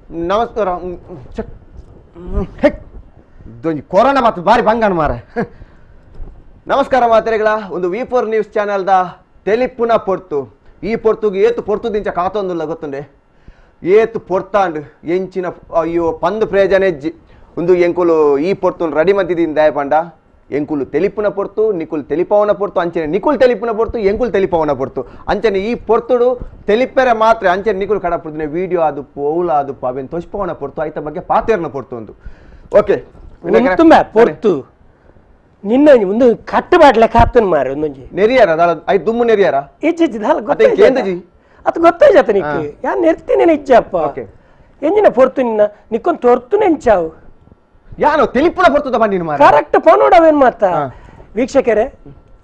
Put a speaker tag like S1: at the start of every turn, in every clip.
S1: ನಮಸ್ಕಾರ. ಕೊರೋನಾ ಮತ್ತು ಬಾರಿ ಬಂಗಾಣ ಮಾರ. ನಮಸ್ಕಾರ ಮಾತೆರೆಗಳ ಒಂದು V4 ನ್ಯೂಸ್ ಚಾನೆಲ್ದ ತೆಲಿಪುನ ಪೊರ್ತು ಈ ಪೊರ್ತುಗೆ ಏತು ಪೊರ್ತುದಿಂಚ ಕಾತೊಂದುಲ್ಲ ಗೊತ್ತುಂಡೆ ಏತು ಪೊರ್ತಾಂಡು ಎಂಚಿನ ಅಯ್ಯೋ ಪಂದು ಪ್ರಯೋಜನೆಜ್ಜಿ ಒಂದು ಎಂಕುಲು ಈ ಪೊರ್ತುನ್ ರೆಡಿ ಮದ್ದಿದಿಂದ ದಯಪಂಡ ಎಂಕುಲು ತೆಲಿಪುನ ಪೊರ್ತು ನಿಕುಲ್ ತೆಲಿಪವನ ಪೊರ್ತು ಅಂಚನೆ ನಿಕುಲ್ ತೆಲಿಪುನ ಪೊರ್ತು ಎಂಕುಲ್ ತೆಲಿಪವನ ಪೊರ್ತು ಅಂಚನೆ ಈ ಪೊರ್ತುಡು ತೆಲಿಪೆರೆ ಮಾತ್ರ ಅಂಚನೆ ನಿಕುಲ್ ಕಡಪುರ್ದಿನ ವಿಡಿಯೋ ಆದುಪ್ಪು ಔಲ ಆದುಪ್ಪು ಅವೇನು ತೊಚ್ಪವನ ಪೊರ್ತು ಆಯ್ತ ಬಗ್ಗೆ ಪಾತೇರ್ನ ಪೊರ್ತು ಒಂದು ಓಕೆ
S2: ಪೊರ್ತು ನಿನ್ನ ಒಂದು ಕಟ್ಟು ಬಾಟ್ಲೆ ಕಾತನ್ ಮಾರ ಒಂದೊಂಜಿ
S1: ನೆರಿಯಾರ ಐದು ದುಮ್ಮು ನೆರಿಯಾರ
S2: ಇಜ್ಜಿ ಅದು ಗೊತ್ತಾಯ್ತ ನಿಕ್ಕೆ ಯಾನ್ ನೆರ್ತೀನಿ ಇಜ್ಜಪ್ಪ ಎಂಜಿನ ಪೊರ್ತು ನಿನ್ನ ನಿಕ್ಕೊಂದು ತೊರ್ತು ನೆಂಚಾವು
S1: ಯಾನು ತೆಲಿಪುನ ಪೊರ್ತುದ ಬಂದಿನ ಮಾರ
S2: ಕರೆಕ್ಟ್ ಪೋನೋಡವೇನ್ ಮಾತ ವೀಕ್ಷಕರೇ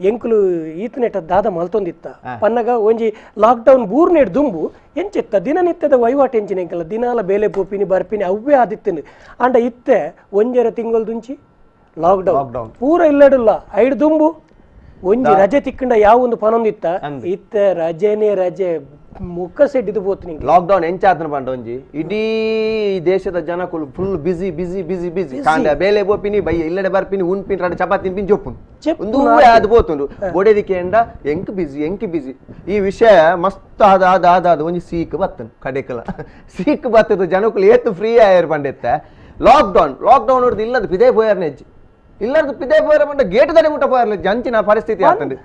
S2: ಎಂಕುಲು ಈತನೆಟ ದಾದ ಮಲ್ತೊಂದಿತ್ತ ಪನ್ನಗ ಒಂಜಿ ಲಾಕ್ಡೌನ್ ಬೂರ್ನೆಡ್ ದುಂಬು ಎಂಚಿತ್ತ ದಿನನಿತ್ಯದ ವಹಿವಾಟು ಎಂಚಿನ ಎಂಕಲ್ಲ ದಿನಾಲ ಬೇಲೆ ಪೋಪಿನಿ ಬರ್ಪಿನಿ ಅವೇ ಆದಿತ್ತನು ಅಂಡ ಇತ್ತೆ ಒಂಜರ ತಿಂಗಳು ದುಂಚಿ ಲಾಕ್ಡೌನ್ ಪೂರ ಇಲ್ಲಡಿಲ್ಲ ಐದು ದುಂಬು ಒಂಜಿ ರಜೆ ತಿಕ್ಕಂಡ ಯಾವ ಒಂದು ಪನೊಂದಿತ್ತ ಇತ್ತ ರಜೆನೇ ರಜೆ ಮುಖ ಸೆಡ್ಡಿದು ಬೋತು ನಿಂಗೆ
S1: ಲಾಕ್ಡೌನ್ ಎಂಚಾತನ ಬಂಡ ಒಂಜಿ ಇಡೀ ದೇಶದ ಜನಕುಲು ಫುಲ್ ಬಿಸಿ ಬಿಸಿ ಬಿಸಿ ಬಿಸಿ ಕಾಂಡ ಬೇಲೆ ಬೋಪಿನಿ ಬಯ್ಯ ಇಲ್ಲಡೆ ಬರ್ಪಿನಿ ಉಣ್ಪಿನಿ ರಡ ಚಪಾತಿ ತಿನ್ಪಿನಿ ಜೊಪ್ಪುನು ಒಂದು ಅದು ಬೋತುಂಡು ಒಡೆದಿಕೆ ಎಂಡ ಎಂಕ್ ಬಿಸಿ ಈ ವಿಷಯ ಮಸ್ತ್ ಆದ ಒಂಜಿ ಸೀಕ್ ಬತ್ತನು ಕಡೆಕಲ ಸೀಕ್ ಬತ್ತದು ಜನಕುಲು ಏತು ಫ್ರೀ ಆಯರ್ ಬಂಡೆತ್ತ ಲಾಕ್ಡೌನ್ ಹೊಡೆದು ಇಲ್ಲದ ಪಿದೇ ಬೋಯರ್ನ ಹೆಜ್ಜಿ ಇಲ್ಲದ ಪಿದೇ ಬೋಯರ್ ಬಂಡ ಗೇಟ್ ದಾನೆ ಮುಟ್ಟ ಬೋಯರ್ನ ಅಂಚಿನ ಪರಿಸ್ಥಿತಿ ಆಗ್ತದೆ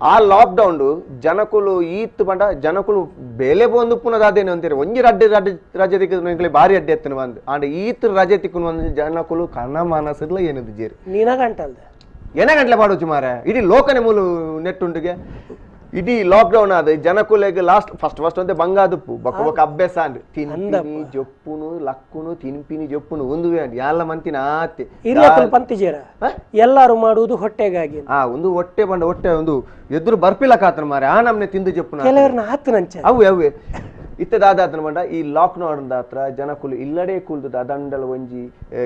S1: ಆ ಲಾಕ್ಡೌನ್ ಜನಕುಲು ಈತ್ ಬಂಡ ಜನಕುಲು ಬೇಲೆ ಬಂದು ಪುನದಾದೇನು ಅಂತೀರಿ ಒಂಜಿ ರಜೆ ತಿಕ್ಕ ಭಾರಿ ಅಡ್ಡೆ ಎತ್ತನ ಬಂದು ಆಂಡ ಈತ್ ರಜೆ ತಿಕ್ಕನು ಒಂದು ಜನಕುಲು ಕಣ ಮಾನಸರ್ಲ ಏನದು ಜೇರಿ
S2: ನೀನ ಗಂಟಲ್ದ
S1: ಏನ ಗಂಟ್ಲೆ ಪಾಡೋಚು ಮಾರ ಇಡೀ ಲೋಕನೆ ಮೂಲು ನೆಟ್ಟುಂಟಿಗೆ ಇಡೀ ಲಾಕ್ಡೌನ್ ಆದ ಜನಕುಲೆಗೆ ಲಾಸ್ಟ್ ಫಸ್ಟ್ ಅಂತೆ ಬಂಗಾದುಪ್ಪು ಬಕ್ಕ ಅಭ್ಯಾಸ ಅಂಡ್ ತಿನ್ಪಿನಿ ಜೊಪ್ಪುನು ಲಕ್ಕುನು ತಿನ್ಪಿನಿ ಜೊಪ್ಪುನು ಒಂದು ಎಲ್ಲ ಮಂತಿನ ಆತೆ
S2: ಪಂತಿಜೇರ ಎಲ್ಲಾರು ಮಾಡುವುದು ಹೊಟ್ಟೆಗಾಗಿ
S1: ಒಂದು ಹೊಟ್ಟೆ ಒಂದು ಎದುರು ಬರ್ಪಿಲ್ಲ ಕಾತನ ಮಾರೆ ಆ ನಮ್ನೆ ತಿಂದು ಜೊಪ್ಪುನ ಅವೇ ಇತ್ತದಾದಾತನ ಬಂಡ ಈ ಲಾಕ್ಡೌನ್ ದಾತ್ರ ಜನಕುಲು ಇಲ್ಲಡೆ ಕುಲ್ದು ದಂಡಲ ಒಂಜಿ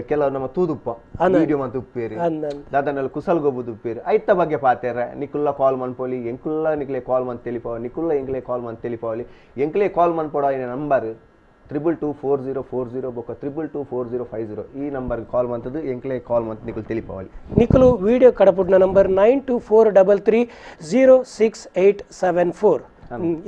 S1: ಕೆಲವು ನಮ್ಮ ತೂದುಪ್ಪ ವಿಡಿಯೋ ಮಂತ್ ಉಪ್ಪೇರಿ ದಾದಂಡಲ ಕುಸಲ್ ಗೊಬ್ಬುದು ಉಪ್ಪೇರಿ ಐತ ಬಗ್ಗೆ ಪಾತೇರ ನಿಕುಲ್ಲ ಕಾಲ್ ಮನ್ಪೋಲಿ ಎಂಕುಲ್ಲ ನಿಕ್ಲೆ ಕಾಲ್ ಮನ್ ತೆಲಿಪಾವಲಿ ನಿಕುಲ್ಲ ಎಂಕ್ಲೆ ಕಾಲ್ ಮನ್ ತೆಲಿಪಾವಲಿ ಎಂಕ್ಲೆ ಕಾಲ್ ಮನ್ ಪಡೋ ನಂಬರ್ 224040 ಬೊಕ್ಕ 224050 ಈ ನಂಬರ್ ಕಾಲ್ ಮಂತದು ಎಂಕ್ಲೆ ಕಾಲ್ ಮಂತ್ ನಿಕುಲ್ ತೆಲಿಪಾವಲಿ
S2: ನಿಕುಲು ವಿಡಿಯೋ ಕಡಪುಡ್ನ ನಂಬರ್ 9243306874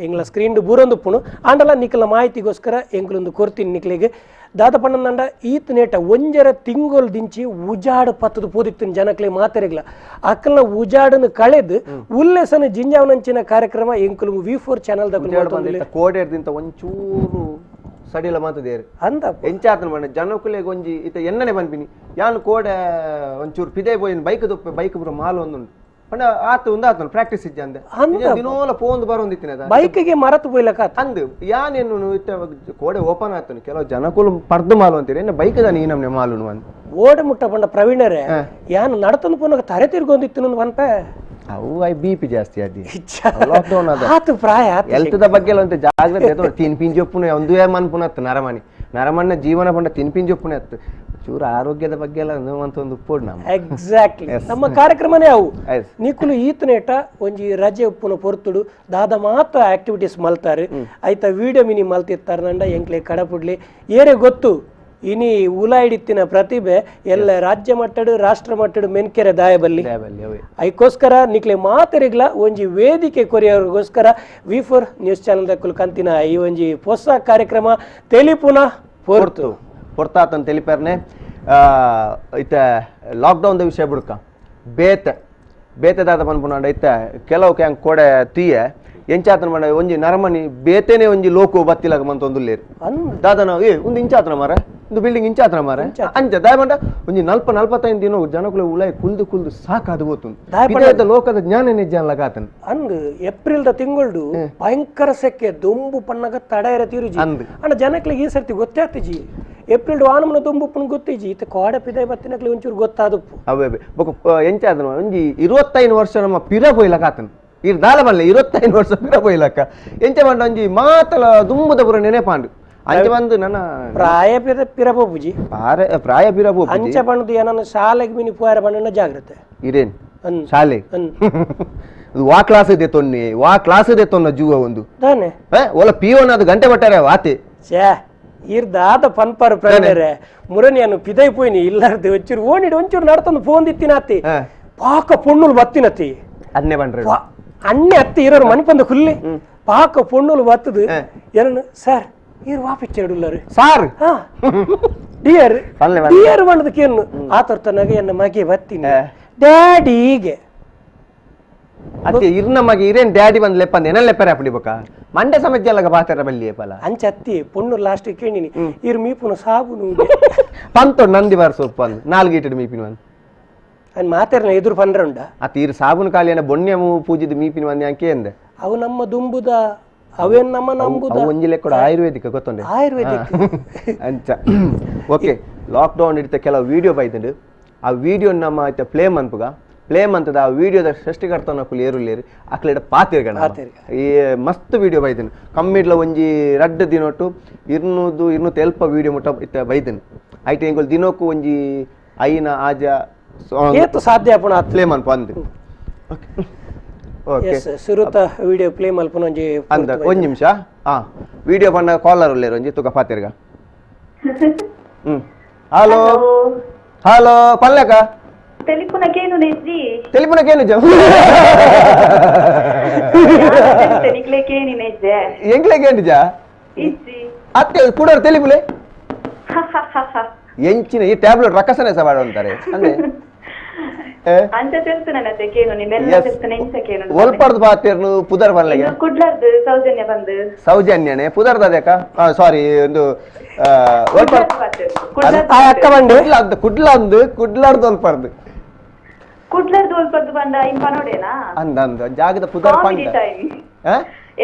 S2: ಎಂಗ್ಲ ಸ್ಕ್ರೀನ್ ಬೂರೊಂದು ಪುಣು ಆಂಡಲ ನಿಕಲ ಮಾಹಿತಿಗೋಸ್ಕರ ಎಂಕ್ಲೊಂದು ಕೊರ್ತೀನಿ ನಿಕ್ಲಿಗೆ ದಾದ ಪಣ್ಣಂದ ಈತ್ ನೇಟ ಒಂಜರ ತಿಂಗೋಲ್ ದಿಂಚಿ ಉಜಾಡು ಪತ್ತದು ಪೋದಿತ್ತು ಜನಕ್ಲೆ ಮಾತೆರೆಗ್ಲ ಅಕ್ಕಲ್ನ ಉಜಾಡನ್ನು ಕಳೆದು ಉಲ್ಲೇಸನ ಜಿಂಜಾವನಂಚಿನ ಕಾರ್ಯಕ್ರಮ ಎಂಕುಲು V4 ಚಾನೆಲ್ ದಾಗ
S1: ಕೋಡೆರ್ದಿಂತ ಒಂಚೂರು ಸಡಿಲ ಮಾತದೇರಿ ಅಂತ ಎಂಚಾತನ ಬಣ್ಣ ಜನಕುಲೆಗೆ ಒಂಜಿ ಇತ ಎಣ್ಣನೆ ಬಂದ್ಬಿನಿ ಯಾನು ಕೋಡೆ ಒಂಚೂರು ಪಿದೆ ಬೋಯಿನ ಬೈಕ್ ಬರೋ ಮಾಲು ಒಂದುಂಟು ಪಂಡ ಆತ ಆತನ ಪ್ರಾಕ್ಟೀಸ್ ಇಜ್ಜ ಅಂದೆ ದಿನೋಲ ಪೋಂದು ಬರೋಂದಿತ್ತಿನ
S2: ಬೈಕಿಗೆ ಮರತು ಬೈಲಕ
S1: ಅಂದು ಯಾನೇನು ಕೋಡೆ ಓಪನ್ ಆತನು ಕೆಲವು ಜನಕುಲು ಪರ್ದು ಮಾಲು ಅಂತೀರಿ ಇನ್ನು ಬೈಕದ ನೀ ನಮ್ನೆ ಮಾಲು ಅಂತ
S2: ಓಡೆ ಮುಟ್ಟ ಪಂಡ ಪ್ರವೀಣರೇ ಯಾನು ನಡತನು ಪೋನಾಗ ತರೆ ತಿರ್ಗೊಂದಿತ್ತು ಅನ್ಪ
S1: ಅವು BP ಜಾಸ್ತಿ ಆದಿ ಲಾಕ್ಡೌನ್ ಆತು ಪ್ರಾಯ ಹೆಲ್ತ್ ಬಗ್ಗೆ ಅಂತ ಜಾಗ್ರತೆ ತಿನ್ಪಿನ್ ಜೊಪ್ಪುನು ಒಂದು ಮನ್ಪುನತ್ತು ನರಮಣ್ಣ ಜೀವನ ಪಂಡ ತಿನ್ಪಿನ್ ಜೊಪ್ಪುನೆ ಅತ್ತು ಚೂರ ಆರೋಗ್ಯದ ಬಗ್ಗೆ ಎಲ್ಲ ಒಂದು ಉಪ್ಪೋಡ್ ನಮ್ಮ
S2: ಎಕ್ಸಾಕ್ಟ್ಲಿ ನಮ್ಮ ಕಾರ್ಯಕ್ರಮನೇ ಅವು ನಿಕುಲು ಈತನೇಟ ಒಂಜಿ ರಜೆ ಉಪ್ಪುನ ಪೊರ್ತುಡು ದಾದ ಮಾತ್ರ ಆಕ್ಟಿವಿಟೀಸ್ ಮಲ್ತಾರೆ ಆಯ್ತಾ ವಿಡಿಯೋ ಮಿನಿ ಮಲ್ತಿರ್ತಾರೆ ನಂಡ ಎಂಕ್ಲೆ ಕಡಪುಡ್ಲಿ ಏರೆ ಗೊತ್ತು ಇನಿ ಉಲಾಯಿಡಿತ್ತಿನ ಪ್ರತಿಭೆ ಎಲ್ಲ ರಾಜ್ಯ ಮಟ್ಟಡು ರಾಷ್ಟ್ರ ಮಟ್ಟಡು ಮೆನ್ಕೆರೆ ದಾಯಬಲ್ಲಿ ಐಕೋಸ್ಕರ ನಿಕ್ಲೆ ಮಾತೆರೆಗ್ಲ ಒಂಜಿ ವೇದಿಕೆ ಕೊರಿಯೋರ್ಗೋಸ್ಕರ V4 ನ್ಯೂಸ್ ಚಾನೆಲ್ ದಕ್ಕಲು ಕಂತಿನ ಈ ಒಂಜಿ ಹೊಸ ಕಾರ್ಯಕ್ರಮ ತೆಲಿಪುನ
S1: ಪೊರ್ತಾತನ ತೆಲಿಪರ್ನೆ ಇತ್ತ ಲಾಕ್ಡೌನ್ ದ ವಿಷಯ ಬಿಡ್ಕ ಬೇತೆದಾದ ಪನ್ಪುನಾಂಡ ಇತ್ತ ಕೆಲವು ಕ್ಯಾಂಕ್ ಕೋಡೆ ತೀಯೆ ಎಂಚಾತನ ಮಾಡ ಒಂಜಿ ನರಮನಿ ಬೇತೆನೆ ಒಂಜಿ ಲೋಕು ಬತ್ತಿಲಾಗ ಮಂತೊಂದುಲ್ಲೇರು ದಾದನ ಒಂದು ಇಂಚಾತನ ಮಾರ ಒಂದು ಬಿಲ್ಡಿಂಗ್ ಇಂಚಾತನ ಮಾರ ಅಂಚ ದಾಯಬಂಡ ಒಂಜಿ 40-45 ದಿನ ಜನಕುಲ ಉಲಾಯಿ ಕುಲ್ದು ಸಾಕಾದು ಹೋತು ಲೋಕದ ಜ್ಞಾನ ನಿಜ್ಜಾನ್ಲಗಾತನ
S2: ಅಂದ್ ಏಪ್ರಿಲ್ ದ ತಿಂಗಳು ಭಯಂಕರ ಸೆಕೆ ದೊಂಬು ಪನ್ನಗ ತಡೆಯರ ತೀರುಜಿ ಅಂಡ ಜನಕ್ಲಿಗೆ ಈ ಸರ್ತಿ ಗೊತ್ತಾಗ್ತಿಜಿ ಏಪ್ರಿಲ್ ವಾನಮನ ದೊಂಬು ಪನ್ ಗೊತ್ತಿಜಿ ಇತ್ತ ಕೋಡೆ ಪಿದೆ ಬತ್ತಿನಕ್ಲಿ ಒಂಚೂರು ಗೊತ್ತಾದಪ್ಪು
S1: ಅವೇ ಎಂಚಾತನ ಒಂಜಿ 25 ವರ್ಷ ನಮ್ಮ ಪಿರ ಬೊಯ್ಲಗಾತನ ಇರ್ ದಾಲ ಬನ್ಲೆ 25 ವರ್ಷ ಪಿರ ಬೊಯ್ಲಕ್ಕ ಎಂಚ ಬಂಡ ಒಂಜಿ ಮಾತಲ ದುಂಬುದ ಪುರ ನೆನೆಪಾಂಡು ಅಂಚ ಬಂದು ನನ್ನ
S2: ಪ್ರಾಯ ಪಿರಬೋಪುಜಿ
S1: ಪ್ರಾಯ ಪಿರಬೋಪು
S2: ಅಂಚ ಬಂದು ಏನನ್ನ ಶಾಲೆಗೆ ಮಿನಿ ಪೋಯರ ಬಣ್ಣ ಜಾಗ್ರತೆ
S1: ಇರೇನ್ ಶಾಲೆ ವಾ ಕ್ಲಾಸ್ ಇದೆ ತೊನ್ನ ಜೂವ ಒಂದು
S2: ತಾನೆ
S1: ಓಲ P1 ಅದು ಗಂಟೆ ಬಟ್ಟಾರೆ ವಾತೆ
S2: ಛೇ ఈర్ దాద పన్పారు ప్రవీణరే మురనియను పిదైపోయిని ఇల్లార్ది వచ్చిరు ఓనిడు ಒಂಚೂರು ನಡ್ತಂದು ಫೋನ್ ದಿತ್ತಿನತ್ತಿ ಪಾಕ ಪೊಣ್ಣುಲು ಬತ್ತಿನತ್ತಿ
S1: ಅನ್ನೇ ಬಂಡ್ರೆ
S2: అన్ని అత్తి ఇరవరు మణిపంద కుల్లి పాక పొన్నులు వత్తదు ఎనను సార్ ఈరు వాపిచ్చాడుల్లారు
S1: సార్
S2: ಡಿಯರ್ ಡಿಯರ್ ಬಂದದಕ್ಕೆ ಏನು ಆತರ್ತನಾಗ ಎನ್ನ ಮಗೆ ಬತ್ತಿನ ಡ್ಯಾಡಿಗೆ
S1: ಅತ್ತೆ ಇರ್ನ ಮಗೆ ಇರೇನ್ ಡ್ಯಾಡಿ ಬಂದ್ ಲೆಪ್ಪಂದ ಏನ ಲೆಪ್ಪರೆ ಅಪ್ಪಡಿ ಬಕ ಮಂಡೆ ಸಮಜ್ಜೆ ಅಲ್ಲಗ ಬಾತರ ಬಲ್ಲಿ ಪಲ
S2: ಅಂಚತ್ತಿ పొన్ను లాస్ట్ కేణిని ఈరు మీపున సాబును
S1: పంతో నంది వారు సొప్పంది 4 ఈటడు మీపిన వంది
S2: అని మాతేరన ఎదురు పన్రండ
S1: ಆ ತೀರ್ ಸಾಬೂನು ಕಾಲಿಯನ ಬೊಣ್ಣೆಮು ಪೂಜಿದ ಮೀಪಿನ ಒಂದಿ ಅಂಕೆ ಎಂದೆ
S2: ಅವು ನಮ್ಮ ದುಂಬುದ ಅವೇನ್ ನಮ್ಮ ನಂಬುದ
S1: ಒಂಜಿಲೆ ಕೂಡ ಆಯುರ್ವೇದಿಕ ಗೊತ್ತೊಂಡೆ
S2: ಆಯುರ್ವೇದಿಕ್
S1: ಅಂಚ ಓಕೆ ಲಾಕ್ ಡೌನ್ ಇಡ್ತ ಕೆಲವು ವಿಡಿಯೋ ಬೈತಂಡು ಆ ವಿಡಿಯೋ ನಮ್ಮ ಐತೆ ಪ್ಲೇ ಮಂತ್ಗ ಪ್ಲೇ ಮಂತದ ಆ ವಿಡಿಯೋದ ಸೃಷ್ಟಿಕರ್ತನ ಕುಲಿ ಏರುಲ್ಲೇರಿ ಅಕ್ಲೆಡ ಪಾತಿರ್ಗಣ ಈ ಮಸ್ತ್ ವಿಡಿಯೋ ಬೈತನು ಕಮ್ಮಿಡ್ಲ ಒಂಜಿ ರಡ್ಡ್ ದಿನೊಟ್ಟು 200 ತೆಲ್ಪ ವಿಡಿಯೋ ಮುಟ್ಟ ಇತ್ತ ಬೈತನು ಐತೆ ಎಂಗೊಲ್ ದಿನಕ್ಕೂ ಒಂಜಿ ಐನ ಆಜ
S2: ಏತು ಸಾಧ್ಯ ಪುಣ
S1: ಪ್ಲೇ ಮನ್ಪ ಅಂದ್ ಓಕೆ
S2: ಸುರುತ ವಿಡಿಯೋ ಪ್ಲೇ ಮಲ್ಪನ ಒಂಜಿ
S1: ಅಂದ ಒಂದ್ ನಿಮಿಷ ವಿಡಿಯೋ ಪಂಡ ಕಾಲರ್ ಉಲ್ಲೇರು ಒಂಜಿ ತುಕ ಪಾತಿರ್ಗ ಹಲೋ ಹಲೋ ಪಲ್ಲಕ
S3: ಟೆಲಿಫೋನಕ್ಕೇನು ನೆಜ್ಜಿ
S1: ಟೆಲಿಫೋನಕ್ಕೇನು ಜ
S3: ಟೆಲಿಕ್ಲೇಕೇನಿ ನೆಜ್ಜೆ
S1: ಎಂಕ್ಲೇಕೇನು ಜ
S3: ಇಜ್ಜಿ
S1: ಅತ್ತೆ ಕೂಡೋರು ತೆಲಿಪುಲೆ ಎಂಚಿನ ಈ ಟ್ಯಾಬ್ಲೆಟ್ ರಕ್ಕಸನೆ ಸವಾಡು ಅಂತಾರೆ ಅಂದ್ರೆ
S3: ಅಂಚ తెలుస్తున్ననತ್ತೆ ಕೇನು ನಿಮ್ಮೆಲ್ಲ తెలుస్తున్న ಇಂಚ ಕೇನು
S1: ಒಲ್ಪರ್ದು ಪಾತಿರ್ನು ಪುದರ್ ಬರಲಿಗೆ
S3: ಕುಡ್ಲರ್ದು ಸೌಜನ್ಯ ಬಂದು
S1: ಸೌಜನ್ಯನೇ ಪುದರ್ದ ಅದಕ್ಕ ಸಾರಿ ಒಂದು ಒಲ್ಪರ್ದು
S2: ಅಕ್ಕ ಬಂದು
S1: ಕುಡ್ಲಾರ್ದು ಒಲ್ಪರ್ದು
S3: ಕುಡ್ಲರ್ದು ಒಲ್ಪರ್ದು ಬಂದ ಇನ್ ಪನೋಡೇನಾ
S1: ಅಂದ ಜಾಗದ ಪುದರ್ ಪಂಡ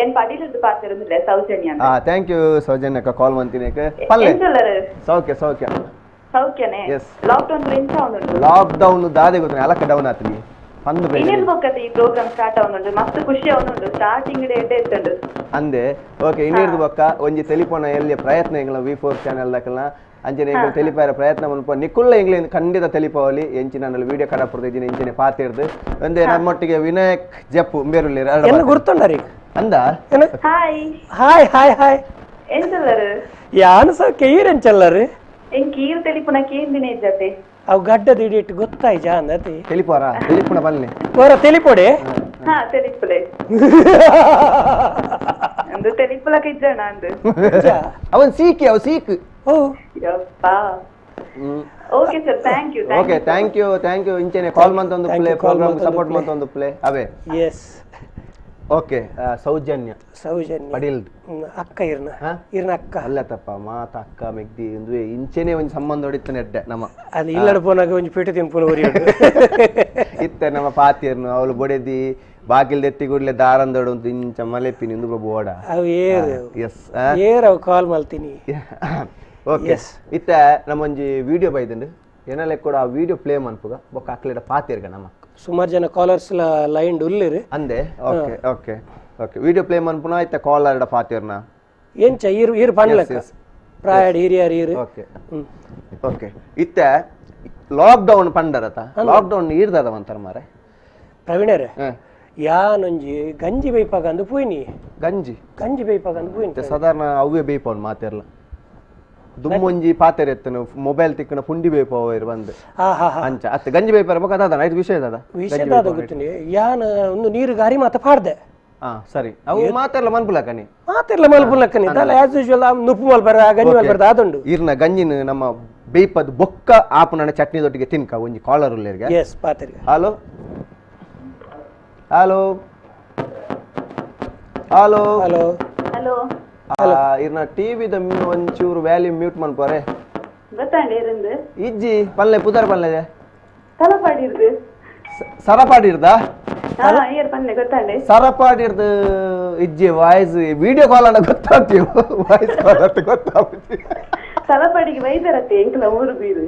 S3: ಏನ್ ಪಡಿಲರ್ದು ಪಾತಿರುಂದಿಲ್ಲ ಸೌಜನ್ಯ
S1: ಥ್ಯಾಂಕ್ ಯು ಸೌಜನ್ಯಕ್ಕ ಕಾಲ್ ಮಂತಿನೇಕ ಪಲ್ಲೆ ಸೌಖ್ಯ ಸೌಖ್ಯ
S3: ಸೌಖ್ಯನೇ ಲಾಕ್ಡೌನ್ ಎಂಚ ಉಂಟು
S1: ಲಾಕ್ಡೌನ್ ದಾದೆ ಗೊತ್ತಿನ ಅಲಕ್ಕ ಡೌನ್ ಆತನಿ ಪಂದು
S3: ಇನ್ನೇನು ಬೊಕ್ಕತ್ತೆ ಈ ಪ್ರೋಗ್ರಾಮ್ ಸ್ಟಾರ್ಟ್ ಆವನುಂಟು ಮಸ್ತ್ ಖುಷಿ ಆವನುಂಟು ಸ್ಟಾರ್ಟಿಂಗ್ ಡೇ ಎಡ್ಡೆ ಇತ್ತುಂಡು
S1: ಅಂದೆ ಓಕೆ ಇನ್ನಿರ್ದು ಬೊಕ್ಕ ಒಂಜಿ ತೆಲಿಪೋನ ಎಲ್ಲಿ ಪ್ರಯತ್ನ ಎಂಗ್ಲ V4 ಚಾನೆಲ್ ದಕ್ಕಲ ಅಂಚನೆ ಎಂಗ್ಲ ತೆಲಿಪಾರ ಪ್ರಯತ್ನ ಮಲ್ಪ ನಿಕ್ಕುಲ್ಲ ಎಂಗ್ಲ ಖಂಡಿತ ತೆಲಿಪಾವಲಿ ಎಂಚಿನ ನನ್ನ ವಿಡಿಯೋ ಕಡ ಪಡ್ತಿದ್ದೀನಿ ಎಂಚಿನ ಪಾತಿರ್ದು ಒಂದೇ ನಮ್ಮೊಟ್ಟಿಗೆ ವಿನಾಯಕ್ ಜಪ್ಪು ಬೇರುಲ್ಲಿ
S2: ಎಲ್ಲ ಗುರ್ತುಂಡರಿ
S1: ಅಂದ
S3: ಹಾಯ್
S2: ಹಾಯ್ ಹಾಯ್ ಹಾಯ್
S3: ಎಂಚಲ್ಲರು
S2: ಯಾನು ಸಹ ಕೈರೆಂಚಲ್ಲರು
S3: ಎಂಕೀರ್ ತೆಲಿಪುನಕ್ಕೆ ಏನ್ ದಿನ ಇದ್ದತೆ
S2: ಅವು ಗಡ್ಡದ ಇಡಿಟ್ಟು ಗೊತ್ತಾಯ್ ಜಾ ಅಂದತಿ
S1: ತೆಲಿಪಾರ ತೆಲಿಪುಣ ಬನ್ನಿ
S2: ಓರ ತೆಲಿಪೊಡೆ
S3: ಹಾ ತೆಲಿಪುಲೆ ಅಂದು ತೆಲಿಪುಲಕ ಇದ್ದಣ ಅಂದು
S1: ಅವನ್ ಸೀಕಿ ಅವ ಸೀಕ್
S2: ಓ
S3: ಯಪ್ಪ okay sir thank you
S1: okay thank you ಇಂಚೆನೆ ಕಾಲ್ ಮಂತ ಒಂದು ಪ್ಲೇ ಪ್ರೋಗ್ರಾಮ್ ಸಪೋರ್ಟ್ ಮಂತ ಒಂದು ಪ್ಲೇ ಅವೇ
S2: ಎಸ್
S1: ಓಕೆ ಸೌಜನ್ಯ ಪಡಿಲ್ದು
S2: ಅಕ್ಕ ಇರ್ನ ಅಕ್ಕ
S1: ಅಲ್ಲ ತಪ್ಪ ಮಾತ ಅಕ್ಕ ಮೆಗ್ದಿ ಒಂದು ಇಂಚೆನೆ ಒಂದು ಸಂಬಂಧ ಹೊಡಿತಾನೆ ಎಡ್ಡೆ ನಮ್ಮ
S2: ಅದು ಇಲ್ಲಡ ಪೋನಾಗ ಒಂದು ಪೀಠ ತಿನ್ಪುನ ಉರಿ
S1: ಇತ್ತೆ ನಮ್ಮ ಪಾತಿಯರ್ನು ಅವಳು ಬೊಡೆದಿ ಬಾಗಿಲ್ ಎತ್ತಿ ಕೂಡಲೇ ದಾರಂದೋಡು ಒಂದು ಇಂಚ ಮಲೆಪಿನಿ ಒಂದು ಬೋಡ
S2: ಅವು ಏರು
S1: ಎಸ್
S2: ಏರು ಕಾಲ್ ಮಾಡ್ತೀನಿ
S1: ಓಕೆ ಇತ್ತ ನಮ್ಮೊಂಜಿ ವಿಡಿಯೋ ಬೈದಂಡು ಏನಲ್ಲ ಕೂಡ ಆ ವಿಡಿಯೋ ಪ್ಲೇ ಮನ್ಪುಗ ಬೊಕ್ಕ ಅಕ್ಲೆಡ ಪಾತಿರ್ಗ ನಮ್ಮ
S2: ಸುಮಾರು ಜನ ಕಾಲರ್ಸ್ ಲೈನ್ ಉಲ್ಲಿರು
S1: ಅಂದೆ okay okay okay video play ಮನ್ಪುನ ಇತ್ತ ಕಾಲರ್ಡ ಪಾತಿರ್ನ
S2: ಎಂಚ ಈರು ಪಣ್ಲಕ್ಕ ಪ್ರಾಯಡ್ ಹಿರಿಯರ್ ಈರು
S1: ಓಕೆ ಓಕೆ ಇತ್ತ ಲಾಕ್ಡೌನ್ ಪಂಡರತ ಲಾಕ್ಡೌನ್ ಈರ್ದದ ಅಂತಾರ ಮಾರೆ
S2: ಪ್ರವೀಣರೇ ಯಾನೊಂಜಿ ಗಂಜಿ ಬೈಪಾಗ ಅಂದು ಪೋಯ್ನಿ ಗಂಜಿ ಬೈಪಾಗ ಅಂದು ಪೋಯ್ನಿ
S1: ಸಾಧಾರಣ ಅವೇ ಬೇಯ್ಪವನ್ ಮಾತೆರ್ಲ ದುಮ್ಮೊಂಜಿ ಪಾತೆರ್ ಎತ್ತನು ಮೊಬೈಲ್ ತಿಕ್ಕನ ಪುಂಡಿ ಬೇಯ್ಪವ ಬಂದು ಅಂಚ ಅತ್ತೆ ಗಂಜಿ ಬೇಯ್ಪಾರ ಬೊಕ ಅದಾದ ಐದು ವಿಷಯ
S2: ವಿಷಯದ ಗೊತ್ತಿನಿ ಯಾನ ಒಂದು ನೀರು ಗಾರಿ ಮಾತ ಪಾಡ್ದೆ
S1: ಸರಿ ಅವು ಮಾತೆರ್ಲ ಮನ್ಪುಲಕನಿ
S2: ದಲ ಆಸ್ ಯೂಶುವಲ್ ನುಪ್ಪು ಮಲ್ಬರ ಗಂಜಿ ಮಲ್ಬರ ಅದೊಂದು
S1: ಇರ್ನ ಗಂಜಿನ ನಮ್ಮ ಬೇಯ್ಪದ ಬೊಕ್ಕ ಆಪುನ ಚಟ್ನಿದೊಟ್ಟಿಗೆ ತಿನ್ಕ ಒಂಜಿ ಕಾಲರ್ ಉಲ್ಲೇರ್ಗೆ
S2: ಎಸ್ ಪಾತೆರ್ಗೆ
S1: hello hello hello
S3: hello hello
S1: ಇರ್ನ ಟಿವಿದ ಒಂಚೂರು ವ್ಯಾಲ್ಯೂಮ್ ಮ್ಯೂಟ್ ಮನ್ಪೋರೆ
S3: ಗೊತ್ತಾಂಡೆ ಇருந்து
S1: ಇಜ್ಜಿ ಪಲ್ಲೆ ಪುದರ್ ಪಲ್ಲೆ
S3: ತಲಪಾಡಿರ್ದು
S1: ಸರಪಾಡಿರ್ದ
S3: ಏರ್ ಪಲ್ಲೆ ಗೊತ್ತಾಂಡೆ
S1: ಸರಪಾಡಿರ್ದು ಇಜ್ಜಿ ವಾಯ್ಸ್ ವಿಡಿಯೋ ಕಾಲ್ ಅನ್ನ ಗೊತ್ತಾಗ್ತೀವಿ ವಾಯ್ಸ್ ಕಾಲ್ ಅಂತ ಗೊತ್ತಾಗ್ತಿ
S3: ತಲಪಾಡಿಗೆ ಬೈದರತ್ತೆ ಎಂಕಲ ಊರು ಬೀರು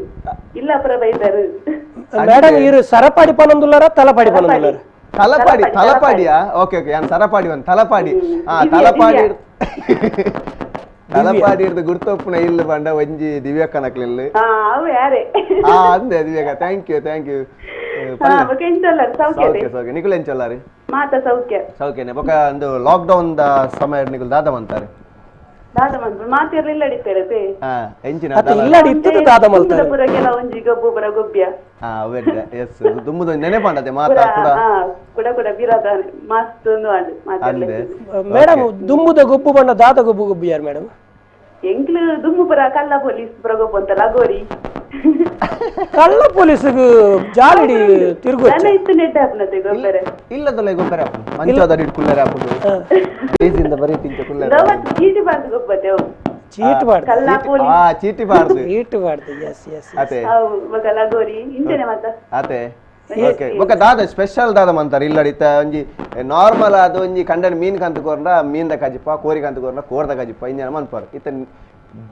S3: ಇಲ್ಲ ಪುರ ಬೈದರು
S2: ಮೇಡಮ್ ಇರು ಸರಪಾಡಿ ಪನೊಂದುಲ್ಲಾರ ತಲಪಾಡಿ ಪನೊಂದುಲ್ಲಾರ
S1: ತಲಪಾಡಿಯಾ ಓಕೆ ಓಕೆ ನಾನು ಸರಪಾಡಿ ಒಂದು ತಲಪಾಡಿ ತಲಪಾಡಿ ಇರ್ದು ಗುರ್ತೊಪ್ಪುನ ಇಲ್ಲ ಬಂಡ ಒಂಜಿ ದಿವ್ಯಕ್ಕ ನಕ್ಲಿಲ್ಲ ಅಂದೆ ದಿವ್ಯಕ್ಕ ಥ್ಯಾಂಕ್ ಯು ಸೌಖ್ಯ ನಿಕುಲ್ ಎಂಚಲ್ಲಾರಿ
S3: ಸೌಖ್ಯನೇ
S1: ಬೊಕ ಒಂದು ಲಾಕ್ಡೌನ್ ದ ಸಮಯ ನಿಕುಲ್ ದಾದ ಅಂತಾರೆ
S3: ದಾದ ಮಂತ್ರ ಮಾತಿರ್ಲಿಲ್ಲ ಅಡಿತಾರೆ
S1: ಎಂಚಿನ
S2: ಅತ್ತ ಇಲ್ಲಡಿ ಇತ್ತದ ದಾದ ಮಲ್ತಾರೆ
S3: ಪುರ ಕೆಲ ಒಂಜಿ ಗೊಬ್ಬರ ಗೊಬ್ಬ್ಯ
S1: ಅವೆಡ್ಡೆ ಎಸ್ ದುಮ್ಮುದ ನೆನೆಪಾಂಡದೆ ಮಾತಾ ಕೂಡ
S3: ಕೂಡ ಕೂಡ ಬಿರದ ಮಸ್ತ್ ಒಂದು ಆಡು ಮಾತಿರ್ಲಿ
S2: ಮೇಡಮ್ ದುಮ್ಮುದ ಗೊಬ್ಬು ಬಣ್ಣ ದಾದ ಗೊಬ್ಬು ಗೊಬ್ಬು ಯಾರು ಮೇಡಮ್
S3: ಎಂಕ್ಲು ದುಮ್ಮು ಪುರ ಕಲ್ಲ ಪೊಲೀಸ್ ಪುರ ಗೊಬ್ಬು ಅಂತ ಲಗೋರಿ
S2: ಕಳ್ಳ ಪೊಲೀಸ್ಗೂ ಜಾಲಿಡಿ ತಿರುಗು
S3: ನನ್ನ ಇತ್ತು ನೆಟ್ಟ ಹಾಪ್ನತೆ ಗೊಬ್ಬರ
S1: ಇಲ್ಲದಲ್ಲ ಗೊಬ್ಬರ ಮಂಚದ ಇಟ್ಕೊಳ್ಳಾರೆ ಹಾಕುದು ಬೇಸಿಂದ ಬರೀ ತಿಂಚ ಕುಲ್ಲರೆ
S3: ದವತ್ ಚೀಟಿ ಬಾರ್ದು ಗೊಬ್ಬತೆ ಅವು
S2: ಚೀಟ್ ಬಾರ್ದು
S3: ಕಲ್ಲ ಪೊಲೀಸ್
S1: ಚೀಟಿ ಬಾರ್ದು
S2: ಚೀಟ್ ಬಾರ್ದು ಎಸ್ ಎಸ್
S1: ಅತೆ
S3: ಅವು ಮಗ ಲಗೋರಿ ಇಂಚನೆ ಮತ್ತ
S1: ಅತೆ ಓಕೆ ಬೊಕ ದಾದ ಸ್ಪೆಷಲ್ ದಾದ ಮಂತಾರ ಇಲ್ಲಡಿತ ಒಂಜಿ ನಾರ್ಮಲ್ ಆದ ಒಂಜಿ ಕಂಡನ ಮೀನ್ ಕಂತು ಕೋರ್ನ ಮೀನ್ದ ಕಜಿಪ್ಪ ಕೋರಿ ಕಂತು ಕೋರ್ನ ಕೋರ್ದ ಕಜಿಪ್ಪ ಇಂಜನ ಮನ್ಪಾರ ಇತ್ತ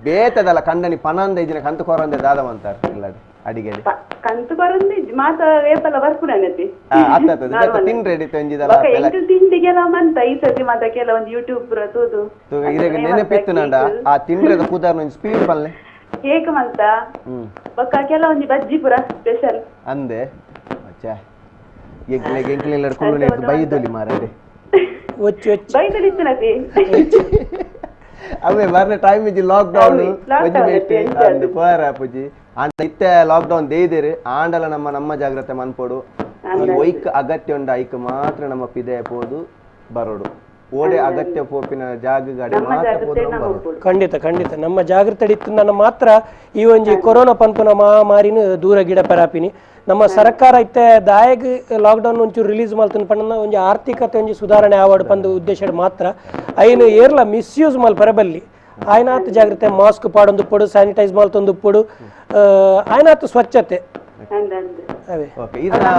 S1: ಬೇತದಲ್ಲ ಕಂಡನಿ ಪನಂದ ಇಜಿನ ಕಂತು ಕೋರಂದೆ ದಾದ ಮಂತಾರ ಇಲ್ಲಡಿ ಅಡಿಗೆ
S3: ಕಂತು ಬರಂದಿ ಮಾತ ಏಪಲ ಬರ್ಪುನತಿ
S1: ಅತ್ತ ತಿನ್ರೆ ಎಡಿತ ಒಂಜಿದಲ್ಲ
S3: ಎಂಟು ತಿಂಡಿಗೆಲ್ಲ ಮಂತ ಈ ಸತಿ ಮಾತ ಕೆಲವೊಂದು ಯೂಟ್ಯೂಬ್ ಪುರ ತೂದು
S1: ಇದಾಗ ನೆನಪಿತ್ತು ನಂಡ ಆ ತಿನ್ರೆದ ಕೂದಾರ್ನ ಒಂಜಿ ಸ್ಪೀಡ್ ಪಲ್ಲೆ
S3: ಹೇಗ ಮಂತ ಬೊಕ್ಕ ಕೆಲವೊಂದು ಬಜ್ಜಿ ಪುರ ಸ್ಪೆಷಲ್
S1: ಅಂದೆ ಅಚ್ಚಾ ಎಂಕ್ಲೆ ಲಡ್ಕೊಂಡು ಬೈದೊಲಿ ಮಾರಡೆ
S2: ಒಚ್ಚು ಒಚ್ಚು
S3: ಬೈದಲಿತ್ತನತಿ
S1: ಅವೇ ಬರ್ನ ಟೈಮ್ ಇಜ್ಜಿ ಲಾಕ್ ಡೌನ್ ಒಜ್ಜಿ ಬೇಟಿ ಅಂದ್ ಪೋರ ಪುಜಿ ಅಂಡ ಇತ್ತೆ ಲಾಕ್ ಡೌನ್ ದೇಯ್ದೇರು ಆಂಡಲ ನಮ್ಮ ಜಾಗ್ರತೆ ಮನ್ಪೋಡು ಈ ಒಯ್ಕ್ ಅಗತ್ಯ ಉಂಡ ಐಕ್ ಮಾತ್ರ ನಮ್ಮ ಪಿದೆ ಪೋದು ಬರೋಡು ಓಡೆ ಅಗತ್ಯ ಪೋಪಿನ ಜಾಗ ಗಾಡಿ ಮಾತ್ರ ಪೋದು
S2: ಖಂಡಿತ ಖಂಡಿತ ನಮ್ಮ ಜಾಗೃತಿ ಇತ್ತು ನನ್ನ ಮಾತ್ರ ಈ ಒಂಜಿ ಕೊರೋನಾ ಪನ್ಪುನ ಮಹಾಮಾರಿನ ದೂರ ಗಿಡ ಪೆರಾಪಿನಿ ನಮ್ಮ ಸರ್ಕಾರ ಇತ್ತೆ ದಾಯಗ್ ಲಾಕ್ಡೌನ್ ಒಂಚೂರು ರಿಲೀಸ್ ಮಲ್ತನ ಪಂಡ ಒಂಜಿ ಆರ್ಥಿಕತೆ ಒಂಜಿ ಸುಧಾರಣೆ ಆವಡ್ ಪಂದು ಉದ್ದೇಶ ಮಾತ್ರ ಐನು ಏರ್ಲ ಮಿಸ್ಯೂಸ್ ಮಲ್ಪರೆ ಬಲ್ಲಿ ಆಯ್ನಾತ್ ಜಾಗ್ರತೆ ಮಾಸ್ಕ್ ಪಾಡೊಂದು ಪೊಡು ಸ್ಯಾನಿಟೈಸ್ ಮಲ್ತೊಂದು ಪೊಡು ಆಯ್ನಾತ್ ಸ್ವಚ್ಛತೆ ಅವೇ
S1: ಓಕೆ ಇದನ್ನ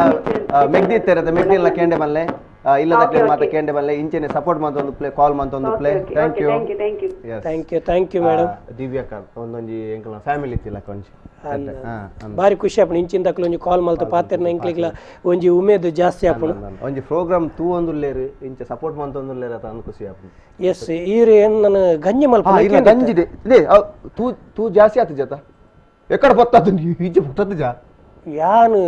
S1: ಮೆಗ್ದಿ ತೆರದ ಮೆಗ್ದಿಲ್ಲ ಕೇಂಡೆ ಬಲ್ಲೆ ಇಲ್ಲದಕ್ಕೆ ಮಾತ ಕೇಂಡೆ ಬಲ್ಲೆ ಇಂಚೆನೆ ಸಪೋರ್ಟ್ ಮಂತೊಂದು ಪ್ಲೇ ಕಾಲ್ ಮಂತೊಂದು play thank you
S2: thank you madam
S1: ದಿವ್ಯಾಕ ಒಂದೊಂಜಿ ಎಂಕಲ್ನ ಫ್ಯಾಮಿಲಿ ಇತ್ತಿಲ್ಲ ಕೊಂಚ
S2: ಬಾರಿ ಖುಷಿ ಆಪಣ ಇಂಚಿಂದಕ್ಲ ಒಂಜಿ ಕಾಲ್ ಮಲ್ತು ಪಾತೆರ್ನ ಎಂಕ್ಲಿಗ್ಲ ಒಂಜಿ ಉಮೇದು ಜಾಸ್ತಿ ಆಪಣ
S1: ಒಂಜಿ ಪ್ರೋಗ್ರಾಮ್ ತೂ ಒಂದುಲ್ಲೇರು ಇಂಚ ಸಪೋರ್ಟ್ ಮಂತೊಂದುಲ್ಲೇರು ಅತ ಅಂದ್ ಖುಷಿ ಆಪಣ
S2: ಎಸ್ ಈರು ಏನ್ ನನ್ನ ಗಂಜಿ ಮಲ್ಪ
S1: ಗಂಜಿದೆ ಇದೇ ತೂ ಜಾಸ್ತಿ ಆತ ಜತ ಎಕಡೆ ಬತ್ತದು ಈಜೆ ಬತ್ತದು ಜಾ
S2: ಯಾನು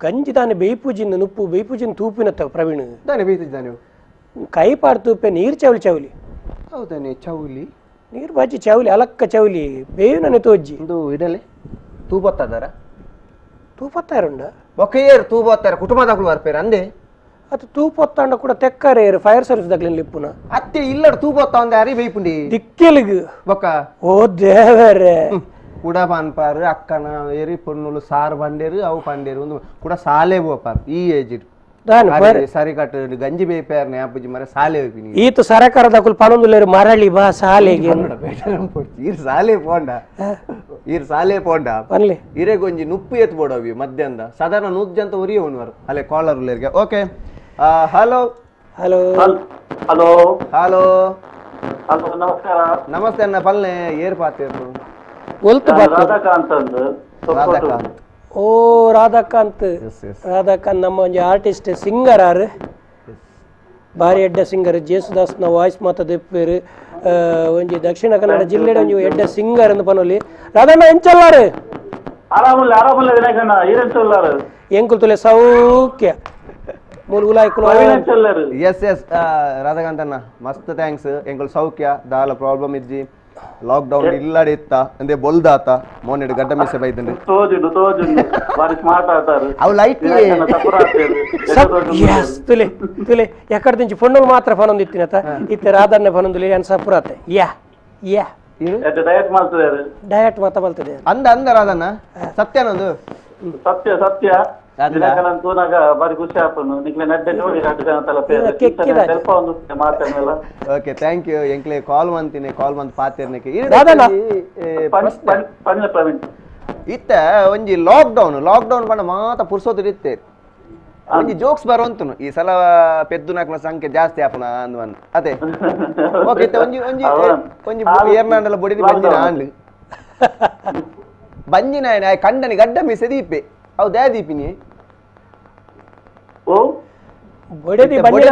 S2: ಗಂಜಿ ದಾನೆ ಬೇಯ್ಪೂಜಿನ ನುಪ್ಪು ಬೇಯ್ಪೂಜಿನ ತೂಪಿನತ್ತ ಪ್ರವೀಣ್
S1: ದಾನೆ ಬೇಯ್ತಿದ್ದ ನೀವು
S2: ಕೈ ಪಾಡ್ ತೂಪೆ ನೀರ್ ಚೌಲಿ ಚೌಲಿ
S1: ಹೌದಾನೆ ಚೌಲಿ
S2: ನೀರ್ ಬಾಜಿ ಚೌಲಿ ಅಲಕ್ಕ ಚೌಲಿ ಬೇವಿನ ತೋಜ್ಜಿ
S1: ಒಂದು ಇಡಲೆ ತೂ ಬತ್ತದಾರ
S2: ತೂಪತ್ತಾರುಂಡ
S1: ಬೊಕೆಯರ್ ತೂ ಬತ್ತಾರ ಕುಟುಂಬದಾಗ್ಲು ಬರ್ಪೇರ ಅಂದೆ
S2: ಅದು ತೂಪತ್ತಾಂಡ ಕೂಡ ತೆಕ್ಕರೇರು ಫೈರ್ ಸರ್ವಿಸ್ ದಗ್ಲಿನ ಲಿಪ್ಪುನ
S1: ಅತ್ತೆ ಇಲ್ಲಡ ತೂ ಬತ್ತ ಒಂದೆ ಅರಿ ಬೇಯ್ಪುಂಡಿ
S2: ದಿಕ್ಕೆಲಿಗು
S1: ಬೊಕ್ಕ
S2: ಓ ದೇವರೇ
S1: ಕೂಡ ಪಾನ್ಪಾರು ಅಕ್ಕನ ಏರಿ ಪೊನ್ನುಲು ಸಾರು ಬಂಡೇರು ಅವು ಪಂಡೇರು ಒಂದು ಕೂಡ ಸಾಲೆ ಬೋಪಾರು ಈ ಏಜ್ ಸರಿ ಕಟ್ಟು ಗಂಜಿ ಬೇಪಾರ ನ್ಯಾಪುಜಿ ಮರ ಸಾಲೆ ಹೋಗ್ತೀನಿ
S2: ಈತು ಸರಕಾರದ ಕುಲ್ ಪಣೊಂದುಲೇರು ಮರಳಿ ಬಾ ಸಾಲೆಗೆ
S1: ಈರ್ ಸಾಲೆ ಪೋಂಡ ಈರ್ ಸಾಲೆ ಪೋಂಡ
S2: ಪನ್ಲಿ
S1: ಇರೆಗೊಂಜಿ ನುಪ್ಪು ಎತ್ ಬೋಡವಿ ಮಧ್ಯಾಹ್ನ ಸಾಧಾರಣ ನೂಜ್ಜಂತ ಉರಿಯ ಉಣ್ವಾರು ಅಲ್ಲೇ ಕಾಲರ್ ಉಳ್ಳೇರ್ಗೆ okay hello
S2: hello
S4: hello
S1: hello
S4: hello ನಮಸ್ಕಾರ
S1: ನಮಸ್ತೆ ಅಣ್ಣ ಪಲ್ಲೆ ಏರ್ ಪಾತಿರ್ತು
S2: ಒಲ್ತು
S4: ರಾಧಾಕಾಂತ್ ಅಂದ್
S1: ರಾಧಾಕಾಂತ್
S2: ಓ ರಾಧಾಕಾಂತ್ ರಾಧಾಕಾಂತ್ ನಮ್ಮ ಒಂಜಿ ಆರ್ಟಿಸ್ಟ್ ಸಿಂಗರ್ ಆರು ಬಾರಿ ಎಡ್ಡ ಸಿಂಗರ್ ಜೇಸುದಾಸ್ನ ವಾಯ್ಸ್ ಮಾತ ದೆಪ್ಪೇರು ಒಂಜಿ ದಕ್ಷಿಣ ಕನ್ನಡ ಜಿಲ್ಲೆಡ ಒಂಜಿ ಎಡ್ಡ ಸಿಂಗರ್ ಎಂದು ಪನೊಲಿ ರಾಧಣ್ಣ ಎಂಚಲ್ಲಾರು
S4: ಆರಾಮಲ್ಲ ವಿನಾಯಕಣ್ಣ ಈರೆಂಚಲ್ಲಾರು
S2: ಎಂಕುಲ್ ತುಲೆ ಸೌಖ್ಯ
S1: ಎಸ್ ರಾಧಾಕಾಂತ್ ಅಣ್ಣ ಮಸ್ತ್ ಥ್ಯಾಂಕ್ಸ್ ಎಂಕುಲ್ ಸೌಖ್ಯ ದಾಲ ಪ್ರಾಬ್ಲಮ್ ಇಜ್ಜಿ ಲಾಕ್ ಡೌನ್ ಇಲ್ಲಡೆ ಇತ್ತ ಅಂದೆ ಬೊಲ್ದಾತ ಮೋನೆಡು ಗಡ್ಡ ಮಿಸೆ ಬೈದಂಡು ಅವು ಲೈಟ್
S2: ತುಲೆ ತುಲೆ ಎಕಡೆ ದಿಂಚಿ ಫೊಣ್ಣುಲ್ ಮಾತ್ರ ಫನೊಂದು ಇತ್ತಿನತ ಇತ್ತೆ ರಾಧಣ್ಣ ಫನೊಂದುಲಿ ಅನ್ ಸಪುರಾತ ಯಾ ಯಾ ಡಯಟ್ ಮಾತ ಬಲ್ತದೆ
S1: ಅಂದ ರಾಧಣ್ಣ ಸತ್ಯನೊಂದು
S4: ಸತ್ಯ ಸತ್ಯ ಬಾರಿ ಖುಷಿ ಆಪನು ನಿಕ್ಲೆ ನಡ್ಡೆ ನೋಡಿ ಸ್ವಲ್ಪ ಒಂದು ಮಾತಾಡ್ನಲ್ಲ
S1: ಓಕೆ ಥ್ಯಾಂಕ್ ಯು ಎಂಕ್ಲೆ ಕಾಲ್ ಮಂತಿನಿ ಕಾಲ್ ಮಂತ್ ಪಾತಿರ್ನಕ್ಕೆ
S4: ಪ್ರವೀಣ್
S1: ಇತ್ತ ಒಂಜಿ ಲಾಕ್ ಡೌನ್ ಪಂಡ ಮಾತ ಪುರ್ಸೋದು ಇತ್ತೆ ಒಂಜಿ ಜೋಕ್ಸ್ ಬರೋಂತನು ಈ ಸಲ ಪೆದ್ದು ನಾಲ್ಕನ ಸಂಖ್ಯೆ ಜಾಸ್ತಿ ಆಪನ ಅಂದ್ ಅದೇ ಓಕೆ ಇತ್ತ ಒಂಜಿ ಒಂಜಿ ಒಂಜಿ ಏರ್ನಾಂಡಲ ಬೊಡಿದಿ ಬಂಜಿನ ಆಂಡ್ ಬಂಜಿನ ಕಂಡನಿ ಗಡ್ಡ ಮೀಸೆ ದೀಪೆ ಅವು ದೇ ದೀಪಿನಿ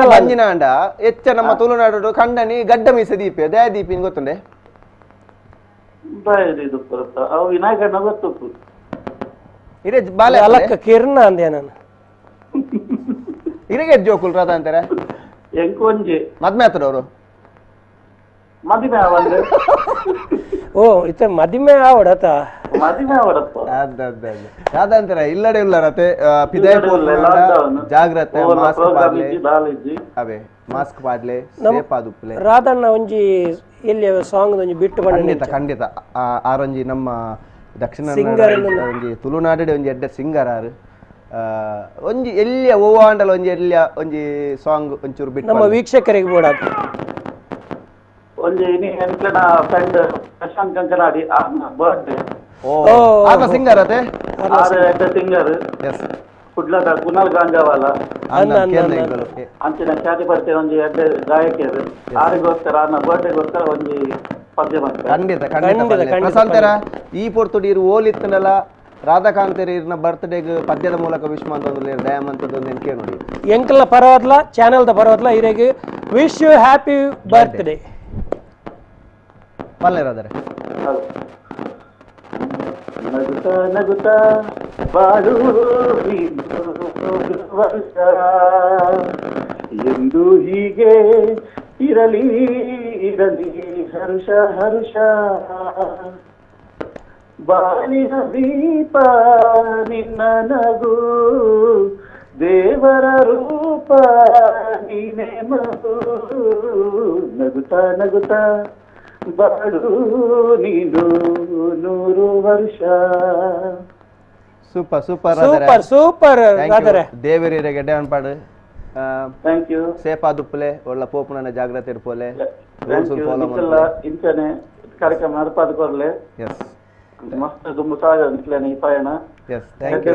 S1: ಬಂಜಿನ ಅಂಡ ಎಚ್ಚ ನಮ್ಮ ತುಳುನಾಡು ಕಂಡನಿ ಗಡ್ಡ ಮೀಸೆ ದೀಪೆ ದೇ ದೀಪಿನಿ ಗೊತ್ತುಂಡೆ
S4: ವಿನಾಯಕಣ್ಣ ಗೊತ್ತು
S1: ಇರೇ ಬಾಲೆ
S2: ಅಲಕ್ಕ ಕಿರ್ನ ಅಂದೆ ನಾನು
S1: ಇರಗೆ ಜೋಕುಲ್ ರಾಧ ಅಂತಾರೆ
S4: ಎಂಕೊಂಜಿ
S1: ಮದ್ಮೆ ಹತ್ರ ಅವರು
S4: ಮದುವೆ
S2: ಓ ಇತ್ತೆ ಮದಿಮೆ ಆವಡತ
S4: ಮದಿಮೆ ಅವರಪ್ಪ
S1: ಯಾದಂತರ ಇಲ್ಲಡೆ ಉಳ್ಳರತೆ ಪಿದಾಯ ಜಾಗ್ರತೆ ಮಾಸ್ಕ್ ಪಾಡ್ಲೆ ಅವೇ ಮಾಸ್ಕ್ ಪಾಡ್ಲೆ ಸೇಫ್ ಆದುಪ್ಲೆ
S2: ರಾಧಣ್ಣ ಒಂಜಿ ಎಲ್ಲಿ ಸಾಂಗ್ ಒಂಜಿ ಬಿಟ್ಟು ಬಂದ
S1: ಖಂಡಿತ ಖಂಡಿತ ಆರೊಂಜಿ ನಮ್ಮ ದಕ್ಷಿಣ ಒಂಜಿ ತುಳುನಾಡಿಡೆ ಒಂಜಿ ಎಡ್ಡೆ ಸಿಂಗರ್ ಆರು ಒಂಜಿ ಎಲ್ಲಿಯ ಓವಾಂಡಲ ಒಂಜಿ ಎಲ್ಲಿಯ ಒಂಜಿ ಸಾಂಗ್ ಒಂಚೂರು ಬಿಟ್ಟು
S2: ನಮ್ಮ ವೀಕ್ಷಕರಿಗೆ ಬೋಡಾದು
S4: ಒಂಜಿ ಎಂಕ್ಲೆನ ಫ್ರೆಂಡ್ ಪ್ರಶಾಂತ್ ಕಂಕನಾಡಿ ಬರ್ತ್ಡೇ
S1: ಆತ ಸಿಂಗರ್ ಅತೆ
S4: ಎಡ್ಡೆ ಸಿಂಗರ್
S1: ಎಸ್
S4: ಕುಡ್ಲದ ಕುನಾಲ್ ಗಾಂಜಾವಾಲ ಅಂಚಿನ ಖ್ಯಾತಿ ಪಡ್ತೇವೆ ಒಂಜಿ ಎಡ್ಡೆ ಗಾಯಕಿಯರು ಆರಿಗೋಸ್ಕರ ಬರ್ಡೇಗೋಸ್ಕರ ಒಂಜಿ ಪದ್ಯ ಮಾಡ್ತಾರೆ
S1: ಖಂಡಿತ ಖಂಡಿತ ಪ್ರಶಾಂತರ ಈ ಪೊರ್ತುಡಿ ಇರು ಓಲಿತ್ತನಲ್ಲ ರಾಧಾಕಾಂತರಿ ಇರ್ನ ಬರ್ತ್ಡೇಗ್ ಪದ್ಯದ ಮೂಲಕ ವಿಶ್ ಮಾಡ್ತಂದ್ರೆ ಡ್ಯಾಮ್ ಅಂತದೊಂದು ನೆನ್ಕೆ ನೋಡಿ
S2: ಎಂಕಲ್ನ ಪರವತ್ಲ ಚಾನೆಲ್ದ ಪರವತ್ಲ ಇರೆಗೆ ವಿಶ್ ಯು ಹ್ಯಾಪಿ ಬರ್ತ್ಡೇ
S1: ಪಲ್ಲೇರಾದರೆ
S4: ನಗುತ್ತಾ ನಗುತ್ತಾ ಬಾಳು ವರ್ಷ ಎಂದು ಹೀಗೆ ಇರಲಿ ಇರಲಿ ಹರ್ಷ ಹರ್ಷ ಬಾಳಿನ ದೀಪ ನಿನ್ನ ನಗು ದೇವರ ರೂಪ ನೀನೆ ಮಗು ನಗುತ್ತಾ ನಗುತ್ತಾ ಬಾಳು ನೀನು 100 ವರ್ಷ
S1: ಸೂಪರ್ ಸೂಪರ್
S2: ಸೂಪರ್ ಸೂಪರ್ ರಾಧರೆ
S1: ದೇವರಿಗೆ ಗೆಡ್ಡೆ ಅನ್ಪಾಡು
S4: ಥ್ಯಾಂಕ್ ಯು
S1: ಸೇಫ್ ಆದುಪ್ಪಲೆ ಒಳ್ಳೆ ಪೋಪುನ ಜಾಗ್ರತೆ ಇರ್ಪೋಲೆ ಫಾಲೋ
S4: ಇಂಚನೆ ಕಾರ್ಯಕ್ರಮ ನಡಪಾದು ಕೊರ್ಲೆ
S1: ಎಸ್
S4: ಮಸ್ತ್ ದುಂಬು ಸಾಗ ನಿಕ್ಲೇನೆ ಈ ಪಯಣ
S1: yes thank you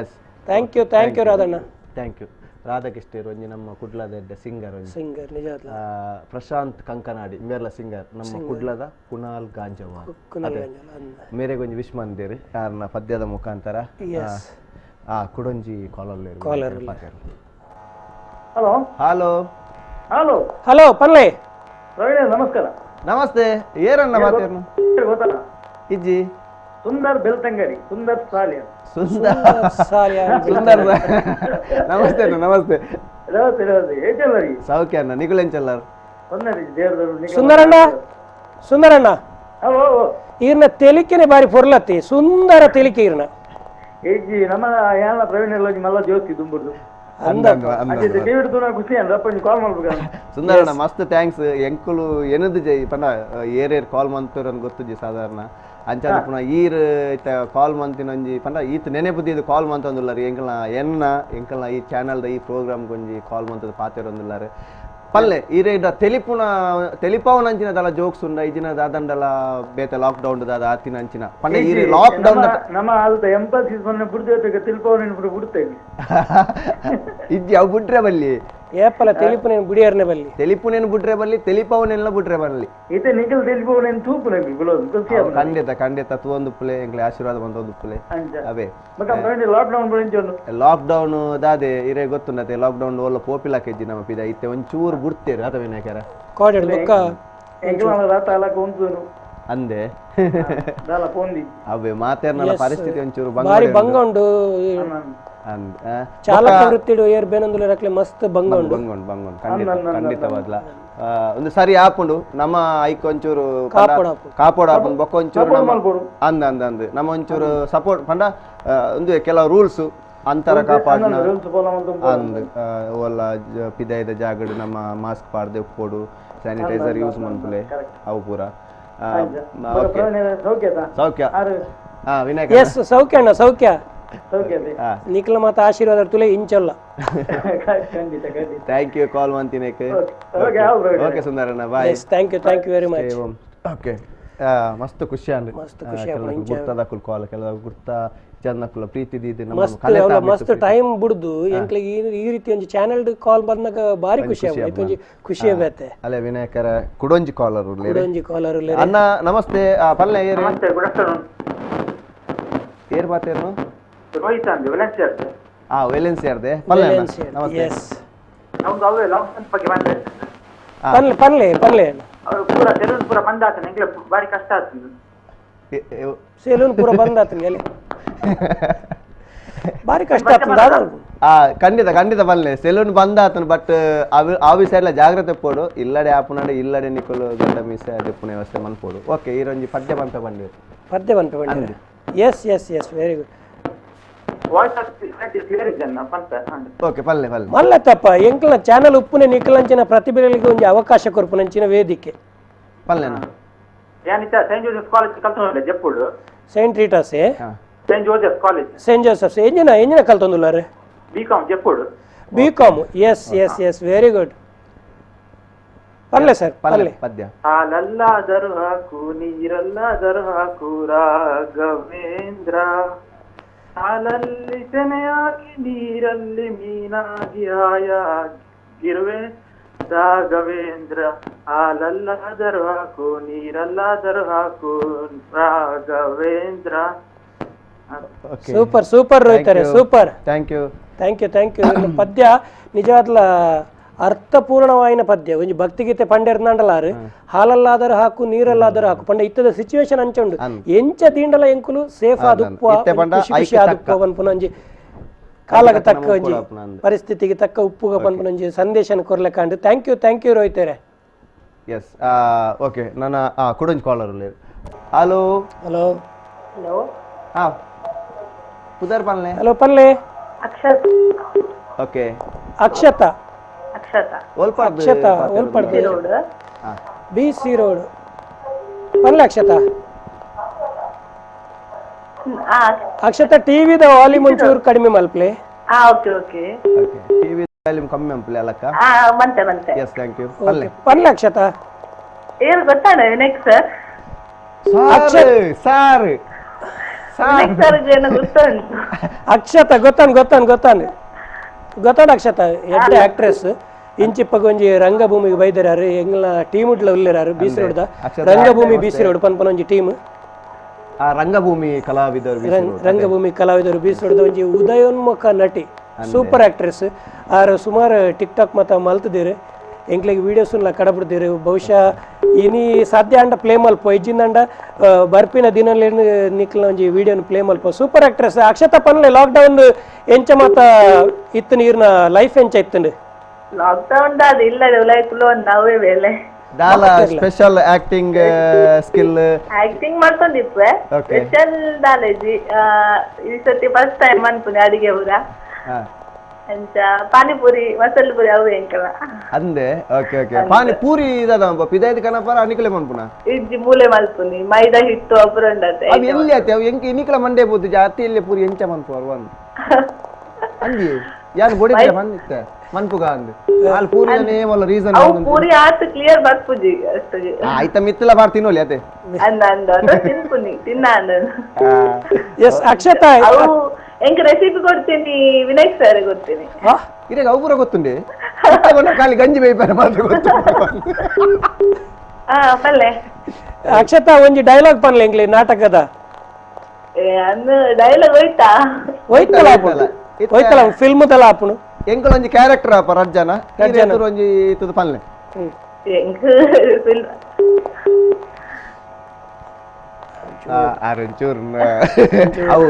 S1: yes
S2: thank you ರಾಧಣ್ಣ
S1: ಥ್ಯಾಂಕ್ ಯು ರಾಧಾಕೃಷ್ಣ ಒಂಜಿ ನಮ್ಮ ಕುಡ್ಲದ ಸಿಂಗರ್
S2: ಸಿಂಗರ್ ನಿಜ
S1: ಪ್ರಶಾಂತ್ ಕಂಕನಾಡಿ ಮೇರ್ಲ ಸಿಂಗರ್ ನಮ್ಮ ಕುಡ್ಲದ ಕುನಾಲ್ ಗಾಂಜವಾಲ್ ಮೇರೆಗೆ ಒಂಜಿ ವಿಶ್ ಮಂದಿರಿ ಯಾರನ್ನ ಪದ್ಯದ ಮುಖಾಂತರ ಕುಡೊಂಜಿ caller
S4: hello
S1: hello
S2: hello hello ಪನ್ಲೆ
S4: ಪ್ರವೀಣ್ ನಮಸ್ಕಾರ
S1: ನಮಸ್ತೆ ಏರನ್ನ ಮಾತೇನು
S4: ಗೊತ್ತಲ್ಲ
S1: ಇಜ್ಜಿ
S4: ಸುಂದರ್ ಬೆಳ್ತಂಗಡಿ ಸುಂದರ್ ಸಾಲಿಯ
S1: ಸುಂದರ್ ನಮಸ್ತೆ ನಮಸ್ತೆ
S4: ಏಜಲ್ಲರಿ
S1: ಸೌಖ್ಯ ಅಣ್ಣ ನಿಗುಳೆಂಚಲ್ಲರ್
S2: ಸುಂದರಣ್ಣ ಸುಂದರಣ್ಣ
S4: ಹಲೋ
S2: ಈರ್ನ ತೆಲಿಕೆನೆ ಬಾರಿ ಪೊರ್ಲತ್ತಿ ಸುಂದರ ತೆಲಿಕೆ ಈರ್ನ
S4: ಏಜಿ ನಮ್ಮ ಯಾನ ಪ್ರವೀಣ್ ಎಲ್ಲ ಮಲ್ಲ ಜೋಸ್ತಿ ದುಂಬುದು ಖುಷಿ ಅಂದ್ರೆ ಕಾಲ್ ಮಾಡ್ಬೇಕು
S1: ಸುಂದರಣ್ಣ ಮಸ್ತ್ ಥ್ಯಾಂಕ್ಸ್ ಎಂಕುಲು ಏನದು ಜೈ ಪಂಡ ಏರೇರ್ ಕಾಲ್ ಮಂತೂರನ್ ಗೊತ್ತು ಜಿ ಸಾಧಾರಣ ಅಂಚಾದ ಪುನಃ ಈರ್ ಕಾಲ್ ಮಂತಿನ ಒಂಜಿ ಪಂಡ ಈತ್ ನೆನೆ ಬುದ್ಧಿದು ಕಾಲ್ ಮಂತೊಂದುಲ್ಲಾರಿ ಎಂಕಲ್ನ ಈ ಚಾನಲ್ದ ಈ ಪ್ರೋಗ್ರಾಮ್ ಒಂಜಿ ಕಾಲ್ ಮಂತದ ಪಾತೆರೊಂದುಲ್ಲಾರಿ ಪಲ್ಲೆ ಈರೇಡ ತೆಲಿಪಾವನ ಅಂಚಿನ ದಲ ಜೋಕ್ಸ್ ಉಂಡ ಇಜಿನ ದಾದಂಡಲ ಬೇತೆ ಲಾಕ್ ಡೌನ್ ದಾದ ಆತಿನ ಅಂಚಿನ ಪಂಡ ಈ ಲಾಕ್ ಡೌನ್
S4: ನಮ್ಮ ಆಲ್ದ ಎಂಪಸಿಸ್ ಮೊನ್ನೆ ಬುಡ್ದೇತಕ್ಕೆ ತಿಲ್ಪವನ ಬುಡ್ತೇವೆ
S1: ಇಜ್ಜಿ ಅವು ಬಿಟ್ರೆ ಬಲ್ಲಿ
S2: ಏಪಲ ತೆಲಿಪುನೇನು ಬುಡಿಯರ್ನೆ ಬಲ್ಲಿ
S1: ತೆಲಿಪುನೇನು ಬಿಟ್ರೆ ಬಲ್ಲಿ ತೆಲಿಪವನೆಲ್ಲ ಬಿಟ್ರೆ ಬಲ್ಲಿ
S4: ಇತೆ ನಿಖಿಲ್ ತೆಲಿಪವನೆನ್ ತೂಪುನೆ ಬಿಳೋದು
S1: ಖಂಡಿತ ಖಂಡಿತ ತೂಂದು ಪುಲೆ ಎಂಗ್ಲೆ ಆಶೀರ್ವಾದ ಬಂದೊಂದು ಪುಲೆ ಅವೇ
S4: ಲಾಕ್ ಡೌನ್ ಬಳಿಂಚೊಂದು
S1: ಲಾಕ್ ಡೌನ್ ದಾದೆ ಇರೇ ಗೊತ್ತುಂಡತೆ ಲಾಕ್ ಡೌನ್ ಒಲ್ಲ ಪೋಪಿಲ ಕೆಜ್ಜಿ ನಮ್ಮ ಪಿದ ಇತ್ತೆ ಒಂಚೂರು ಬಿಡ್ತೇರು ಅದ ವಿನಾಯಕರ
S2: ಕೋಡೆಡ್ ಬುಕ್ಕ
S4: ಎಂಗ್ಲ ರಾತ ಅಲ್ಲ ಕೊಂತುನು
S1: ಅಂದೆ
S4: ದಾಲ ಪೋಂದಿ
S1: ಅವೇ ಮಾತೇರ್ನಲ್ಲ ಪರಿಸ್ಥಿತಿ ಒಂಚೂರು
S2: ಬಾರಿ ಬಂಗೊಂಡು ಚಾಲಕ ವೃತ್ತಿಡು ಏರ್ ಬೇನಂದುಲೆ ರಕ್ಲೆ ಮಸ್ತ್ ಬಂಗೊಂಡು
S1: ಖಂಡಿತವಾದ್ಲ ಒಂದು ಸರಿ ಆಪುಂಡು ನಮ್ಮ ಐಕ್ ಒಂಚೂರು ಕಾಪಾಡ ಆಪುಂಡು ಬೊಕ್ಕ ಒಂಚೂರು ಅಂದ್ ನಮ್ಮ ಒಂಚೂರು ಸಪೋರ್ಟ್ ಪಂಡ ಒಂದು ಕೆಲವು ರೂಲ್ಸ್ ಅಂತರ ಕಾಪಾಡಿನ ಅಂದ್ ಒಲ್ಲ ಪಿದಾಯದ ಜಾಗಡು ನಮ್ಮ ಮಾಸ್ಕ್ ಪಾಡ್ದೆ ಉಪ್ಪೋಡು ಸ್ಯಾನಿಟೈಸರ್ ಯೂಸ್ ಮಾಡ್ಪುಲೆ ಅವು ಪೂರ ಸೌಖ್ಯ ವಿನಾಯಕ
S2: ಎಸ್ ಸೌಖ್ಯ ಅಣ್ಣ ಸೌಖ್ಯ ನಿಖಿಲ ಮಾತ ಆಶೀರ್ವಾದ ತುಲೆ ಇಂಚಲ್ಲ
S1: ಥ್ಯಾಂಕ್ ಯು ಕಾಲ್ ಮಂತಿನೇಕ್ ಓಕೆ ಸುಂದರಣ್ಣ bye
S2: thank you very much
S1: okay ಮಸ್ತ್ ಖುಷಿ ಅಂದ್ರಿ ಗುರ್ತದ ಕುಲ್ ಕಾಲ್ ಕೆಲವು ಗುರ್ತ ಚಂದಕುಲ ಪ್ರೀತಿ ದೀದಿ ನಮ್ಮ
S2: ಮಸ್ತ್ ಟೈಮ್ ಬಿಡ್ದು ಎಂಕ್ಲಿಗೆ ಈ ರೀತಿ ಒಂದು ಚಾನೆಲ್ ಕಾಲ್ ಬಂದಾಗ ಬಾರಿ ಖುಷಿ ಆಯ್ತು ಒಂಜಿ ಖುಷಿ ಆಗತ್ತೆ
S1: ಅಲೆ ವಿನಾಯಕರ ಕುಡೊಂಜಿ ಕಾಲರ್ ಅಣ್ಣ ನಮಸ್ತೆ ಪಲ್ಲೆ ಏರ್
S4: ನಮಸ್ತೆ ಗುಡ್ ಆಫ್ಟರ್ನೂನ್
S1: ಏರ್ ಮಾತೇನು
S4: ರೋಹಿತ್ ಅಂದೆ ವೆಲೆನ್ಸಿಯರ್ದೆ
S1: ವೆಲೆನ್ಸಿಯರ್ದೆ ಪಲ್ಲೆ ನಮಸ್ತೆ
S4: ನಮ್ದು ಅವೇ ಲಾಂಗ್ ಟರ್ಮ್ ಬಗ್ಗೆ
S2: ಪನ್ಲೆ
S4: ಅವರು ಪೂರ ಸೆಲೂನ್ ಪೂರ ಬಂದ್ ಆತನ ಎಂಗ್ಲೆ ಬಾರಿ ಕಷ್ಟ ಆಗ್ತದೆ
S2: ಸೆಲೂನ್ ಪೂರ ಬಂದ್ ಆತನ ಎಲ್ಲಿ ಭಾರಿ ಕಷ್ಟ ಆಗ್ತದೆ ದಾದ
S1: ಖಂಡಿತ ಬಲ್ಲೆ ಸೆಲೂನ್ ಬಂದ ಆತನು ಬಟ್ ಅವಿ ಸೈಡ್ಲ ಜಾಗ್ರತೆ ಪೋಡು ಇಲ್ಲಡೆ ಆಪುನಾಡೆ ಇಲ್ಲಡೆ ನಿಕ್ಕಲು ಗಂಡ ಮೀಸ ದೆಪ್ಪುನ ವ್ಯವಸ್ಥೆ ಮನ್ಪೋಡು ಓಕೆ ಈರೊಂಜಿ ಪದ್ಯ ಬಂಪೆ ಬಂದಿರು
S2: ಪದ್ಯ ಬಂದಿರು ಎಸ್ ವೆರಿ ಗುಡ್
S1: ಓಕೆ ಪಲ್ಲೆ
S2: ಮಲ್ಲತ್ತಪ್ಪ ಎಂಕಲ್ನ ಚಾನಲ್ ಉಪ್ಪುನೆ ನಿಕ್ಕಲಂಚಿನ ಪ್ರತಿಭೆಗಳಿಗೆ ಒಂದು ಅವಕಾಶ ಕೊರ್ಪುನಂಚಿನ ವೇದಿಕೆ
S1: ಪಲ್ಲೆನ
S4: ಸೈಂಟ್ ಜೋಸೆಫ್ ಕಾಲೇಜ್ ಕಲ್ತು ಜಪ್ಪುಡು
S2: ಸೈಂಟ್ ರೀಟಾಸೆ
S4: Saint Joseph College
S2: Saint Joseph's ಎಂಜಿನ ಕಲ್ತೊಂದುಲ್ಲಾರೆ
S4: ಬಿಕಾಮ್ ಜಪ್ಪುಡು
S2: ಬಿಕಾಮ್ ಎಸ್ ವೆರಿ ಗುಡ್ ಪಲ್ಲೆ ಸರ್ ಪಲ್ಲೆ
S1: ಪದ್ಯ
S4: ಹಾಲಲ್ಲಾದರೂ ಹಾಕು ನೀರಲ್ಲಾದರೂ ಹಾಕು ರಾಘವೇಂದ್ರ ಹಾಲಲ್ಲಿ ತೆನೆಯಾಗಿ ನೀರಲ್ಲಿ ಮೀನಾಗಿ ಹಾಯಾಗಿರುವೆ ರಾಘವೇಂದ್ರ ಹಾಲಲ್ಲಾದರೂ ಹಾಕು ನೀರಲ್ಲಾದರೂ ಹಾಕು ರಾಘವೇಂದ್ರ
S2: ಸೂಪರ್ ರೋಹಿತಾರೆ ಸೂಪರ್
S1: ಥ್ಯಾಂಕ್ ಯು
S2: ಪದ್ಯ ನಿಜವಾದ ಅರ್ಥಪೂರ್ಣವಾಯಿನ ಪದ್ಯ ಒಂಜಿ ಭಕ್ತಿಗೀತೆ ಪಂಡೆರ್ನಾಂಡಲಾರು ಹಾಲಲ್ಲಾದರೂ ಹಾಕು ನೀರಲ್ಲಾದರೂ ಹಾಕು ಪಂಡ ಇತ್ತದ ಸಿಚುವೇಶನ್ ಅಂಚುಂಡು ಎಂಚ ತೀಂಡಲ ಎಂಕುಲು ಸೇಫ್ ಆದುಪ್ಪು ಖುಷಿ ಆದುಪ್ಪು ಪನ್ಪುನಂಜಿ ಕಾಲಗ ತಕ್ಕ ಒಂಜಿ ಪರಿಸ್ಥಿತಿಗೆ ತಕ್ಕ ಉಪ್ಪುಗ ಪನ್ಪುನಂಜಿ ಸಂದೇಶನ ಕೊರ್ಲೆಕಾಂಡು ಥ್ಯಾಂಕ್ ಯು ರೋಹಿತಾರೆ
S1: ಎಸ್ ಓಕೆ ನನ್ನ ಕುಡೊಂಜಿ ಕಾಲರ್ ಹಲೋ ಪುದರ್ ಪಲ್ಲೆ
S2: ಹಲೋ ಪಲ್ಲೆ
S1: ಓಕೆ
S2: ಅಕ್ಷತಾ BC ರೋಡ್ ಪಲ್ಲೆ ಅಕ್ಷತಾ ಟಿವಿದ ವಾಲ್ಯೂಮ್ ಒಂಚೂರು ಕಡಿಮೆ ಮಲ್ಪ್ಲೆ
S1: ಟಿವಿ ವಾಲ್ಯೂಮ್ ಕಮ್ಮಿ ಮಲ್ಪ್ಲೆ ಅಲ್ಲಕ್ಕ ಎಸ್ ಥ್ಯಾಂಕ್ ಯು
S2: ಪಲ್ಲೆ ಅಕ್ಷತಾ
S3: ಏನು ಗೊತ್ತಾನ ವಿನಾಯಕ್ ಸರ್
S2: ಅಕ್ಷತಾ ಗೊತ್ತಾನ ಅಕ್ಷತಾ ಎಡ್ಡೆ ಆಕ್ಟ್ರೆಸ್ ಇಂಚಿಪ್ಪಗೊಂಜಿ ರಂಗಭೂಮಿಗೆ ಬೈದರಾರು ಎಂಗ್ಲ ಟೀಮ್ ಉಡ್ಲ ಉಲ್ಲೇರಾರು BC ರೋಡ್ದ ರಂಗಭೂಮಿ BC ರೋಡ್ ಪನ್ಪನೊಂಜಿ ಟೀಮ್
S1: ರಂಗಭೂಮಿ ಕಲಾವಿದರು
S2: BC ರೋಡ್ದ ಒಂಜಿ ಉದಯೋನ್ಮುಖ ನಟಿ ಸೂಪರ್ ಆಕ್ಟ್ರೆಸ್ ಆರು ಸುಮಾರು ಟಿಕ್ಟಾಕ್ ಮತ್ತ ಮಲ್ತದಿರು ಎಂಕ್ಲೆಗ್ ವಿಡಿಯೋಸ್ ಕಡಬಿಡ್ದಿರು ಬಹುಶಃ ಇನಿ ಸಾಧ್ಯ ಅಂಡ ಪ್ಲೇ ಮಲ್ಪ ಇಜ್ಜಿಂದಂಡ ಬರ್ಪಿನ ದಿನಲ್ಲಿ ನಿಕ್ಲ ಒಂಜಿ ವಿಡಿಯೋನ ಪ್ಲೇ ಮಲ್ಪ ಸೂಪರ್ ಆಕ್ಟ್ರೆಸ್ ಅಕ್ಷತಾ ಪನ್ಲೆ ಲಾಕ್ಡೌನ್ ಎಂಚ ಮಾತ ಇತ್ತು ನೀರ್ನ ಲೈಫ್ ಎಂಚ ಇತ್ತಂಡು
S3: ಲಾಕ್ಡೌನ್ ದಾದ ಇಲ್ಲ ಲೈಫ್లో ನಾವೇ ವೇಳೆ
S1: ದಾಲ ಸ್ಪೆಷಲ್ ಆಕ್ಟಿಂಗ್ ಸ್ಕಿಲ್
S3: ಆಕ್ಟಿಂಗ್ ಮಾಡ್ಕೊಂಡಿದ್ವೆ ಸ್ಪೆಷಲ್ ದಾಲೇಜಿ ಈ ಸತಿ ಫಸ್ಟ್ ಟೈಮ್ ಅನ್ಪುನೆ ಅಡಿಗೆ ಊರ ಅಂಚ ಪಾನಿಪುರಿ ಮಸಾಲೆ ಪುರಿ ಅವು ಎಂಕಲ
S1: ಅಂದೆ ಓಕೆ ಪಾನಿಪುರಿ ಇದಾದ ಪಿದಾಯ್ತು ಕನಪರ ಅನಿಕಲೆ ಮನ್ಪುನ
S3: ಇಜ್ಜಿ ಮೂಲೆ ಮಲ್ಪುನಿ ಮೈದಾ ಹಿಟ್ಟು ಅಪುರಂಡತೆ
S1: ಅವು ಎಲ್ಲಿ ಆತೆ ಅವು ಎಂಕಿ ನಿಕಲ ಮಂಡೆ ಬೋದು ಜಾತಿ ಎಲ್ಲಿ ಪುರಿ ಎಂಚ ಮನ್ಪು ಅರ್ವನ್ ಅಂದಿ ಯಾನ್ ಬೋಡಿಗೆ ಬಂದಿತ್ತೆ ಮನ್ಪುಗ ಅಂದು ಹಾಲ್ ಪೂರಿ ನೇಮಲ್ಲ ರೀಸನ್
S3: ಅವು ಪೂರಿ ಆತು ಕ್ಲಿಯರ್ ಬರ್ಪುಜಿ ಅಷ್ಟೇ
S1: ಆಯ್ತಾ ಮಿತ್ತಲ ಮಾಡ್ತೀನೋಲಿ ಅತೆ
S3: ಅಂದ ತಿನ್ಪುನಿ ತಿನ್ನ ಅಂದ
S2: ಎಸ್ ಅಕ್ಷತಾ
S3: ಅವು ಎಂಕ ರೆಸಿಪಿ ಕೊಡ್ತೀನಿ ವಿನಾಯಕ್ ಸರ್ ಕೊಡ್ತೀನಿ
S1: ಇರಾಗ ಅವು ಪೂರ ಗೊತ್ತುಂಡೆ ಖಾಲಿ ಗಂಜಿ ಬೇಯ್ಪಾರ ಮಾತ್ರ ಗೊತ್ತು
S3: ಪಲ್ಲೆ
S2: ಅಕ್ಷತಾ ಒಂಜಿ ಡೈಲಾಗ್ ಪನ್ಲೆ ಎಂಗ್ಲಿ ನಾಟಕದ
S3: ಅಂದು ಡೈಲಾಗ್
S2: ಹೋಯ್ತಲ್ಲ ಫಿಲ್ಮ್ ದಲ್ಲ ಆಪುನು
S1: ಎಂಕಲ್ ಒಂಜಿ ಕ್ಯಾರೆಕ್ಟರ್ ಆಪ ರಜ್ಜನ ಒಂಜಿ ಇತ್ತದ ಪನ್ಲೆ ಆರಂಚೂರ್ ಅವು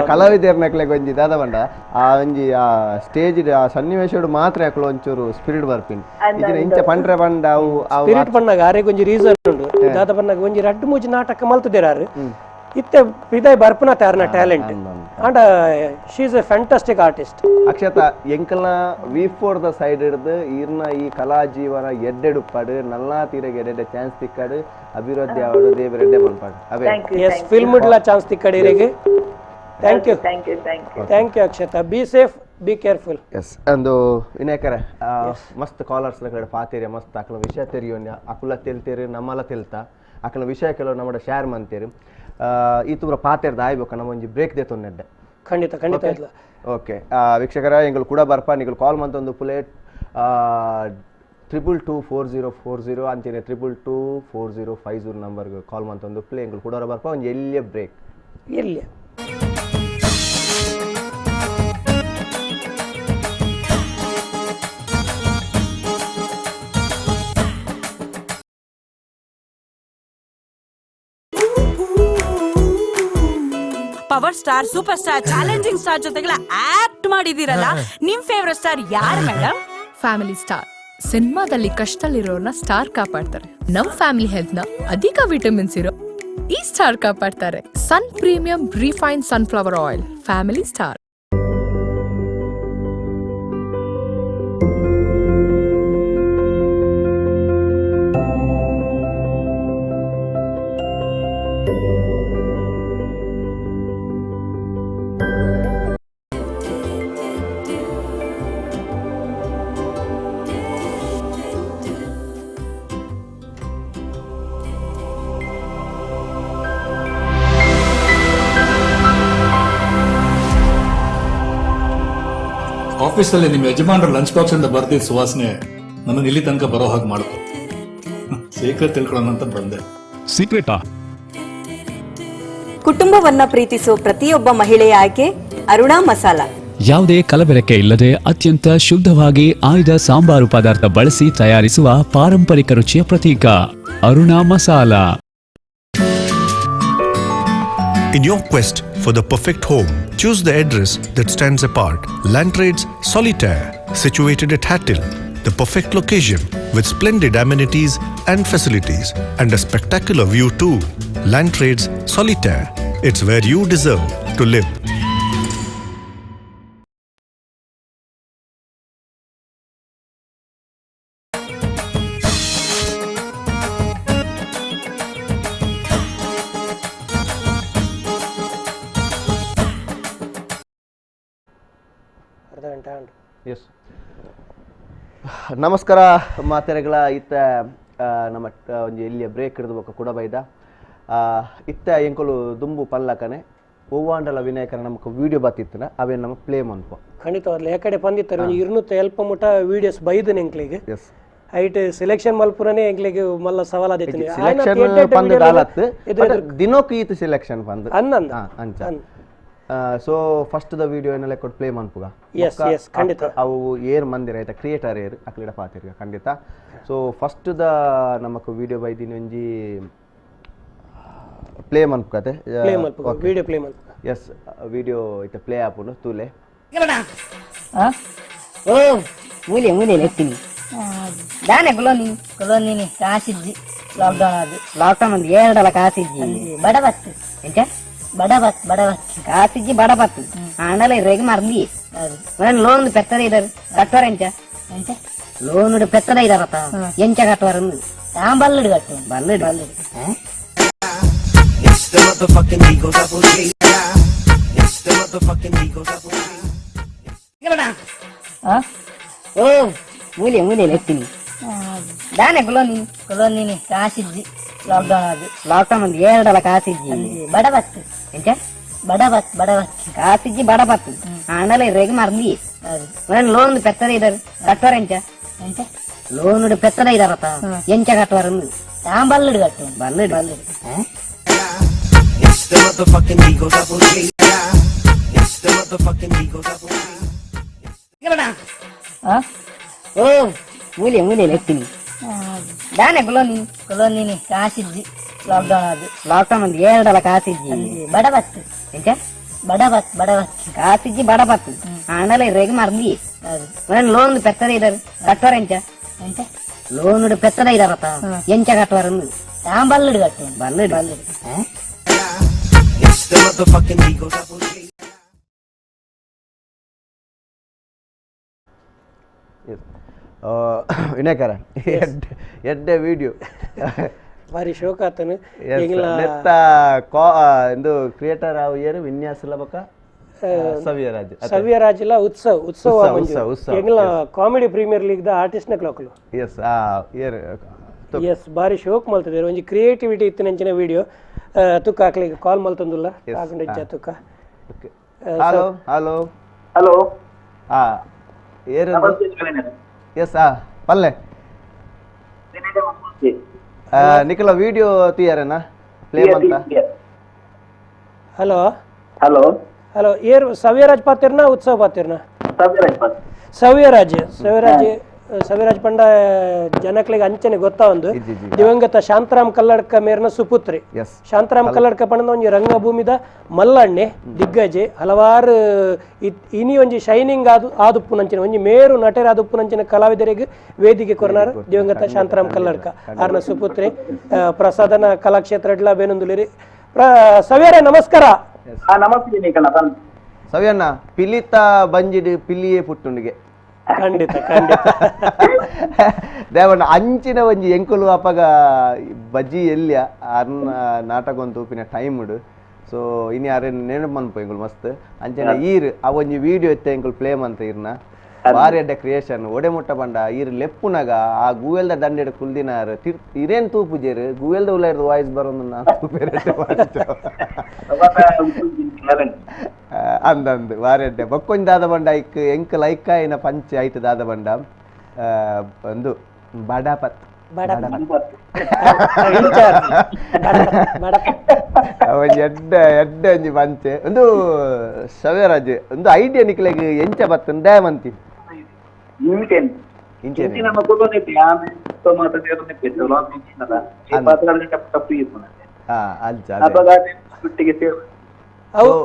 S1: ಕಲಾವಿದರ್ನಕ್ಲೆಗ್ ಒಂಜಿ ದಾದ ಬಂಡ ಆ ಒಂಜಿ ಆ ಸ್ಟೇಜ್ ಆ ಸನ್ನಿವೇಶಡು ಮಾತ್ರ ಯಾಕಲು ಒಂಚೂರು ಸ್ಪಿರಿಟ್ ಬರ್ಪಿನ್ ಇದನ್ನ ಇಂಚ ಪಂಡ್ರೆ ಬಂಡ ಅವು
S2: ಸ್ಪಿರಿಟ್ ಪಣ್ಣಾಗ ಆರೆಗ್ ಒಂಜಿ ರೀಸನ್ ಉಂಡು ದಾದ ಪಣ್ಣಾಗ ಒಂಜಿ ರಡ್ಡು ಮೂಜಿ ನಾಟಕ ಮಲ್ತದಿರಾರು ಇತ್ತೆ ಪಿದಾಯ್ ಬರ್ಪುನ ತಾರ್ನ talent and she is a fantastic artist
S1: Akshata ಎಂಕಲ್ನ V4 ದ ಸೈಡ್ ಹಿಡ್ದು ಈರ್ನ ಈ ಕಲಾ ಜೀವನ ಎಡ್ಡೆಡುಪ್ಪಡು ನಲ್ಲಾ ತೀರೆಗೆ ಎಡ್ಡೆ ಚಾನ್ಸ್ ತಿಕ್ಕಡು ಅಭಿವೃದ್ಧಿ ಆವಡು ದೇವರ ಎಡ್ಡೆ ಮನ್ಪಾಡು ಅವೇ
S2: ಎಸ್ ಫಿಲ್ಮ್ ಇಡ್ಲ ಚಾನ್ಸ್ ತಿಕ್ಕಡು ಇರೆಗೆ thank you Akshata be safe be careful
S1: yes ಅಂದು ವಿನಾಯಕರ ಮಸ್ತ್ ಕಾಲರ್ಸ್ ಕಡೆ ಪಾತೀರಿ ಮಸ್ತ್ ಅಕಲ ವಿಷಯ ತೆರಿಯೋನ್ಯ ಅಕುಲ ತೆಲ್ತೀರಿ ನಮ್ಮಲ ತೆಲ್ತಾ ಅಕಲ ವಿಷಯ ಕೆಲವು ನಮ್ಮ ಶೇರ್ ಮಂತೀರಿ ಈ ತುಮ್ರ ಪಾತೆರ್ದ ಆಯ್ಬೇಕು ನಮ್ಮ ಒಂಜಿ ಬ್ರೇಕ್ ದೇತೊನ್ನೆಡ್ಡೆ
S2: ಖಂಡಿತ ಇಲ್ಲ
S1: ಓಕೆ ವೀಕ್ಷಕರ ಎಂಗಳು ಕೂಡ ಬರ್ಪ ನಿಗಳು ಕಾಲ್ ಮಂತೊಂದು ಪ್ಲೇಟ್ 222440 ಅಂಚನೆ 224050 ನಂಬರ್ಗೆ ಕಾಲ್ ಮಂತೊಂದು ಪ್ಲೇ ಎಂಗಳು ಕೂಡ ಬರ್ಪ ಒಂಜಿ ಎಲ್ಲಿಯ ಬ್ರೇಕ್
S2: ಎಲ್ಲಿ
S5: power star, super star, challenging star ಜೊತೆಗೆಲ್ಲ ಆಕ್ಟ್ ಮಾಡಿದಿರಲ್ಲ, ನಿಮ್ ಫೇವ್ರೆಟ್ ಸ್ಟಾರ್ ಯಾರು ಮೇಡಮ್?
S6: Family star. ಸಿನಿಮಾದಲ್ಲಿ ಕಷ್ಟದಲ್ಲಿರೋರ್ನ ಸ್ಟಾರ್ ಕಾಪಾಡ್ತಾರೆ. ನಮ್ ಫ್ಯಾಮಿಲಿ ಹೆಲ್ತ್ ನ ಅಧಿಕ ವಿಟಮಿನ್ಸ್ ಇರೋ ಈ ಸ್ಟಾರ್ ಕಾಪಾಡ್ತಾರೆ. Sun premium refine sunflower oil. Family star.
S7: ಆಫೀಸಲ್ಲಿ ನಿಮ್ಮ ಯಜಮಾನರ ಲಂಚ್ ಬಾಕ್ಸ್ ಅಂತ ಬರ್ತಿದ್ದ ಸುವಾಸನೆ ನನ್ನ ಇಲ್ಲಿ ತನಕ ಬರೋ ಹಾಗೆ ಮಾಡ್ಕೊ. ಸೀಕ್ರೆಟ್ ತಿಳ್ಕೊಳ್ಳೋಣ ಅಂತ ಬಂದೆ.
S8: ಸೀಕ್ರೆಟಾ?
S9: ಕುಟುಂಬವನ್ನ ಪ್ರೀತಿಸೋ ಪ್ರತಿಯೊಬ್ಬ ಮಹಿಳೆಯ ಆಯ್ಕೆ ಅರುಣಾ ಮಸಾಲ.
S8: ಯಾವುದೇ ಕಲಬೆರಕೆ ಇಲ್ಲದೆ ಅತ್ಯಂತ ಶುದ್ಧವಾಗಿ ಆಯ್ದ ಸಾಂಬಾರು ಪದಾರ್ಥ ಬಳಸಿ ತಯಾರಿಸುವ ಪಾರಂಪರಿಕ ರುಚಿಯ ಪ್ರತೀಕ Aruna masala.
S10: In your quest for the perfect home, choose the address that stands apart. Land Trades Solitaire, situated at Hattil, the perfect location with splendid amenities and facilities and a spectacular view too. Land Trades Solitaire, it's where you deserve to live.
S1: Yes, ನಮಸ್ಕಾರ ಮಾತೆರೆಗಳ. ಇತ್ತ ನಮ್ಮ ಒಂಜಿ ಎಲ್ಲಿಯ break ಹಿಡಿದು ಕೂಡ ಬೈದ ಇತ್ತ ಎಂಕುಲು ದುಂಬು ಪಲ್ಲಕನೆ ಹೂವಾಂಡಲ ವಿನಾಯಕನ ನಮಕ್ ವಿಡಿಯೋ ಬತ್ತಿತ್ತನ ಅವೇ ನಮ್ಮ ಪ್ಲೇ ಮನ್ಪ
S2: ಖಂಡಿತವಾಗ್ಲಿ ಯಾಕಡೆ ಬಂದಿತ್ತಾರೆ ಒಂದು 200 ಎಲ್ಪ ಮುಟ ವಿಡಿಯೋಸ್ ಬೈದನ್ ಎಂಕ್ಲಿಗೆ.
S1: ಎಸ್,
S2: ಐಟ್ ಸೆಲೆಕ್ಷನ್ ಮಲ್ಪುರನೇ ಎಂಕ್ಲಿಗೆ ಮಲ್ಲ ಸವಾಲಾದೈತಿ.
S1: ಸೆಲೆಕ್ಷನ್ ಪಂದ್ ದಾಲತ್ ದಿನೋಕ್ ಈತ ಸೆಲೆಕ್ಷನ್ ಪಂದ್
S2: ಅನ್ನಂದ
S1: ಅಂಚ. ಸೊ ಫಸ್ಟ್ ದ ವಿಡಿಯೋ ಏನೆಲ್ಲ ಕೊಟ್ಟು ಪ್ಲೇ ಮನ್ಪುಗ.
S2: ಎಸ್ ಎಸ್ ಖಂಡಿತ
S1: ಅವು ಏರ್ ಮಂದಿರ ಆಯ್ತಾ ಕ್ರಿಯೇಟರ್ ಏರ್ ಅಕ್ಲಿಡ ಪಾತಿರ್ಗ ಖಂಡಿತ. ಸೊ ಫಸ್ಟ್ ದ ನಮಕ್ ವಿಡಿಯೋ ಬೈದಿನ ಒಂಜಿ ಪ್ಲೇ ಮನ್ಪುಗತೆ
S2: ವಿಡಿಯೋ ಪ್ಲೇ ಮನ್ಪುಗ.
S1: ಎಸ್, ವಿಡಿಯೋ ಐತೆ ಪ್ಲೇ ಆಪುನು ತೂಲೆ
S11: ಓ ಮೂಲೆ ಮೂಲೆ ಎತ್ತೀನಿ ದಾನೆ ಕೊಲೋನಿ ಕಾಸಿಜ್ಜಿ ಲಾಕ್ಡೌನ್ ಅದು ಲಾಕ್ಡೌನ್ ಒಂದು 2 ಕಾಸಿಜ್ಜಿ ಬಡಬತ್ತು ಎಂಚ ಬಡಬತ್ತು ಕಾಸಿಜ್ಜಿ ಬಡಬತ್ತು ಆಂಡಲ ರೇಗ ಮರ್ದಿ ನಾನು ಲೋನ್ ಪೆತ್ತದ ಇದಾರೆ ಕಟ್ಟೋರ ಎಂಚ ಲೋನ್ ಪೆತ್ತದ ಇದಾರಪ್ಪ ಎಂಚ ಕಟ್ಟೋರ ಬಲ್ಲುಡು ಕಟ್ಟು ಬಲ್ಲುಡು ಓ ಮೂಲೆ ಎತ್ತೀನಿ ದಾನೆ ಕೊಲೋನಿ ಕಾಸಿಜ್ಜಿ ಲಾಕ್ಡೌನ್ ಅದು ಲಾಕ್ಡೌನ್ ಒಂದು 2 ಕಾಸಿಜ್ಜಿ ಬಡಬತ್ತು ಎಂಚ ಬಡಬತ್ತು ಕಾಸಿಜ್ಜಿ ಬಡಬತ್ತು ಆಂಡಲ ರೇಗ ಮರ್ದಿ ನಾನು ಲೋನ್ ಪೆತ್ತದ ಇದಾರೆ ಕಟ್ಟೋರ ಎಂಚ ಲೋನ್ ಪೆತ್ತದ ಇದಾರಪ್ಪ ಎಂಚ ಕಟ್ಟೋರ ಬಲ್ಲುಡು ಕಟ್ಟು ಬಲ್ಲುಡು ಓ ಮೂಲೆ ಎತ್ತೀನಿ ದಾನೆ ಕೊಲೋನಿ ಕಾಸಿಜ್ಜಿ ಲಾಕ್ಡೌನ್ ಅದು ಲಾಕ್ಡೌನ್ ಒಂದು 2 ಕಾಸಿಜ್ಜಿ ಬಡಬತ್ತು ಎಂಚ ಬಡಬತ್ತು ಕಾಸಿಜ್ಜಿ ಬಡಬತ್ತು ಆಂಡಲ ರೇಗ ಮರ್ದಿ ನಾನು ಲೋನ್ ಪೆತ್ತದ ಇದಾರೆ ಕಟ್ಟೋರ ಎಂಚ ಲೋನ್ ಪೆತ್ತದ ಇದಾರಪ್ಪ ಎಂಚ ಕಟ್ಟೋರ ಬಲ್ಲುಡು ಕಟ್ಟು ಬಲ್ಲುಡು
S1: ವಿನಾಯಕರ ಎಡ್ಡೆ ವಿಡಿಯೋ
S2: ಭಾರಿ ಶೋಕ ಆತನು
S1: ಇಂದು ಕ್ರಿಯೇಟರ್ ಅವು ಏನು ವಿನ್ಯಾಸಲ ಬಕ
S2: ಸವ್ಯರಾಜ್ ಇಲ್ಲ ಉತ್ಸವ ಎಂಗ್ಲ ಕಾಮಿಡಿ ಪ್ರೀಮಿಯರ್ ಲೀಗ್ ದ ಆರ್ಟಿಸ್ಟ್ ನ ಕ್ಲೋಕಲು.
S1: ಎಸ್ ಎಸ್
S2: ಬಾರಿ ಶೋಕ್ ಮಲ್ತದೆ ಒಂಜಿ ಕ್ರಿಯೇಟಿವಿಟಿ ಇತ್ತಿನಂಚಿನ ವಿಡಿಯೋ ತುಕ್ಕ ಹಾಕ್ಲಿಕ್ಕೆ ಕಾಲ್ ಮಲ್ತಂದುಲ್ಲ ಕಾಗಂಡ ತುಕ್ಕ.
S1: ಹಲೋ ಹಲೋ
S4: ಹಲೋ
S1: ಏರು ಎಸ್ ಪಲ್ಲೆ ನಿಖಲ ವಿಡಿಯೋ ತೀಯಾರೇನಾ ಪ್ಲೇ ಮಂತ.
S2: ಹಲೋ
S4: ಹಲೋ
S2: ಏರ್ ಸವ್ಯರಾಜ್ ಪಾತಿರ್ನ ಉತ್ಸವ ಪಾತಿರ್ನ? ಸವ್ಯರಾಜ್ ಸವಿರಾಜ್ ಪಂಡ ಜನಕ್ಲಿಗೆ ಅಂಚನೆ ಗೊತ್ತಾ ಒಂದು ದಿವಂಗತ ಶಾಂತರಾಮ್ ಕಲ್ಲಡ್ಕ ಮೇರ್ನ ಸುಪುತ್ರಿ. ಶಾಂತರಾಮ್ ಕಲ್ಲಡ್ಕ ಪಂಡ ಒಂಜಿ ರಂಗಭೂಮಿದ ಮಲ್ಲಣ್ಣೆ ದಿಗ್ಗಜೆ ಹಲವಾರು ಇನಿ ಒಂಜಿ ಶೈನಿಂಗ್ ಆದುಪ್ಪುನಂಚಿನ ಒಂಜಿ ಮೇರು ನಟರ ಆದುಪ್ಪುನಂಚಿನ ಕಲಾವಿದರಿಗೆ ವೇದಿಕೆ ಕೊರನಾರು ದಿವಂಗತ ಶಾಂತರಾಮ್ ಕಲ್ಲಡ್ಕ ಆರ್ನ ಸುಪುತ್ರಿ ಪ್ರಸಾದನ ಕಲಾಕ್ಷೇತ್ರ ಬೇನೊಂದುಲಿರಿ. ಸವ್ಯರೇ ನಮಸ್ಕಾರ.
S4: ನಮಸ್ತೆ
S1: ಸವ್ಯಣ್ಣ ಪಿಲಿತ ಬಂಜಿಡ್ ಪಿಲ್ಲಿಯೇ ಪುಟ್ಟುಂಡಿಗೆ
S2: ಖಂಡಿತ ಖಂಡಿತ
S1: ದೇವಣ್ಣ ಅಂಚಿನ ಒಂಜಿ ಎಂಕುಲು ಅಪಗ ಬಜ್ಜಿ ಎಲ್ಯ ಅರ್ನ ನಾಟಕ ಒಂದು ತೂಪಿನ ಟೈಮ್ ಉಡು. ಸೊ ಇನ್ನು ಯಾರೇನು ನೆನಪು ಮನ್ಪು ಎಂಕುಲು ಮಸ್ತ್ ಅಂಚನೆ ಈರ್ ಆ ಒಂಜಿ ವಿಡಿಯೋ ಇತ್ತೆ ಎಂಕುಲು ಪ್ಲೇ ಮಂತ ಇರ್ನ ಬಾರಿ ಅಡ್ಡ ಕ್ರಿಯೇಷನ್ ಒಡೆ ಮುಟ್ಟ ಬಂಡ ಈರ್ ಲೆಪ್ಪುನಾಗ ಆ ಗೂವೆಲ್ದ ದಂಡೆಡ್ ಕುಲ್ದಿನಾರು ಇರೇನ್ ತೂಪುಜೇರು ಗೂವೆಲ್ದ ಉಳ್ಳಾರ್ದು ವಾಯ್ಸ್ ಬರೋದು ಅಂದಂದು ಬಾರಿ ಅಡ್ಡೆ ಬಕ್ಕೊಂಜ್ ದಾದ ಬಂಡ ಐಕ್ ಎಂಕ್ ಲೈಕ ಏನ ಪಂಚ ಐಟ್ ದಾದ ಬಂಡ ಒಂದು ಬಡಪತ್ ಒಂಜಿ ಎಡ್ಡ ಎಡ್ಡ ಒಂಜಿ ಪಂಚೆ ಒಂದು ಸವ್ಯರಾಜ್ ಒಂದು ಐಡಿಯಾ ನಿಕ್ಲೆಗ್ ಎಂಚ ಬತ್ತನ್ ದಯವಂತಿ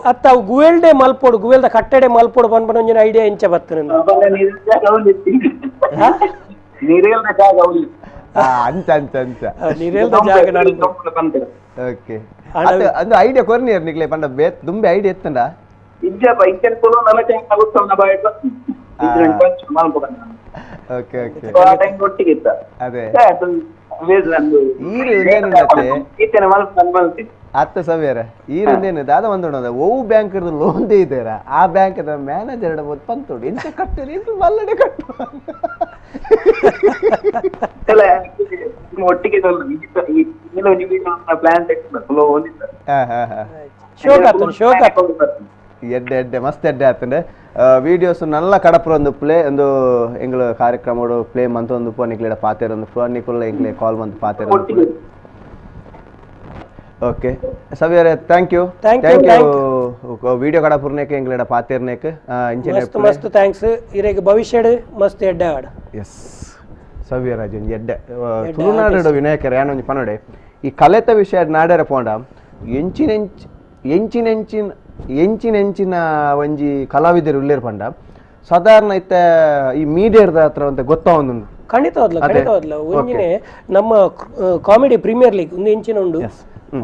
S2: ಅತ್ತ ಅವು ಗುವೆಲ್ಡೆ ಮಲ್ಪೋಡು ಗುವೆಲ್ದ ಕಟ್ಟಡೆ ಮಲ್ಪೋಡು ಬಂದ್ ಒಂಜಿನ ಐಡಿಯಾ ಎಂಚ ಬತ್ತನ
S1: ಅಂಚ ಅಂಚ ಅಂಚ
S2: ನೀರೆಲ್ದ ಜಾಗ
S1: ಓಕೆ ಅಂದು ಐಡಿಯಾ ಕೊರ್ನಿಯರ್ ನಿಕ್ಲೆ ಪಂಡ ದುಂಬೆ ಐಡಿಯಾ ಎತ್ತಂಡ ಓಕೆ ಓಕೆ ಅದೇ ಅತ್ತ ಸವ್ಯರ ಈರೇನು ದಾದ ಒಂದೋಣ ಓವು ಬ್ಯಾಂಕ್ ಲೋನ್ ಇದ್ದಾರ ಆ ಬ್ಯಾಂಕ್ ಮ್ಯಾನೇಜರ್ ಪಂತೋಡು ಎಂತ ಕಟ್ಟರಿ ಎಂತ ಮಲ್ಲಡೆ ಕಟ್ಟು
S4: ಒಟ್ಟಿಗೆ
S1: ಎಡ್ಡೆ ಎಡ್ಡೆ ಮಸ್ತ್ ಎಡ್ಡೆ ಆತಂಡೆ ವಿಡಿಯೋಸ್ ನಲ್ಲ ಕಡಪುರ ಒಂದು ಪ್ಲೇ ಒಂದು ಎಂಗ್ಲ ಕಾರ್ಯಕ್ರಮ ಪ್ಲೇ ಮಂತ ಒಂದು ಪೋನಿಕ್ಲೆಡ ಪಾತೆರ ಒಂದು ಪೋನಿಕುಲ್ಲ ಎಂಗ್ಲೆ ಕಾಲ್ ಮಂತ್ ಪಾತೆರ ಓಕೆ ಸವ್ಯರೇ ಥ್ಯಾಂಕ್ ಯು ವಿಡಿಯೋ ಕಡಪುರ್ನೇಕ ಎಂಗ್ಲೆಡ ಪಾತೆರ್ನೇಕ
S2: ಮಸ್ತ್ ಮಸ್ತ್ ಥ್ಯಾಂಕ್ಸ್ ಇರೆಗ್ ಭವಿಷ್ಯಡ್ ಮಸ್ತ್ ಎಡ್ಡೆ ಆಡ
S1: ಎಸ್ ಸವ್ಯರಾಜ್ ಒಂಜಿ ಎಡ್ಡೆ ತುಳುನಾಡು ವಿನಾಯಕರ ಯಾನ ಒಂಜಿ ಪನೊಡೆ ಈ ಕಲೆತ ವಿಷಯ ನಾಡ್ಯಾರ ಪೋಂಡ ಎಂಚಿನೆಂಚಿನ ಒಂಜಿ ಕಲಾವಿದರು ಉಳ್ಳೇರು ಪಂಡ ಸಾಧಾರಣ ಇತ್ತ ಈ ಮೀಡಿಯಾದ ಹತ್ರ ಅಂತ ಗೊತ್ತಾ ಒಂದು
S2: ಖಂಡಿತವಾದ್ಲ ಒಂಜಿನೆ ನಮ್ಮ ಕಾಮಿಡಿ ಪ್ರೀಮಿಯರ್ ಲೀಗ್ ಒಂದು ಎಂಚಿನ ಉಂಡು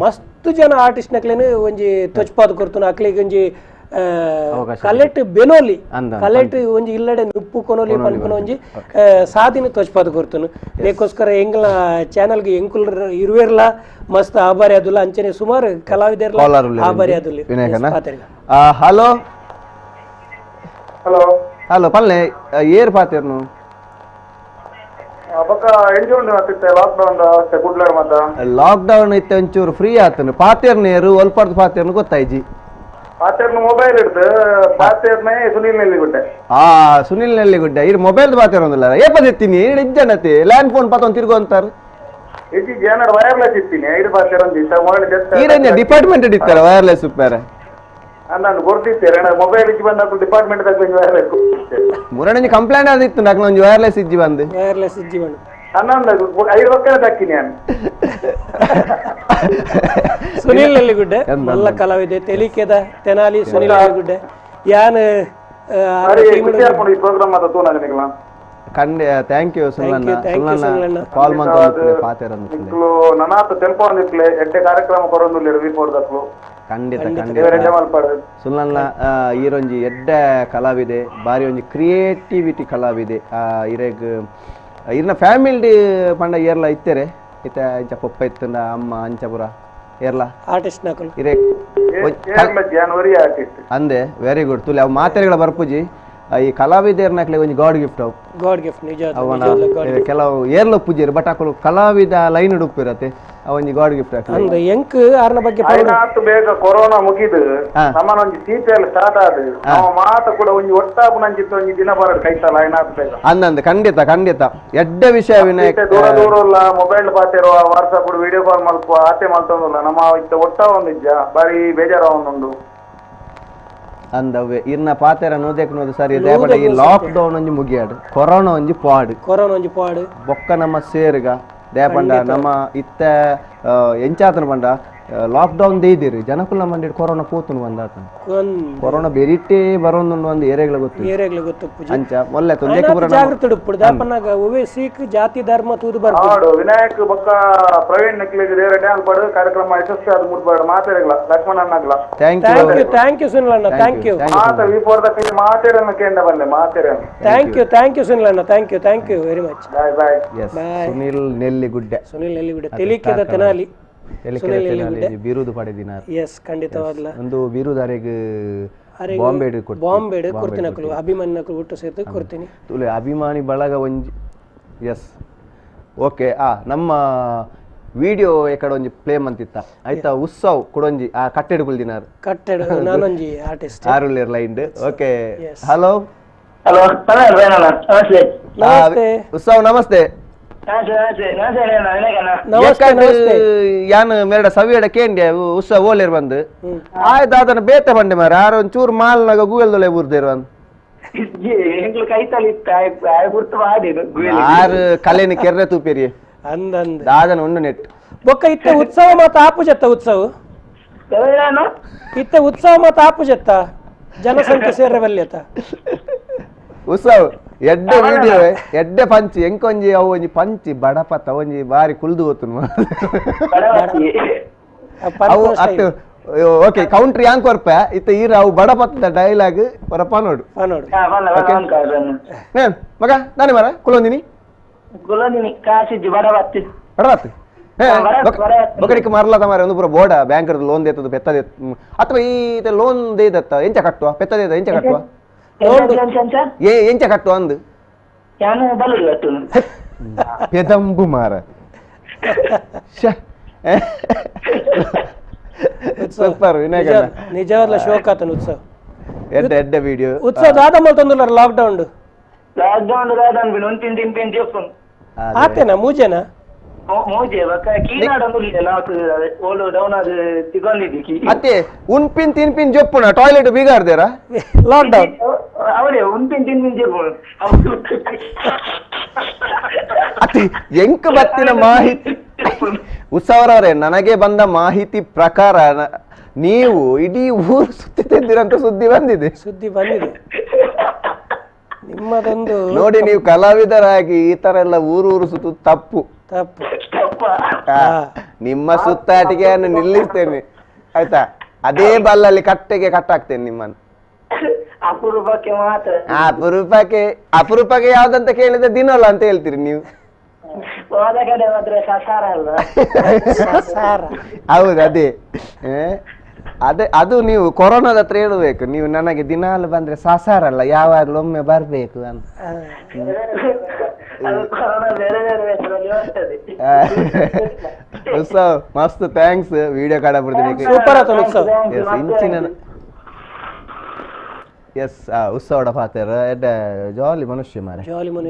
S2: ಮಸ್ತ್ ಜನ ಆರ್ಟಿಸ್ಟ್ ನಕ್ಲೇನು ಒಂಜಿ ತೊಚ್ಪಾದ ಕೊರ್ತುನ ಅಕ್ಲಿಗೆ ಒಂಜಿ ಕಲೆಟ್ ಬೆನೋಲಿ ಕಲೆಟ್ ಒಂಜಿ ಇಲ್ಲಡೆ ನುಪ್ಪು ಕೊನೋಲಿ ಪನ್ಪುನ ಒಂಜಿ ಸಾದಿನ ತೊಚ್ಪಾದ ಕೊರ್ತುನು ಏಕೋಸ್ಕರ ಎಂಗ್ಲ ಚಾನಲ್ಗೆ ಎಂಕುಲ್ ಇರುವೆರ್ಲ ಮಸ್ತ್ ಆಭಾರಿ ಅದುಲ್ಲ ಅಂಚನೆ ಸುಮಾರು ಕಲಾವಿದರ್ಲ ಆಭಾರಿ ಅದುಲ್ಲ.
S1: ಹಲೋ ಹಲೋ ಹಲೋ ಪಲ್ಲೆ ಏರ್ ಪಾತೆರ್ನು ಲಾಕ್ಡೌನ್ ಇತ್ತೆ ಒಂಚೂರು ಫ್ರೀ ಆತನು ಪಾತೆರ್ನೇರು ಒಲ್ಪಡ್ದು ಪಾತೆರ್ನು ಗೊತ್ತಾಯ್ಜಿ
S12: ಮೊಬೈಲ್ ಹಿಡ್ದು ಪಾತೆರ್ನೇ ಸುನಿಲ್ ನೆಲ್ಲಿಗುಡ್ಡೆ
S1: ಸುನಿಲ್ ನೆಲ್ಲಿಗುಡ್ಡೆ ಇರ್ ಮೊಬೈಲ್ ಪಾತೆರ್ ಒಂದಲ್ಲ ಏಪದಿತ್ತೀನಿ ಇಜ್ಜನತಿ ಲ್ಯಾಂಡ್ ಫೋನ್ ಪತ್ತ ತಿರ್ಗು ಅಂತಾರು
S12: ವೈರ್ಲೆಸ್ ಇತ್ತೀನಿ ಐದು ಪಾತೆರ್
S1: ಒಂದು ಡಿಪಾರ್ಟ್ಮೆಂಟ್ ಇಡ್ತಾರ ವೈರ್ಲೆಸ್ ಉಪ್ಪಾರೆ
S12: ನಾನು ಗೊತ್ತಿತ್ತೇನೆ ಮೊಬೈಲ್ ಇಜ್ಜಿ ಬಂದ ಡಿಪಾರ್ಟ್ಮೆಂಟ್ ವೈರ್ಲೆಸ್
S1: ಮುರಣಿ ಕಂಪ್ಲೇಂಟ್ ಆದಿತ್ತು నాకు ಒಂದು ವೈರ್ಲೆಸ್ ಇಜ್ಜಿ ಬಂದು
S12: ಐದು ರೊಕ್ಕ ದಕ್ಕಿನಿ ನಾನು
S2: ಸುನಿಲ್ ನೆಲ್ಲಿಗುಡ್ಡೆ ಮಲ್ಲ ಕಲಾವಿದೆ ತೆಲಿಕೆದ ತೆನಾಲಿ ಸುನಿಲ್ ನೆಲ್ಲಿಗುಡ್ಡೆ ಯಾನ್
S12: ಪ್ರೋಗ್ರಾಮ್ ಮಾತ ತೋನಾಗನಿಕಲ
S1: ಕಂಡೆ ಥ್ಯಾಂಕ್ ಯು ಸುಲ್ಲಣ್ಣ ಕಾಲ್ ಮಂತ ಪಾತೆರ
S12: ನನಾತ ತೆಲ್ಪೊಂದಿಕ್ಲೆ ಎಡ್ಡೆ ಕಾರ್ಯಕ್ರಮ ಕೊರೊಂದುಲ್ಲೆರ್ ವಿಪೋರ್ದಕ್ಲು
S1: ಖಂಡಿತ ಸುಲ್ಲಣ್ಣ ಈರೊಂಜಿ ಎಡ್ಡ ಕಲಾವಿದೆ ಬಾರಿ ಒಂಜಿ ಕ್ರಿಯೇಟಿವಿಟಿ ಕಲಾವಿದೆ ಇರೆಗ್ ಇರ್ನ ಫ್ಯಾಮಿಲಿ ಪಂಡ ಏರ್ಲ ಇತ್ತೇರೆ ಇತ್ತ ಇಂಚ ಪಪ್ಪ ಇತ್ತಂಡ ಅಮ್ಮ ಅಂಚಪುರ ಏರ್ಲ
S2: ಆರ್ಟಿಸ್ಟ್ ನಕಲ್
S1: ಇರೆ ಅಂದೆ ವೆರಿ ಗುಡ್ ತುಲೆ ಅವು ಮಾತೆರೆಗಳ ಬರ್ಪುಜಿ ಈ ಕಲಾವಿದರ್ನಕ್ಲೆ ಒಂಜಿ ಗಾಡ್ ಗಿಫ್ಟ್
S2: ನಿಜ
S1: ಅವನ ಕೆಲವು ಏರ್ಲ ಪೂಜೆರು ಬಟ್ ಹಾಕಲು ಕಲಾವಿದ ಲೈನ್ ಉಡುಪಿರತ್ತೆ ಅವನಿಗೆ ಗಾಡ್ ಗಿಫ್ಟ್
S2: ಅಂದ ಎಂಕ್ ಆರ್ನ ಬಗ್ಗೆ
S12: ಬೇಗ ಕೊರೋನಾ ಮುಗಿದು ನಮ್ಮನ ಒಂಜಿ ಸೀಪೆಲ್ ಸ್ಟಾರ್ಟ್ ಆದ ಮಾತ ಕೂಡ ಒಂಜಿ ಒಟ್ಟಾಪು ನಂಜಿತ್ತು ಒಂಜಿ ದಿನ ಬರಡ್ ಕೈತಲ್ಲ ಏನಾದ್ರು ಬೇಗ
S1: ಅಂದಂದ ಖಂಡಿತ ಎಡ್ಡ ವಿಷಯ ವಿನಾಯಕ್
S12: ದೂರ ಇಲ್ಲ ಮೊಬೈಲ್ ಪಾತಿರುವ ವಾಟ್ಸಪ್ ವಿಡಿಯೋ ಕಾಲ್ ಮಲ್ಪುವ ಆತೆ ಮಲ್ತೊಂದಿಲ್ಲ ನಮ್ಮ ಇತ್ತ ಒಟ್ಟ ಒಂದಿಜ್ಜ ಬಾರಿ ಬೇಜಾರ ಒಂದುಂಡು
S1: ಅಂದವೆ ಇನ್ನ ಪಾತೆರ ನೋದೇಕ್ನೋದು ಸರಿ ದೇಪಡ ಈ ಲಾಕ್ ಡೌನ್ ಒಂಜಿ ಮುಗಿಯಾಡು ಕೊರೋನಾ ಒಂಜಿ ಪಾಡು ಬೊಕ್ಕ ನಮ್ಮ ಸೇರ್ಗ ದೇಪಂಡ ನಮ್ಮ ಇತ್ತ ಎಂಚಾತನ ಪಂಡ ಲಾಕ್ ಡೌನ್ ದೇದಿರಿ ಜನಕುಲ್ಲ ಮಂಡಿ ಕೊರೋನಾ ಪೋತುನು ಬಂದಾತ ಕೊರೋನಾ ಬೆರಿಟೇ ಬರೋದು ಒಂದು ಏರಿಯಾಗಳ ಗೊತ್ತು ಅಂಚ ಮೊಲ್ಲೆ
S2: ಜಾಗೃತಿ ಉಪ್ಪುಡು ದಾಪನ್ನಾಗ ಒವೆ ಸಿಖ್ ಜಾತಿ ಧರ್ಮ ತೂದು ಬರ್ಬೋದು
S12: ವಿನಾಯಕ್ ಬೊಕ್ಕ ಪ್ರವೀಣ್ ನಕ್ಲಿಗೆ ದೇರ ಡ್ಯಾನ್ ಪಡು ಕಾರ್ಯಕ್ರಮ ಯಶಸ್ವಿ ಆದ ಮುಟ್ಬಾರ್ದು ಮಾತಾಡಲ್ಲ ಲಕ್ಷ್ಮಣ ಅನ್ನಗ್ಲ
S2: ಥ್ಯಾಂಕ್ ಯು ಸುನಿಲಣ್ಣ ಥ್ಯಾಂಕ್ ಯು
S12: ಮಾತ ವಿಪೋರ್ದ ಕೈ ಮಾತಾಡನ್ನ ಕೇಂದ್ರ ಬಂದೆ ಮಾತಾಡನ್ನ
S2: ಥ್ಯಾಂಕ್ ಯು ಸುನಿಲಣ್ಣ thank you very much
S12: bye
S1: Sunil Nelligudde
S2: ತೆಲಿಕೆದ ತೆನಾಲಿ
S1: ಬಿರುದು ಪಡೆದಿನಾರು
S2: ಎಸ್ ಖಂಡಿತವಾಗ್ಲ
S1: ಒಂದು ಬಿರುದಾರಿಗೆ
S2: ಬಾಂಬೆ ಕೊಡ್ತೀನಿ ಅಭಿಮಾನಿ ಒಟ್ಟು ಸೇರ್ತು ಕೊಡ್ತೀನಿ
S1: ತುಲೆ ಅಭಿಮಾನಿ ಬಳಗ ಒಂಜಿ ಎಸ್ ಓಕೆ ನಮ್ಮ ವಿಡಿಯೋ ಎಕಡೆ ಒಂಜಿ ಪ್ಲೇ ಮಂತಿತ್ತ ಆಯ್ತಾ Utsav ಕೊಡೊಂಜಿ ಕಟ್ಟೆಡು ದಿನಾರು
S2: ನಾನೊಂಜಿ artist
S1: ಆರುಲೇರ್ line okay hello Utsav ನಮಸ್ತೆ ಯಾನ್ ಮೇಡ ಸವಿಯಡ ಕೇಂದ್ಯ ಉತ್ಸವ ಓಲೇರ್ ಬಂದು ಆಯ್ತು ಅದನ್ನ ಬೇತೆ ಬಂಡೆ ಮಾರ ಆರ ಒಂಚೂರು ಮಾಲ್ನಾಗ ಗೂಗಲ್ದೊಳೆ ಬೂರ್ದೇರು ಅಂತ ಆರು ಕಲೆನಿ ಕೆರ್ರೆ ತೂಪೇರಿ ದಾದನ ಉಂಡು ನೆಟ್
S2: ಬೊಕ್ಕ ಇತ್ತೆ ಉತ್ಸವ ಮಾತ ಆಪು ಜತ್ತ ಉತ್ಸವ ಮಾತ ಆಪು ಜತ್ತ ಜನಸಂಖ್ಯೆ ಸೇರಬಲ್ಯತ
S1: ಉತ್ಸವ್ ಎಡ್ಡೆ ವಿಡಿಯೋ ಎಡ್ಡೆ ಪಂಚಿ ಎಂಕೊಂಜಿ ಅವು ಒಂಜಿ ಪಂಚಿ ಬಡಪತ್ತ ಒಂಜಿ ಬಾರಿ ಕುಲ್ದು ಹೋತುನು ಅವು ಅತ್ತು ಓಕೆ ಕೌಂಟ್ರಿ ಯಾಂಕ್ ಕೊರ್ಪ ಇತ್ತ ಈರ ಅವು ಬಡಪತ್ತದ ಡೈಲಾಗ್ ಹೊರಪ ನೋಡು ಮಗ ನಾನೇ ಮರ ಕುಲೊಂದಿನಿ ಬಡಪತ್ತಿ ಬೊಕಡಿಕ್ಕೆ ಮರಲದ ಮಾರ ಒಂದು ಪೂರ ಬೋಡ ಬ್ಯಾಂಕ್ ಲೋನ್ ದೇತದ ಪೆತ್ತದ ಅಥವಾ ಈ ಲೋನ್ ದೇದತ್ತ ಎಂಚ ಕಟ್ಟುವ ಪೆತ್ತದೇದ ಎಂಚ ಕಟ್ಟುವ ಎಂಚ ಕಟ್ಟು ಅಂದು ಪೆದಂಬು ಮಾರ ಸೂಪರ್ ವಿನಾಯಕ
S2: ನಿಜವಾದ ಶೋಕ ಆತನ ಉತ್ಸವ
S1: ಎಡ್ಡೆ ವಿಡಿಯೋ
S2: ಉತ್ಸವ ದಾದಮ್ಮ ತಂದುಲ್ಲಾರ ಲಾಕ್ಡೌನ್ ಆತೇನಾ ಮೂಜೆನಾ ಅತ್ತೆ
S1: ಉನ್ಪಿನ್ ತಿನ್ಪಿನ್ ಜೊಪ್ಪುನ ಟಾಯ್ಲೆಟ್ ಬೀಗಾರ್ದೇರ
S2: ಲಾಕ್ಡೌನ್
S1: ಅತ್ತೆ ಎಂಕ ಬತ್ತಿನ ಮಾಹಿತಿ ಉತ್ಸವರವರೇ ನನಗೆ ಬಂದ ಮಾಹಿತಿ ಪ್ರಕಾರ ನೀವು ಇಡೀ ಊರು ಸುತ್ತಿದ್ದಿರಂತ ಸುದ್ದಿ ಬಂದಿದೆ
S2: ನಿಮ್ಮದೊಂದು
S1: ನೋಡಿ ನೀವು ಕಲಾವಿದರಾಗಿ ಈ ತರ ಎಲ್ಲ ಊರು ಸುತ್ತು ತಪ್ಪು ನಿಮ್ಮ ಸುತ್ತಾಟಿಕೆಯನ್ನು ನಿಲ್ಲಿಸ್ತೇನೆ ಆಯ್ತಾ ಅದೇ ಬಲ್ಲಲ್ಲಿ ಕಟ್ಟೆಗೆ ಕಟ್ಟಾಕ್ತೇನೆ ನಿಮ್ಮನ್ನು ಅಪರೂಪಕ್ಕೆ ಯಾವ್ದಂತ ಕೇಳಿದ್ರೆ ದಿನಲ್ಲ ಅಂತ ಹೇಳ್ತೀರಿ ನೀವು ಹೌದು ಅದೇ ಅದು ನೀವು ಕೊರೋನಾದ ಹತ್ರ ಹೇಳ್ಬೇಕು ನೀವು ನನಗೆ ದಿನಾಲು ಬಂದ್ರೆ ಸಾಸಾರಲ್ಲ ಯಾವಾಗ್ಲೂ ಒಮ್ಮೆ ಬರ್ಬೇಕು ಅಂತ ಉತ್ಸವ್ ಮಸ್ತ್ ಥ್ಯಾಂಕ್ಸ್ ವಿಡಿಯೋ ಕಾಡ ಬಿಡ್ತೀನಿ ಎಸ್ ಉತ್ಸವಡ ಪಾತ್ರ ಜಾಲಿ ಮನುಷ್ಯ ಮಾರೆ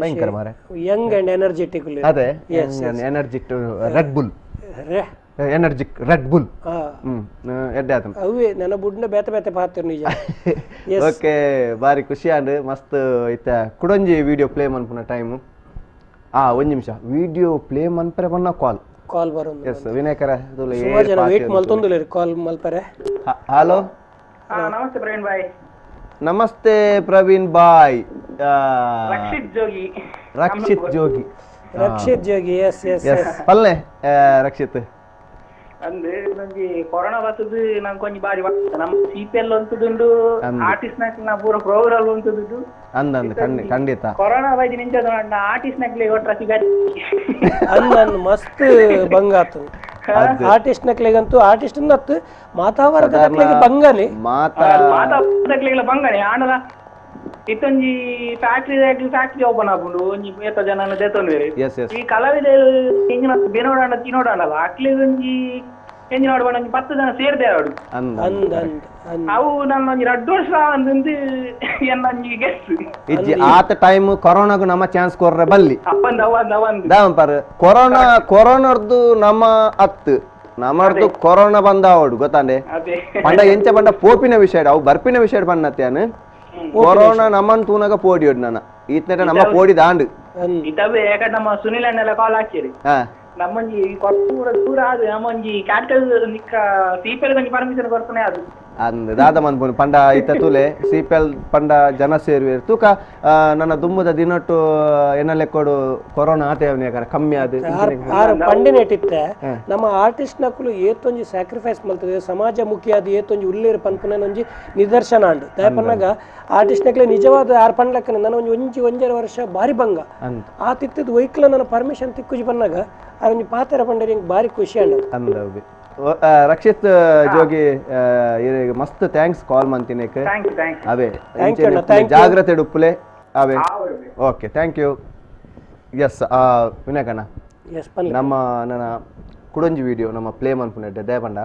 S1: ಭಯಂಕರ ಮಾರೆ
S2: ಯಂಗ್ ಅಂಡ್ ಎನರ್ಜೆಟಿಕ್
S1: ಅದೇ energetic red bull energetic red bull ಎಡ್ಡೆ ಆತನ
S2: ಅವೇ ನನ್ನ ಬುಡ್ನ ಬೇತೆ ಬೇತೆ ಪಾತ್ರ ನಿಜ
S1: ಓಕೆ ಬಾರಿ ಖುಷಿ ಆಂಡ್ ಮಸ್ತ್ ಇತ್ತ ಕುಡೊಂಜಿ ವಿಡಿಯೋ ಪ್ಲೇ ಮನ್ಪುನ ಟೈಮ್ ಒಂದ್ ನಿಮಿಷ ವಿಡಿಯೋ ಪ್ಲೇ ಮನ್ಪರೆ ಬನ್ನ ಕಾಲ್ ಬರೋದು ಎಸ್ ವಿನಾಯಕರ
S2: ವೇಟ್ ಮಲ್ತೊಂದುಲೇರಿ ಕಾಲ್ ಮಲ್ಪರೆ
S1: ಹಲೋ
S12: ನಮಸ್ತೆ ಪ್ರವೀಣ್ ಬಾಯ್
S1: ನಮಸ್ತೆ ಪ್ರವೀಣ್ ಬಾಯ್
S2: ರಕ್ಷಿತ್ ಜೋಗಿ ಎಸ್
S1: ಪಲ್ಲೆ ರಕ್ಷಿತ್
S12: ಅಂದ್ರೆ ನಂಗೆ ಕೊರೋನಾ ಬರ್ತದು ನಂಗೆ ಕೊಂಚ ಬಾರಿ ನಮ್ಮ ಸಿಪಿಎಲ್ ಅಂತದುಂಡು ಆರ್ಟಿಸ್ಟ್ ನಾಕ್ಲ ಪೂರ ಪ್ರೋಗ್ರಾಮ್ ಅಂತದುಂಡು
S1: ಖಂಡಿತ
S12: ಕೊರೋನಾ ಬೈದಿ ನಿಂಚದ ಆರ್ಟಿಸ್ಟ್ ನಾಕ್ಲೆ ಒಟ್ರ ಸಿಗಡಿ
S2: ಅಂದನ್ ಮಸ್ತ್ ಬಂಗಾತು ಆರ್ಟಿಸ್ಟ್ ನಕ್ಲೆಗಂತೂ ಆರ್ಟಿಸ್ಟ್ ನತ್ತು ಮಾತಾವರದ ನಕ್ಲೆಗೆ ಬಂಗಲಿ
S12: ಮಾತಾವರದಕ್ಲೆಗಳ ಬಂಗನೆ ಆಂಡಲ ಇತ್ತೊಂಜಿ ಫ್ಯಾಕ್ಟ್ರಿ ಓಪನ್ ಆಪುಂಡು ಒಂಜಿ 30 ಜನ ದೇತೊಂದು ಈ ಕಲಾವಿದ ಎಂಜಿನ ಬೆನೋಡಾಂಡ ತಿನೋಡಾಂಡಲ್ಲ ಅಕ್ಲೆ ಒಂಜಿ ಎಂಜಿನ ಆಡುವ 10 ಜನ ಸೇರ್ದೆ ಆಡು ಅವು ನನ್ನ 2 ವರ್ಷ ಅಂದು ಎನ್ನಂಜಿ ಗೆಸ್
S1: ಇಜ್ಜಿ ಆತ ಟೈಮ್ ಕೊರೋನಾಗೂ ನಮ್ಮ ಚಾನ್ಸ್ ಕೊರ್ರೆ ಬಲ್ಲಿ
S12: ಅಪ್ಪಂದ ಅವಂದ
S1: ದಾವಂಪರ್ ಕೊರೋನಾರ್ದು ನಮ್ಮ ಅತ್ತು ನಮ್ಮದು ಕೊರೋನಾ ಬಂದಾವಡು ಗೊತ್ತಾಂಡೆ
S12: ಅದೇ
S1: ಪಂಡ ಎಂಚ ಪಂಡ ಪೋಪಿನ ವಿಷಯ ಅವು ಬರ್ಪಿನ ವಿಷಯ ಪಣ್ಣತ್ಯಾನು ಕೊರೋನಾ ನಮ್ಮನ್ ತೂನಾಗ ಪೋಡಿಯೋಡು ನನ್ನ ಈತ್ನೆಟ ನಮ್ಮ ಪೋಡಿ ದಾಂಡು
S12: ಇತವೇ ಯಾಕಂದ್ರೆ ನಮ್ಮ ಸುನಿಲ್ ಅಣ್ಣೆಲ್ಲ ಕಾಲ್ ಹಾಕಿರಿ ನಮ್ಮಂಜಿ ದೂರ ದೂರ ಅದು ನಮ್ಮಂಜಿ ಕ್ಯಾಪಿಟಲ್ ನಿಕ್ಕ ಸಿಪಿಎಲ್ ಗೊಂಜಿ ಪರ್ಮಿಷನ್ ಬರ್ತಾನೆ ಅದು
S1: ಅಂದ್ ದಾದ ಮನ್ಪುನು ಪಂಡ ಇತ್ತ ತೂಲೆ ಸಿಪಿಎಲ್ ಪಂಡ ಜನ ಸೇರುವೇರು ತೂಕ ನನ್ನ ದುಮ್ಮದ ದಿನಟ್ಟು ಎನ್ನಲೆಕ್ಕೋಡು ಕೊರೋನಾ ಆತೇವನ ಕಮ್ಮಿ ಅದು
S2: ಪಂಡಿನೆಟ್ಟಿತ್ತೆ ನಮ್ಮ ಆರ್ಟಿಸ್ಟ್ ನಕುಲು ಏತೊಂಜಿ ಸ್ಯಾಕ್ರಿಫೈಸ್ ಮಲ್ತದೆ ಸಮಾಜಮುಖಿ ಅದು ಏತೊಂಜಿ ಉಳ್ಳೇರು ಪನ್ಪುನೊಂಜಿ ನಿದರ್ಶನ ಅಂಡು ದಯಪನ್ನಾಗ ಆರ್ಟಿಸ್ಟ್ ನಕ್ಲೆ ನಿಜವಾದ ಆರ್ ಪಂಡ್ಲಕ್ಕನ ನನ್ನ ಒಂಜರ ವರ್ಷ ಬಾರಿ ಭಂಗ ಆ ತಿತ್ತದ ವೈಕ್ಲ ನನ್ನ ಪರ್ಮಿಷನ್ ತಿಕ್ಕುಜಿ ಬನ್ನಾಗ ಅದೊಂದು ಪಾತ್ರ ಪಂಡರಿ ಬಾರಿ ಖುಷಿ ಅಂಡ
S1: ರಕ್ಷಿತ್ ಜೋಗಿ ಮಸ್ತ್ ಥ್ಯಾಂಕ್ಸ್ ಕಾಲ್ ಮಂತಿನ ಅವೇ ಜಾಗ್ರತೆ ಡುಪ್ಪುಲೆ ಅವೇ ಓಕೆ ಥ್ಯಾಂಕ್ ಯು ಎಸ್ ವಿನಾಯಕಣ್ಣ ನಮ್ಮ ನನ್ನ ಕುಡಂಜಿ ವಿಡಿಯೋ ನಮ್ಮ ಪ್ಲೇ ಮನ್ಪುನಡ್ಡೆ ದಯಪಂಡ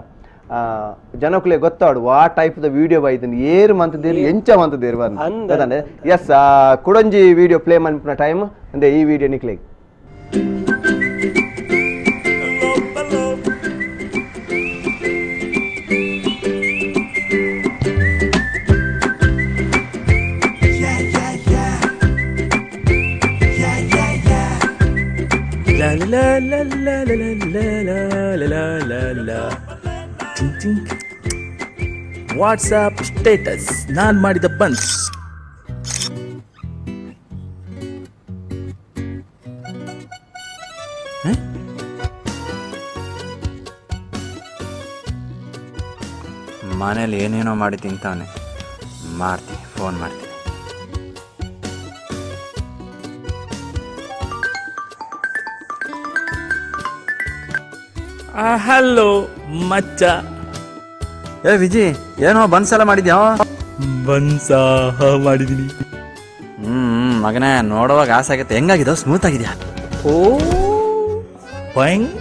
S1: ಜನಕ್ಕುಲೆ ಗೊತ್ತಾಡು ಆ ಟೈಪ್ ದ ವಿಡಿಯೋ ಬೈತೀನಿ ಏರು ಮಂತದೇರು ಎಂಚ ಮಂತದೇರು ಬಂದು ಎಸ್ ಕುಡಂಜಿ ವಿಡಿಯೋ ಪ್ಲೇ ಮನ್ಪುನ ಟೈಮ್ ಅಂದ್ರೆ ಈ ವಿಡಿಯೋ ನಿಕ್ಲೆ
S13: ವಾಟ್ಸ್ಆಪ್ ಸ್ಟೇಟಸ್ ನಾನ್ ಮಾಡಿದ ಬನ್ಸ್
S14: ಮನೇಲಿ ಏನೇನೋ ಮಾಡಿ ತಿಂತಾನೆ ಮಾಡ್ತೀನಿ ಫೋನ್ ಮಾಡ್ತೀನಿ
S13: ಹಲೋ ಮಚ್ಚ
S14: ಏ ವಿಜಿ ಏನೋ ಬನ್ಸಲ ಮಾಡಿದ್ಯಾ
S13: ಬನ್ಸ ಮಾಡಿದೀನಿ
S14: ಮಗನೇ ನೋಡುವಾಗ ಆಸೆ ಆಗತ್ತೆ ಹೆಂಗಾಗಿದೋ ಸ್ಮೂತ್ ಆಗಿದ್ಯಾ
S13: ಓ ಭಯಂಕರ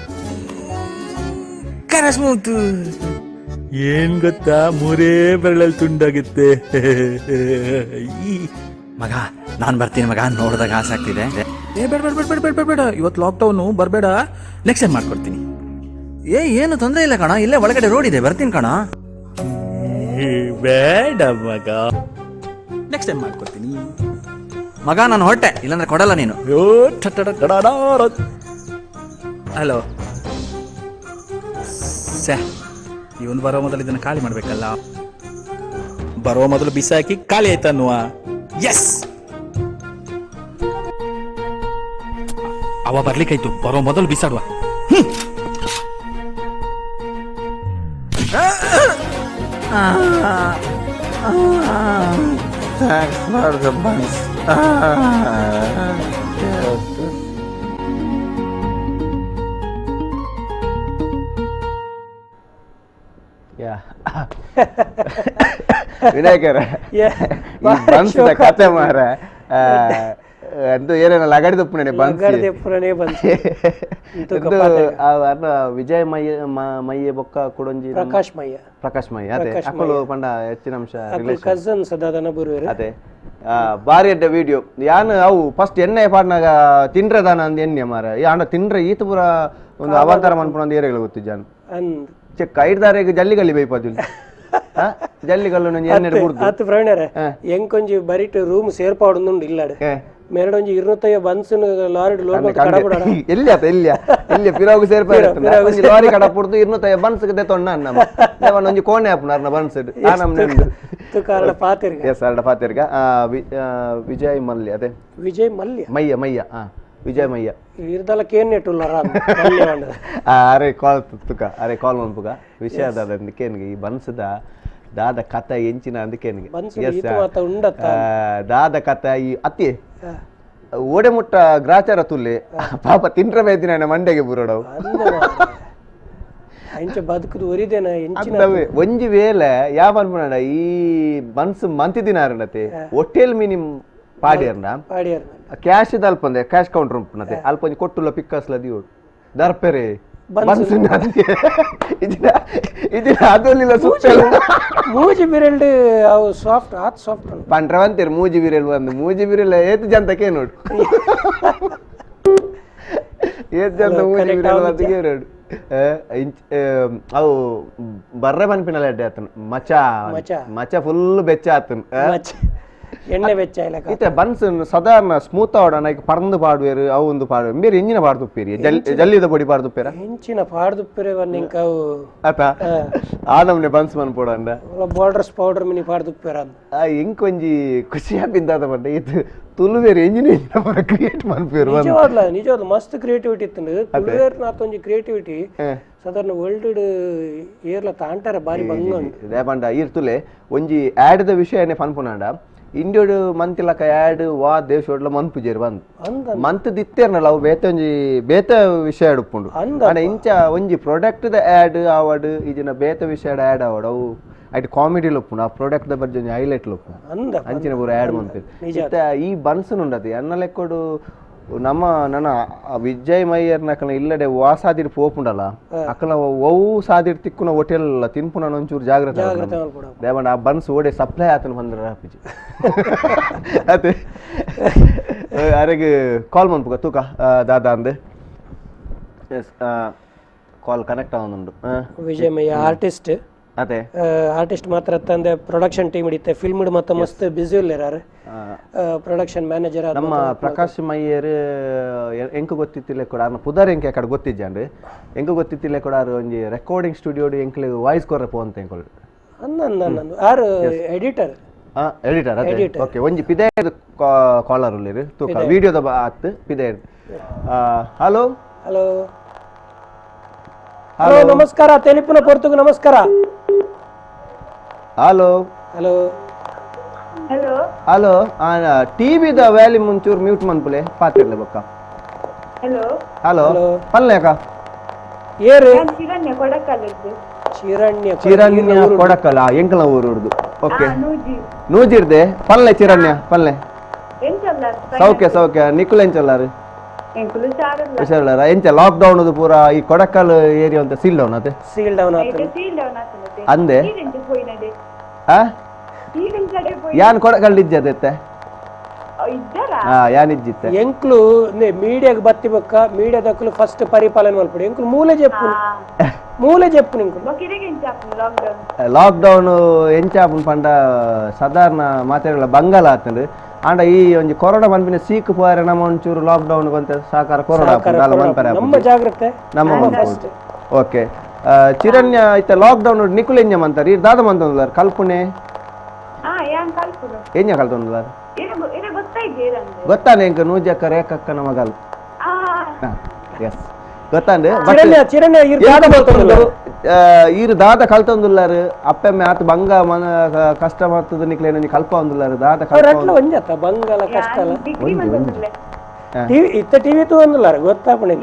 S13: ಸ್ಮೂತ್ ಏನ್ ಗೊತ್ತಾ ಮೂರೇ ಬೆರಳಲ್ಲಿ ತುಂಡಾಗುತ್ತೆ
S14: ಮಗ ನಾನ್ ಬರ್ತೀನಿ ಮಗ ನೋಡಿದಾಗ ಆಸೆ ಆಗ್ತಿದೆ
S13: ಏ ಬೇಡ ಬೇಡ ಬೇಡ ಬೇಡ ಬೇಡ ಬೇಡ ಇವತ್ತು ಲಾಕ್ಡೌನು ಬರಬೇಡ ನೆಕ್ಸ್ಟ್ ಟೈಮ್ ಮಾಡ್ಕೊಡ್ತೀನಿ
S14: ಏನು ತೊಂದರೆ ಇಲ್ಲ ಕಣ ಇಲ್ಲೇ ಒಳಗಡೆ ರೋಡ್ ಇದೆ ಬರ್ತೀನಿ ಕಣ
S13: ಬೇಡ ಮಗ ನೆಕ್ಸ್ಟ್ ಟೈಮ್ ಮಾಡ್ಕೊಡ್ತೀನಿ
S14: ಮಗ ನಾನು ಹೊರಟೆ ಇಲ್ಲಾಂದ್ರೆ ಕೊಡಲ್ಲ ನೀನು
S13: ಹಲೋ ಸ್ಯಾ ಇವನು ಬರೋ ಮೊದಲು ಇದನ್ನು ಖಾಲಿ ಮಾಡ್ಬೇಕಲ್ಲ ಬರೋ ಮೊದಲು ಬಿಸಾಕಿ ಖಾಲಿ ಆಯ್ತನ್ನುವ ಎಸ್ ಅವ ಬರ್ಲಿಕ್ಕಾಯ್ತು ಬರೋ ಮೊದಲು ಬಿಸಾಡುವ
S14: Thanks for the buns.
S1: Yeah. ವಿನಾಯಕರ ಈ ಬನ್ಸ್ದ ಕತೆ ಮಾರ ಅಂತೂ ಏನೇನ ಲಗಡಿ ದಪ್ಪುನೇ ಅನ್ನ ವಿಜಯ್ ಮಯ್ಯ ಬೊಕ್ಕ ಕುಡಂಜಿ ಪ್ರಕಾಶ್ ಮಯ್ಯ ಅದೇ ಅಕ್ಕಲು ಪಂಡ ಹೆಚ್ಚಿನ ಅಂಶ
S2: ಕಸನ್ ಸದಾದನ ಬರುವೇರು
S1: ಅದೇ ಬಾರಿ ಎಡ್ಡ ವಿಡಿಯೋ ಯಾನು ಅವು ಫಸ್ಟ್ ಎಣ್ಣೆ ಪಾಡ್ನಾಗ ತಿಂಡ್ರದಾನ ಅಂದ ಎಣ್ಣೆ ಮಾರ ಯಾನ ತಿಂಡ್ರೆ ಈತ ಪೂರ ಒಂದು ಅವಾಂತರ ಮನ್ಪುಣ ಅಂತ ಏರಿಗಳು ಗೊತ್ತಿದ್ದಾನು ಚೆಕ್ ಐದಾರೆಗೆ ಜಲ್ಲಿಗಲ್ಲಿ ಬೈಪದಿಲ್ಲ ಜಲ್ಲಿಗಲ್ಲು ಎಣ್ಣೆ ಕುಡ್ದು
S2: ಆತು ಪ್ರವೀಣರೇ ಎಂಕೊಂಜಿ ಬರಿಟ್ ರೂಮ್ ಸೇರ್ಪಾಡುಂಡು ಇಲ್ಲಾಡು ಮೇರಡೊಂಜಿ 250 ಬನ್ಸನ್ ಲಾರಿ ಲೋಡ್ ಕಡಪುಡ
S1: ಎಲ್ಲಿ ಆತ ಎಲ್ಲಿ ಪಿರಾಗು ಸೇರ್ಪಾಡು ಲಾರಿ ಕಡಪುಡ್ದು 250 ಬನ್ಸ್ಗೆ ದೆತ್ತೊಂಡ ನಮ್ಮ ಒಂಜಿ ಕೋಣೆ ಆಪುನಾರ್ನ ಬನ್ಸ್ ಆ ನಮ್ನೆ
S2: ಕಾರಣ ಪಾತಿರ್ಗ
S1: ಎಸ್ ಅರಡ ಪಾತಿರ್ಗ ವಿಜಯ್ ಮಲ್ಯ ಅದೇ
S2: ವಿಜಯ್ ಮಲ್ಯ
S1: ಮಯ್ಯ ವಿಜಯ್ ಮಯ್ಯ
S2: ಇರ್ದಲ್ಲ ಕೇನ್ನೆಟ್ಟುಲ್ಲ
S1: ಅರೆ ಕಾಲ್ ತುಕ ಅರೆ ಕಾಲ್ ಮನ್ಪುಗ ವಿಷಯ ಅದಂದು ಕೇನ್ಗೆ ಈ ಬನ್ಸದ ದಾದ ಕಥ ಎಂಚಿನ ಅಂದಕೇನಿಗೆ ದಾದ ಕಥ ಈ ಅತಿ ಓಡೆ ಮುಟ್ಟ ಗ್ರಾಚಾರ ತುಲ್ಲೆ ಪಾಪ ತಿಂಡ್ರ ಬೇದಿನ ಮಂಡೆಗೆ ಬುರೋಡವು
S2: ಬದುಕುದು ಒರಿದೇನ
S1: ಒಂಜಿ ವೇಳೆ ಯಾವ ಅನ್ಪುಣ ಈ ಬನ್ಸ್ ಮಂತಿದಿನಾರನತೆ ಹೋಟೆಲ್ ಮಿನಿಮ್ ಪಾಡಿಯರ್ನ ಕ್ಯಾಶ್ ಅಲ್ಪಂದೆ ಕ್ಯಾಶ್ ಕೌಂಟರ್ ಉಂಟುನತೆ ಅಲ್ಪ ಕೊಟ್ಟುಲ್ಲ ಪಿಕ್ಕಸ್ಲ ದಿಯೋಡು ದರ್ಪೆರೆ ಅದೊಂದಿಲ್ಲ
S2: ಮೂಜಿ ಬಿರಲ್ಡ್ ಅವು ಸಾಫ್ಟ್ ಆತ್ ಸಾಫ್ಟ್
S1: ಪಂಡ್ರವಂತೀರ್ ಮೂಜಿ ಬಿರಲ್ ಬಂದು ಮೂಜಿ ಬಿರಲ್ ಏತ್ ಜಂತಕ್ಕೆ ನೋಡು ಏತ್ ಜಂತ ಮೂಜಿ ಬಿರಲ್ ಬಂದಿಗೆ ನೋಡು ಅವು ಬರ್ರೆ ಪನ್ಪಿನಲ್ಲ ಎಡ್ಡೆ ಆತನು ಮಚ ಫುಲ್ ಬೆಚ್ಚ ಆತನು
S2: ಎಣ್ಣೆ ಬೆಚ್ಚ
S1: ಇತ್ತೆ ಬನ್ಸ್ ಸಾಧಾರಣ ಸ್ಮೂತ್ ಆವಡ ಪರಂದು ಪಾಡುವೇರು ಅವು ಒಂದು ಪಾಡುವೆ ಬೇರೆ ಎಂಜಿನ ಪಾಡ್ದುಪ್ಪೇರಿ ಜಲ್ಲಿದ ಪೊಡಿ ಪಾಡ್ದುಪ್ಪೇರ
S2: ಹೆಂಚಿನ ಪಾಡ್ದುಪ್ಪೇರೆ ನಿಂಕ ಅವು
S1: ಆತ ಆ ನಮ್ನೆ ಬನ್ಸ್ ಮನ್ ಪೋಡಂಡ
S2: ಬಾರ್ಡರ್ಸ್ ಪೌಡರ್ ಮಿನಿ ಪಾಡ್ದುಪ್ಪೇರ
S1: ಇಂಕ್ ಒಂಜಿ ಖುಷಿ ಬಿದ್ದಾದ ಪಂಡ ಇದು ತುಳುವೇರು ಎಂಜಿನ ಕ್ರಿಯೇಟ್ ಮನ್ಪೇರು
S2: ನಿಜವಾದ ಮಸ್ತ್ ಕ್ರಿಯೇಟಿವಿಟಿ ಇತ್ತು ತುಳುವೇರು ನಾತೊಂಜಿ ಕ್ರಿಯೇಟಿವಿಟಿ ಸಾಧಾರಣ ವರ್ಲ್ಡ್ ಏರ್ಲ ತಾಂಟಾರ ಬಾರಿ ಬಂಗ
S1: ರೇಪಂಡ ಈರ್ತುಲೆ ಒಂಜಿ ಆಡ್ ದ ವಿಷಯನೇ ಪನ್ಪುನಾಂಡ ಇಂಡಿಯೋಡು ಮಂತಿಲಕ ಆಡ್ ವಾ ದೇಶೋಡ್ಲ ಮನ್ಪುಜೇರು ಬಂದು ಮಂತ್ ದಿತ್ತೇರ್ನಲ್ಲ ಅವು ಬೇತ ವಿಷಯ ಉಪ್ಪುಂಡು ಅಂಡ ಇಂಚ ಒಂಜಿ ಪ್ರಾಡಕ್ಟ್ ದ ಆಡ್ ಆವಡ್ ಇಜಿನ ಬೇತ ವಿಷಯ ಆಡ್ ಆವಡ್ ಅವು ಐಟ್ ಕಾಮಿಡಿ ಲೊಪ್ಪುಂಡು ಆ ಪ್ರಾಡಕ್ಟ್ ದ ಬಗ್ಗೆ ಹೈಲೈಟ್ ಲೊಪ್ಪು ಅಂಚಿನ ಪೂರ ಆಡ್ ಮನ್ಪೇರು ಈ ಬನ್ಸ್ ಉಂಡತಿ ಅನ್ನ ಲೆಕ್ಕೋಡು ನನ್ನ ವಿಜಯ್ ಮಯ್ಯರ್ ನಕನ ಇಲ್ಲಡೆ ವಾ ಸಾದಿರ್ ಪೋಪುಂಡಲ್ಲ ಅಕ್ಕಲ ಒವು ಸಾದಿರ್ ತಿಕ್ಕುನ ಹೋಟೆಲ್ ತಿನ್ಪುನ ಒಂಚೂರು ಜಾಗ್ರತೆ ದೇವಂಡ ಆ ಬನ್ಸ್ ಓಡೆ ಸಪ್ಲೈ ಆತನ ಬಂದ್ರ ಪಿಜಿ ಅದೇ ಅರೆಗೆ ಕಾಲ್ ಮನ್ಪುಗ ತೂಕ ದಾದಾ ಅಂದೆ ಕಾಲ್ ಕನೆಕ್ಟ್ ಆವೊಂದುಂಡು
S2: ವಿಜಯ್ ಮಯ್ಯ ಆರ್ಟಿಸ್ಟ್
S1: ಅದೇ
S2: ಆರ್ಟಿಸ್ಟ್ ಮಾತ್ರ ತಂದೆ ಪ್ರೊಡಕ್ಷನ್ ಟೀಮ್ ಹಿಡಿತೆ ಫಿಲ್ಮ್ ಮತ್ತೆ ಮಸ್ತ್ ಬಿಸಿ ಇಲ್ಲಾರ ಪ್ರೊಡಕ್ಷನ್ ಮ್ಯಾನೇಜರ್
S1: ನಮ್ಮ ಪ್ರಕಾಶ್ ಮಯ್ಯರ್ ಎಂಕು ಗೊತ್ತಿತ್ತಿಲ್ಲ ಕೂಡ ಪುದರ್ ಎಂಕೆ ಅಕಡೆ ಗೊತ್ತಿಜ್ಜಾಂಡು ಎಂಕು ಗೊತ್ತಿತ್ತಿಲ್ಲ ಕೂಡ ಒಂಜಿ ರೆಕಾರ್ಡಿಂಗ್ ಸ್ಟುಡಿಯೋಡು ಎಂಕ್ಲೆ ವಾಯ್ಸ್ ಕೊರ್ರೆ ಪೋ ಅಂತ ಎಂಕೊಲ್
S2: ಆರು ಎಡಿಟರ್
S1: ಎಡಿಟರ್ ಅದೇ ಓಕೆ ಒಂಜಿ ಪಿದೆ ಕಾಲರ್ ಉಲ್ಲಿರು ತೂಕ ವಿಡಿಯೋದ ಆತ್ ಪಿದೆ ಹಲೋ
S2: ಹಲೋ ಹಲೋ ನಮಸ್ಕಾರ ತೆಲಿಪುನ ಪೊರ್ತುಗು ನಮಸ್ಕಾರ
S1: ಹಲೋ
S2: ಹಲೋ
S3: ಹಲೋ
S1: ಹಲೋ ಟಿವಿದ ವ್ಯಾಲ್ಯೂಮ್ ಒಂಚೂರು ಮ್ಯೂಟ್ ಮನ್ಪುಲೆ ಪಾತಿರ್ಲೆ ಬೊಕ್ಕ
S3: ಹಲೋ
S1: ಹಲೋ ಪಲ್ಲೇಕ
S2: ಏರು
S3: ಚಿರಣ್ಯ ಕೊಡಕಲ್ಲದ್ದು
S1: ಚಿರಣ್ಯ ಕೊಡಕಲ್ಲ ಎಂಕಲ ಊರುಡ್ದು ಓಕೆ ನೂಜಿರ್ದೆ ಪಲ್ಲೆ ಚಿರಣ್ಯ ಪಲ್ಲೆ ಸೌಖ್ಯ ನಿಖುಲ್ ಎಂಚಲ್ಲಾರು ಎಂಚ ಲಾಕ್ ಡೌನ್ ಪೂರ ಈ ಕೊಡಕಲ್ ಏರಿಯಾ ಅಂತ ಸೀಲ್ ಡೌನ್ ಅದೇ
S2: ಸೀಲ್ ಡೌನ್
S1: ಅಂದೆ ಯಾನ್ ಕೊಡಕಲ್ ಇಜ್ಜದತ್ತೆ ಯಾನ್ ಇಜ್ಜಿತ್ತೆ
S2: ಎಂಕ್ಲು ಮೀಡಿಯಾಗ ಬತ್ತಿ ಬೊಕ್ಕ ಮೀಡಿಯಾದಕ್ಕಲು ಫಸ್ಟ್ ಪರಿಪಾಲನೆ ಮಲ್ಪಡಿ ಎಂಕ್ಲು ಮೂಲೆ ಜೆಪ್ಪು
S1: ಲಾಕ್ ಡೌನ್ ಎಂಚಾಪುನ್ ಪಂಡ ಸಾಧಾರಣ ಮಾತಾಡಲ್ಲ ಬಂಗಾಲ ಆತಂಡು ಆಂಡ ಈ ಒಂಜಿ ಕೊರೋನಾ ಬಂದ್ಬಿನ ಸೀಕ್ ಪೋರೆ ನಮ್ಮ ಒಂಚೂರು ಲಾಕ್ ಡೌನ್ ಗೊಂತ ಸಾಕಾರ ಕೊರೋನಾ
S2: ನಮ್ಮ ಜಾಗ್ರತೆ
S1: ನಮ್ಮ ಓಕೆ ಚಿರಣ್ಯ ಐತ ಲಾಕ್ ಡೌನ್ ನಿಕುಲ್ ಎಂಜ ಮಂತಾರ ಈ ದಾದ ಮಂತಂದುಲಾರ ಕಲ್ಪುನೆ ಎಂಜ ಕಲ್ತೊಂದುಲಾರ ಗೊತ್ತಾನೆ ಎಂಕ ನೂಜಕ್ಕ ರೇಖಕ್ಕನ ಮಗಲ್ ಎಸ್ ಗೊತ್ತಾಂಡು ಈರು ದಾದ ಕಲ್ತೊಂದುಲ್ಲಾರು ಅಪ್ಪೆಮ್ಮೆ ಆತ ಬಂಗ ಕಷ್ಟ ಮಾಡ್ತದ ನಿಕ್ಲೇನ ಕಲ್ಪ ಒಂದುಲ್ಲಾರು ದಾದ
S2: ಬಂಗಲ ಕಷ್ಟ ಇತ್ತ ಟಿವಿ ತಗೊಂದುಲ್ಲಾರು ಗೊತ್ತಾಪಣೆ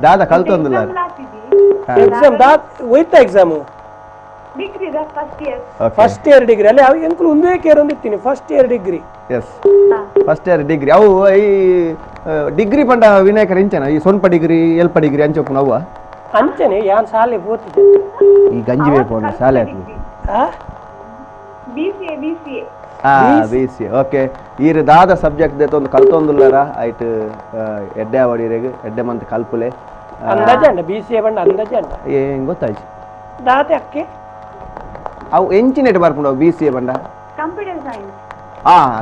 S1: ದಾದ ಕಲ್ತೊಂದುಲ್ಲಾರು
S2: ಎಕ್ಸಾಮ್ ಹೋಯ್ತಾ ಎಕ್ಸಾಮು ಫಸ್ಟ್ ಇಯರ್ ಡಿಗ್ರಿ ಅಲ್ಲಿ ಅವು ಎಂಕುಲು ಒಂದೇ ಕೇರ್ ಒಂದಿತ್ತೀನಿ first year degree
S1: yes first year degree ಅವು ಈ ಡಿಗ್ರಿ ಪಂಡ ವಿನಾಯಕರ ಇಂಚನ ಈ ಸೊನ್ಪ ಡಿಗ್ರಿ ಎಲ್ಪ ಡಿಗ್ರಿ ಅಂಚೋಪುನ ಅವ್ವ
S2: ಅಂಚನೆ ಯಾನ್ ಶಾಲೆ ಹೋಗ್ತಿದ್ದೆ
S1: ಈ ಗಂಜಿ ಬೇಕು ಶಾಲೆ ಬಿಸಿಎ ಓಕೆ ಈರು ದಾದ ಸಬ್ಜೆಕ್ಟ್ ದೇತೊಂದು ಕಲ್ತೊಂದುಲ್ಲಾರ ಐಟ್ ಎಡ್ಡೆ ಅವಡಿರೆಗ್ ಎಡ್ಡೆ ಮಂತ್ ಕಲ್ಪುಲೆ
S2: ಅಂದಾಜಂಡ ಬಿಸಿಎ ಬಂಡ ಅಂದಾಜಂಡ
S1: ಏನ್ ಗೊತ್ತಾಯ್ತು
S2: ದಾತೆ ಅಕ್ಕೆ
S1: ಅವು ಎಂಚಿನೆಟ್ ಬರ್ಪುಂಡು ಅವು ಬಿಸಿಎ ಬಂಡ
S3: ಕಂಪ್ಯೂಟರ್ ಸೈನ್ಸ್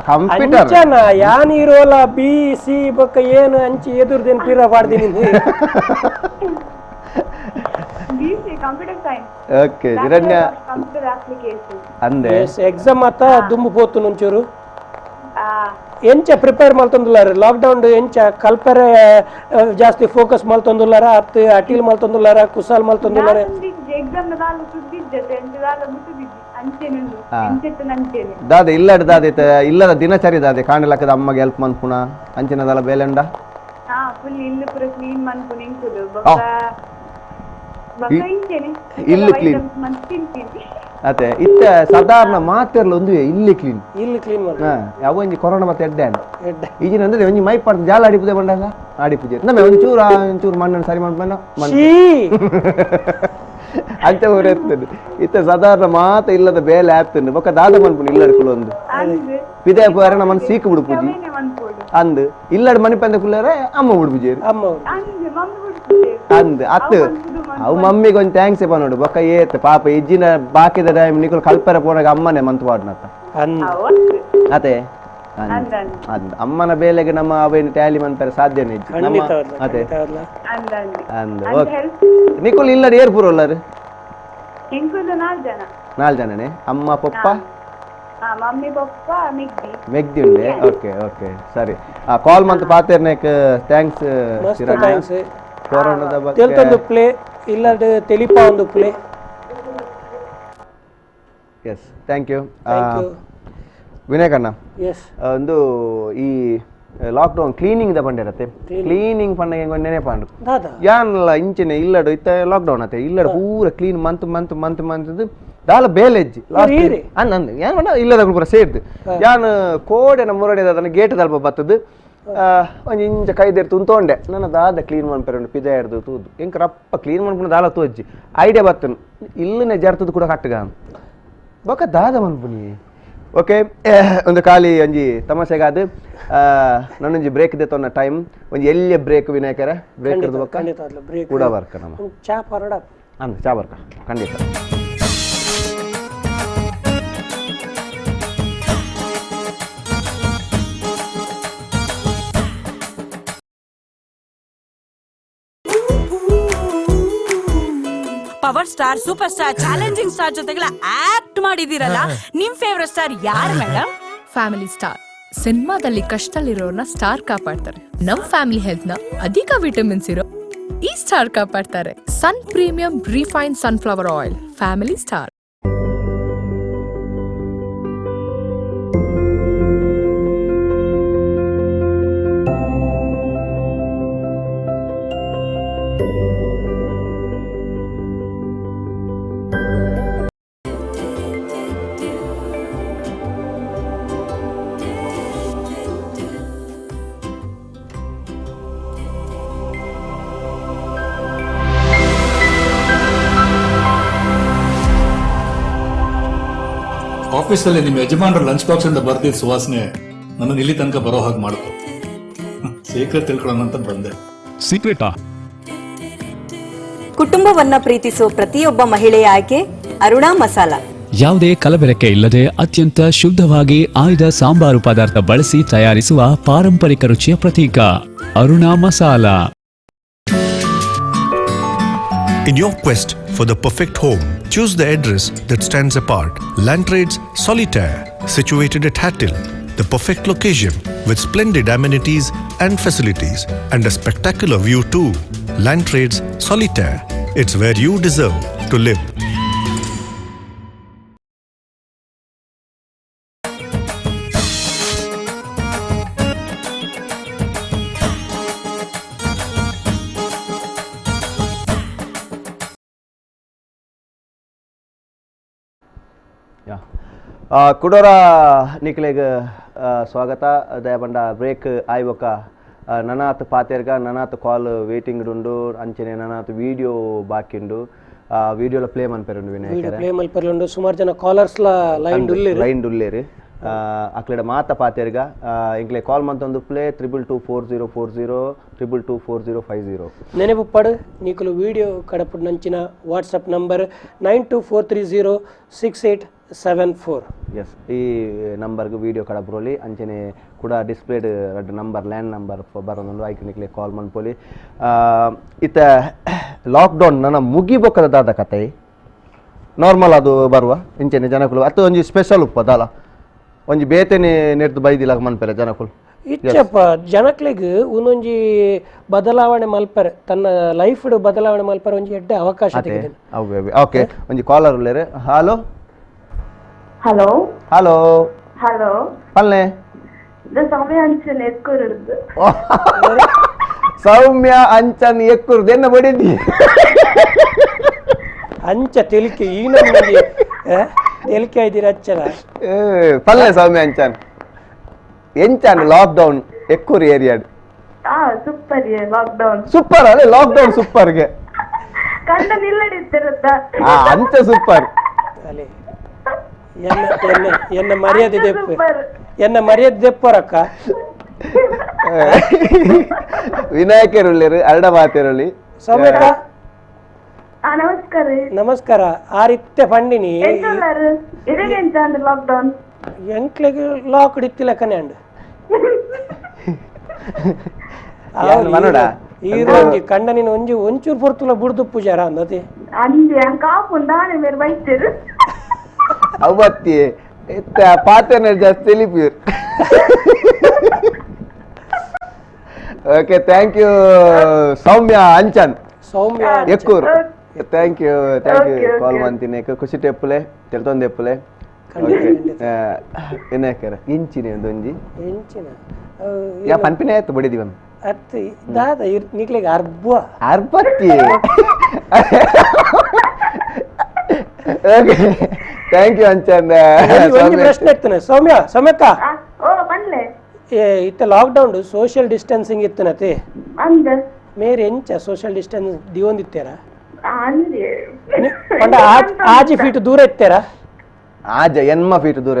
S1: ಕಂಪ್ಯೂಟರ್
S2: ಅಂಚನ ಯಾನ್ ಇರೋಲ್ಲ ಬಿ ಸಿ ಬೊಕ್ಕ ಏನು ಅಂಚಿ ಎದುರ್ದೇನು ಪಿರ ಪಾಡ್ದಿನಿ
S3: ಬಿಸಿ ಕಂಪ್ಯೂಟರ್ ಸೈನ್ಸ್
S1: ಓಕೆ ಚಿರಣ್ಯ
S3: ಕಂಪ್ಯೂಟರ್ ಅಪ್ಲಿಕೇಶನ್
S1: ಅಂದೆ
S2: ಎಕ್ಸಾಮ್ ಅತ್ತ ದುಂಬು ಪೋತು ಒಂಚೂರು ಎಂಚ ಪ್ರಿಪೇರ್ ಮಲ್ತೊಂದುಲ್ಲಾರ ಲಾಕ್ ಡೌನ್ ಎಂಚ ಕಲ್ಪರೆ ಜಾಸ್ತಿ ಫೋಕಸ್ ಮಲ್ತೊಂದುಲ್ಲಾರ ಅತ್ ಅಟೀಲ್ ಮಲ್ತೊಂದುಲ್ಲಾರ ಕುಸಾಲ್ ಮಲ್ತೊಂದುಲ್ಲಾರ
S3: ಎಕ್ಸಾಮ್ ದಾಲ ಸುದ್ದಿದ್ದೆ ಎಂತದಾಲ ಮುಟ್ಟಿದ್ದಿ ಅಂಚೆನುಂಡು ಎಂಚೆತ್ತು ನಂಚೆನೆ
S1: ದಾದೆ ಇಲ್ಲಡ ದಾದೆ ಇಲ್ಲದ ದಿನಚರಿ ದಾದೆ ಕಾಣಲಕ್ಕದ ಅಮ್ಮಗೆ ಹೆಲ್ಪ್ ಮನ್ಪುನ ಅಂಚಿನದಲ್ಲ ಬೇಲೆಂಡ
S3: ಫುಲ್ ಇಲ್ಲು ಪೂರ ಕ್ಲೀನ್ ಮನ್ಪುನ ಇಂಕುಲು ಬೊಕ್ಕ ಇಂಚೆನೆ
S1: ಇಲ್ಲು ಕ್ಲೀನ್ ಅದೇ ಇತ್ತ ಸಾಧಾರಣ ಮಾತೆರ್ಲ ಒಂದು ಇಲ್ಲಿ ಕ್ಲೀನ್ ಯಾವ ಒಂಜಿ ಕೊರೋನಾ ಮತ್ತೆ ಎಡ್ಡೆ ಈಜಿನ ಅಂದ್ರೆ ಒಂಜಿ ಮೈ ಪಡ್ದು ಜಾಲ ಆಡಿಪುದೆ ಬಂಡಾಗ ಆಡಿಪುಜೆ ನಮ್ಮೆ ಒಂಚೂರು ಮಣ್ಣನ್ನು ಸರಿ ಮಾಡ್ಬಂಡ ಅಂತ ಊರ ಎತ್ತದು ಇತ್ತ ಸಾಧಾರಣ ಮಾತ ಇಲ್ಲದ ಬೇಲೆ ಆತಂದು ಬೊಕ್ಕ ದಾದ ಮನ್ಪುನ ಇಲ್ಲಡ್ಕುಲು ಒಂದು ಪಿದೆ ಪೋರೆ ನಮ್ಮನ್ನು ಸೀಕು ಬಿಡು ಪೂಜಿ ಅಂದ್ ಇಲ್ಲಡ್ ಮನಿ ಪಂದ ಕುಲ್ಲರೆ ಅಮ್ಮ ಹುಡುಬುಜೇರು ಅಂದ್ ಅತ್ತು ಅವು ಮಮ್ಮಿಗೆ ಒಂದು ಥ್ಯಾಂಕ್ಸ್ ಎಪ್ಪ ನೋಡು ಬೊಕ್ಕ ಏತ್ ಪಾಪ ಇಜ್ಜಿನ ಬಾಕಿದ ಟೈಮ್ ನಿಕುಲ್ ಕಲ್ಪರ ಪೋನಾಗ ಅಮ್ಮನೆ ಮಂತ್ ಪಾಡ್ನತ್ತ ಅತೆ ಅಂದ್ ಅಮ್ಮನ ಬೇಲೆಗೆ ನಮ್ಮ ಅವೇನು ಟ್ಯಾಲಿ ಮಂತಾರೆ ಸಾಧ್ಯನೇ ಇಜ್ಜಿ ನಮ್ಮ ಅತೆ ಅಂದ್ ಓಕೆ ನಿಕುಲ್ ಇಲ್ಲಡ್ ಏರ್ ಪೂರ ಉಳ್ಳಾರು 4 ಜನನೇ ಅಮ್ಮ ಪಪ್ಪ
S3: ಮಮ್ಮಿ ಪಪ್ಪ
S1: ಮೆಗ್ದಿ ಉಂಡೆ ಓಕೆ ಓಕೆ ಸರಿ ಕಾಲ್ ಮಂತ್ ಪಾತೇರ್ನೇಕ್ ಥ್ಯಾಂಕ್ಸ್ ಕೊರೋನಾದ ಬಗ್ಗೆ
S2: ತೆಲ್ತೊಂದು ಪ್ಲೇ ಇಲ್ಲದ ತೆಲಿಪ ಒಂದು play
S1: yes thank you Vinay ಕಣ್ಣ
S2: ಎಸ್
S1: ಒಂದು ಈ ಲಾಕ್ಡೌನ್ ಕ್ಲೀನಿಂಗ್ ದ ಬಂದಿರತ್ತೆ ಕ್ಲೀನಿಂಗ್ ಪಂಡಗೆ ನೆನೆ ಪಾಂಡು ಯಾನಲ್ಲ ಇಂಚಿನ ಇಲ್ಲಡು ಇತ್ತ ಲಾಕ್ಡೌನ್ ಅತ್ತೆ ಇಲ್ಲಡು ಪೂರ ಕ್ಲೀನ್ ಮಂತ್ ದಾಲ ಬೇಲೆಜ್ಜಿ ಅಂದ್ ಯಾನ್ ಪಂಡ ಇಲ್ಲದ ಪೂರ ಸೇರ್ದು ಯಾನ್ ಕೋಡೆ ನಮ್ಮ ಮುರಡೆ ಅದನ್ನ ಗೇಟ್ ದಲ್ಪ ಬತ್ತದು ಒಂಜಿ ಇಂಚ ಕೈದೇರ್ ತುಂತೊಂಡೆ ನನ್ನ ದಾದ ಕ್ಲೀನ್ ಮಾಡ್ಪೇರು ಪಿದ ಹಿಡ್ದು ತೂದು ಎಂಕ ರಪ್ಪ ಕ್ಲೀನ್ ಮಾಡ್ಕೊಂಡು ದಾಲ ತೋಜ್ಜಿ ಐಡಿಯಾ ಬತ್ತನು ಇಲ್ಲನೆ ಜರ್ತದು ಕೂಡ ಕಟ್ಟಗ ಬೊಕ್ಕ ದಾದ ಮನ್ಪುನಿ ಓಕೆ ಒಂದು ಖಾಲಿ ಒಂಜಿ ತಮಾಷೆಗಾದ ನನ್ನೊಂಜಿ ಬ್ರೇಕ್ ದೆತ್ತೊನ್ನ ಟೈಮ್ ಒಂಜಿ ಎಲ್ಲಿ ಬ್ರೇಕ್ ವಿನಾಯಕರ ಬ್ರೇಕ್ ಇರ್ದು ಬೊಕ್ಕ ಕೂಡ ಬರ್ಕ ನಮ್ಮ
S2: ಚಾ ಪರಡ
S1: ಅಂದ್ ಚಾ ಬರ್ಕ ಖಂಡಿತ
S5: power star super star challenging star ಜೊತೆಗೆಲ್ಲ ಆಕ್ಟ್ ಮಾಡಿದಿರಲ್ಲ ನಿಮ್ ಫೇವರೇಟ್ ಸ್ಟಾರ್ ಯಾರು ಮೇಡಮ್?
S6: Family star. ಸಿನಿಮಾದಲ್ಲಿ ಕಷ್ಟದಲ್ಲಿರೋರ್ನ ಸ್ಟಾರ್ ಕಾಪಾಡ್ತಾರೆ. ನಮ್ ಫ್ಯಾಮಿಲಿ ಹೆಲ್ತ್ ನ ಅಧಿಕ ವಿಟಮಿನ್ಸ್ ಇರೋ ಈ ಸ್ಟಾರ್ ಕಾಪಾಡ್ತಾರೆ. Sun premium refined sunflower oil. Family star.
S7: ಆಫೀಸಲ್ಲಿ ನಿಮ್ಮ ಯಜಮಾನ್ರ ಲಂಚ್ ಬಾಕ್ಸ್ ಇಂದ ಬರ್ದಿದ್ದ ಸುವಾಸನೆ ನನ್ನ ಇಲ್ಲಿ ತನಕ ಬರೋ ಹಾಗೆ ಮಾಡ್ತು. ಸೀಕ್ರೆಟ್ ತಿಳ್ಕೊಳ್ಳೋಣ ಅಂತ ಬಂದೆ.
S8: ಸೀಕ್ರೆಟಾ?
S9: ಕುಟುಂಬವನ್ನ ಪ್ರೀತಿಸೋ ಪ್ರತಿಯೊಬ್ಬ ಮಹಿಳೆಯ ಆಯ್ಕೆ ಅರುಣಾ ಮಸಾಲಾ.
S8: ಯಾವುದೇ ಕಲಬೆರಕೆ ಇಲ್ಲದೆ ಅತ್ಯಂತ ಶುದ್ಧವಾಗಿ ಆಯ್ದ ಸಾಂಬಾರು ಪದಾರ್ಥ ಬಳಸಿ ತಯಾರಿಸುವ ಪಾರಂಪರಿಕ ರುಚಿಯ ಪ್ರತೀಕ Aruna masala.
S10: In your quest for the perfect home, choose the address that stands apart. Land Trades Solitaire, situated at Hattil, the perfect location with splendid amenities and facilities and a spectacular view too. Land Trades Solitaire, it's where you deserve to live.
S1: ಕುಡೋರ ನಿಕ್ಲೆಗ್ ಸ್ವಾಗತ ದಯಪಂಡ break ಆಯ್ವಕ ನನಾತ್ ಪಾತೆರ್ಗ ನನಾತ್ ಕಾಲ್ waiting ಉಂಡು ಅಂಚನೆ ನನಾತ್ video ಬಾಕಿಂಡು ವಿಡಿಯೋಲ play ಮನ್ಪೆರುಂಡು ವಿನಾಯಕರ
S2: play ಮಲ್ಪೆರುಂಡು ಸುಮಾರು ಜನ collars line ಡುಲ್ಲೇರು
S1: ಅಕ್ಲೆಡ ಮಾತ ಪಾತೆರ್ಗ ಇಂಕ್ಲೆ ಕಾಲ್ ಮಂತೊಂದು ಪ್ಲೇ 222440 224050
S2: ನೆನಪು ಪಡು ನೀಕಲು ವಿಡಿಯೋ ಕಡಪು ನಂಚಿನ ವಾಟ್ಸಪ್ ನಂಬರ್ 9243068774.
S1: ಎಸ್ ಈ ನಂಬರ್ಗೆ ವಿಡಿಯೋ ಕಡಪ್ರೋಲಿ ಅಂಚನೆ ಕೂಡ displayed red number land number ಬರೋದೊಂದು ಐಕನಿಕ್ಲೆ ಕಾಲ್ ಮನ್ಪೋಲಿ ಇತ್ತ ಲಾಕ್ಡೌನ್ ನನ್ನ ಮುಗಿಬೊಕ್ಕದ ದಾದ ಕತೆ ನಾರ್ಮಲ್ ಅದು ಬರುವ ಇಂಚನೆ ಜನಗಳು ಅಥವಾ ಒಂಜಿ ಸ್ಪೆಷಲ್ ಉಪ್ಪದಲ್ಲ ಒಂಜಿ ಬೇತೆನೆ ನೆಡ್ದು ಬೈದಿಲ್ಲ ಮನ್ಪೆರೆ ಜನಗಳು
S2: ಇಚ್ಚಪ್ಪ ಜನಕ್ಲಿಗೆ ಒಂದೊಂಜಿ ಬದಲಾವಣೆ ಮಲ್ಪರೆ ತನ್ನ ಲೈಫ್ ಬದಲಾವಣೆ ಮಲ್ಪರೆ ಒಂಜಿ ಎಡ್ಡೆ ಅವಕಾಶ
S1: ಓಕೆ ಒಂಜಿ ಕಾಲರ್ ಉಳ್ಳೇರೆ ಹಲೋ
S3: ಹಲೋ
S1: ಹಲೋ
S3: ಹಲೋ
S1: ಪಲ್ಲೆ
S3: ಸೌಮ್ಯ ಅಂಚನ್ ಎಕ್ಕುರ್ದು
S1: ಸೌಮ್ಯ ಅಂಚನ್ ಎಕ್ಕುರ್ದು ಎನ್ನ ಬಡಿದ್ದಿ
S2: ಅಂಚ ತೆಲಿಕೆ ಈ ನಮಗೆ ತೆಲಿಕೆ ಆಯ್ದಿರ ಅಚ್ಚನ
S1: ಪಲ್ಲೆ ಸೌಮ್ಯ ಅಂಚನ್ ಎಂಚನ್ lockdown Ekkur area
S3: super lockdown
S1: super ಅಲ್ಲೇ ಲಾಕ್ಡೌನ್ ಸೂಪರ್ಗೆ
S3: ಕಂಡ ನಿಲ್ಲಡಿದ್ದಿರುತ್ತ
S1: ಅಂಚ ಸೂಪರ್
S2: ಅಲೆ ಎನ್ನ ಮರ್ಯಾದೆ ದೆಪ್ಪು ಎನ್ನ ಮರ್ಯಾದೆ ದೆಪ್ಪರಕ್ಕ
S1: ವಿನಾಯಕರುಳ್ಳಿ ಅರಡ ಮಾತೇರಳ್ಳಿ
S2: ಸೌಮ್ಯಕ್ಕ
S3: ನಮಸ್ಕಾರ
S2: ನಮಸ್ಕಾರ ಆರಿತ್ಯ ಪಂಡಿನಿ
S3: ಲಾಕ್ಡೌನ್
S2: ಎಂಕ್ಲೆಗೆ ಲಾಕ್ಡ್ ಇತ್ತಿಲ್ಲ ಕನೆ ಅಂಡ್
S1: ಮನೋಡ
S2: ಈರೋಂಜಿ ಕಂಡ ನೀನು ಒಂಜಿ ಒಂಚೂರು ಪೊರ್ತುಲ ಬುಡ್ದು ಪೂಜಾರ ಅಂದತಿ
S3: ಅಂದೆ ಕಾಪುಂದಾನೆ ಮೇರೆ ಬೈತಿರು
S1: ಅವತ್ತಿ ಎತ್ತ ಪಾತನ ಜಾಸ್ತಿ ತಿಳಿಪೀರ್ okay thank you Soumya Anchan
S2: Soumya
S1: Ekkur thank you call ಮಾಡ್ತೀನಿ ಖುಷಿ ಟೆಪ್ಪುಲೆ ತೆಲ್ತೊಂದು ಎಪ್ಪುಲೆ ಓಕೆ ವಿನಾಯಕರ ಇಂಚಿನ ಒಂದೊಂಜಿ
S2: ಎಂಚಿನ
S1: ಯಾ ಪನ್ಪಿನ ಆಯ್ತು ಬಡಿದಿವನ್
S2: ಅತ್ತಿ ದಾದ ನಿಕ್ಲೆಗೆ
S1: ಅರ್ಬತ್ತಿ ಓಕೆ ಥ್ಯಾಂಕ್ ಯು ಅಂಚನ್
S2: ಒಂದು ಪ್ರಶ್ನೆ ಇತ್ತನೆ ಸೌಮ್ಯಕ್ಕ
S3: ಓ ಬನ್ಲೆ
S2: ಇತ್ತ ಲಾಕ್ಡೌನ್ ಸೋಷಿಯಲ್ ಡಿಸ್ಟೆನ್ಸಿಂಗ್ ಇತ್ತನತಿ
S3: ಅಂದೆ
S2: ಮೇರೆ ಎಂಚ ಸೋಷಿಯಲ್ ಡಿಸ್ಟೆನ್ಸ್ ದಿವೊಂದಿತ್ತೇರ
S3: ಅಂದೆ
S2: ಪಂಡ ಆಜಿ ಫೀಟ್ ದೂರ ಇತ್ತೇರ
S1: ಆಜ ಎನ್ಮ ಫೀಟ್ ದೂರ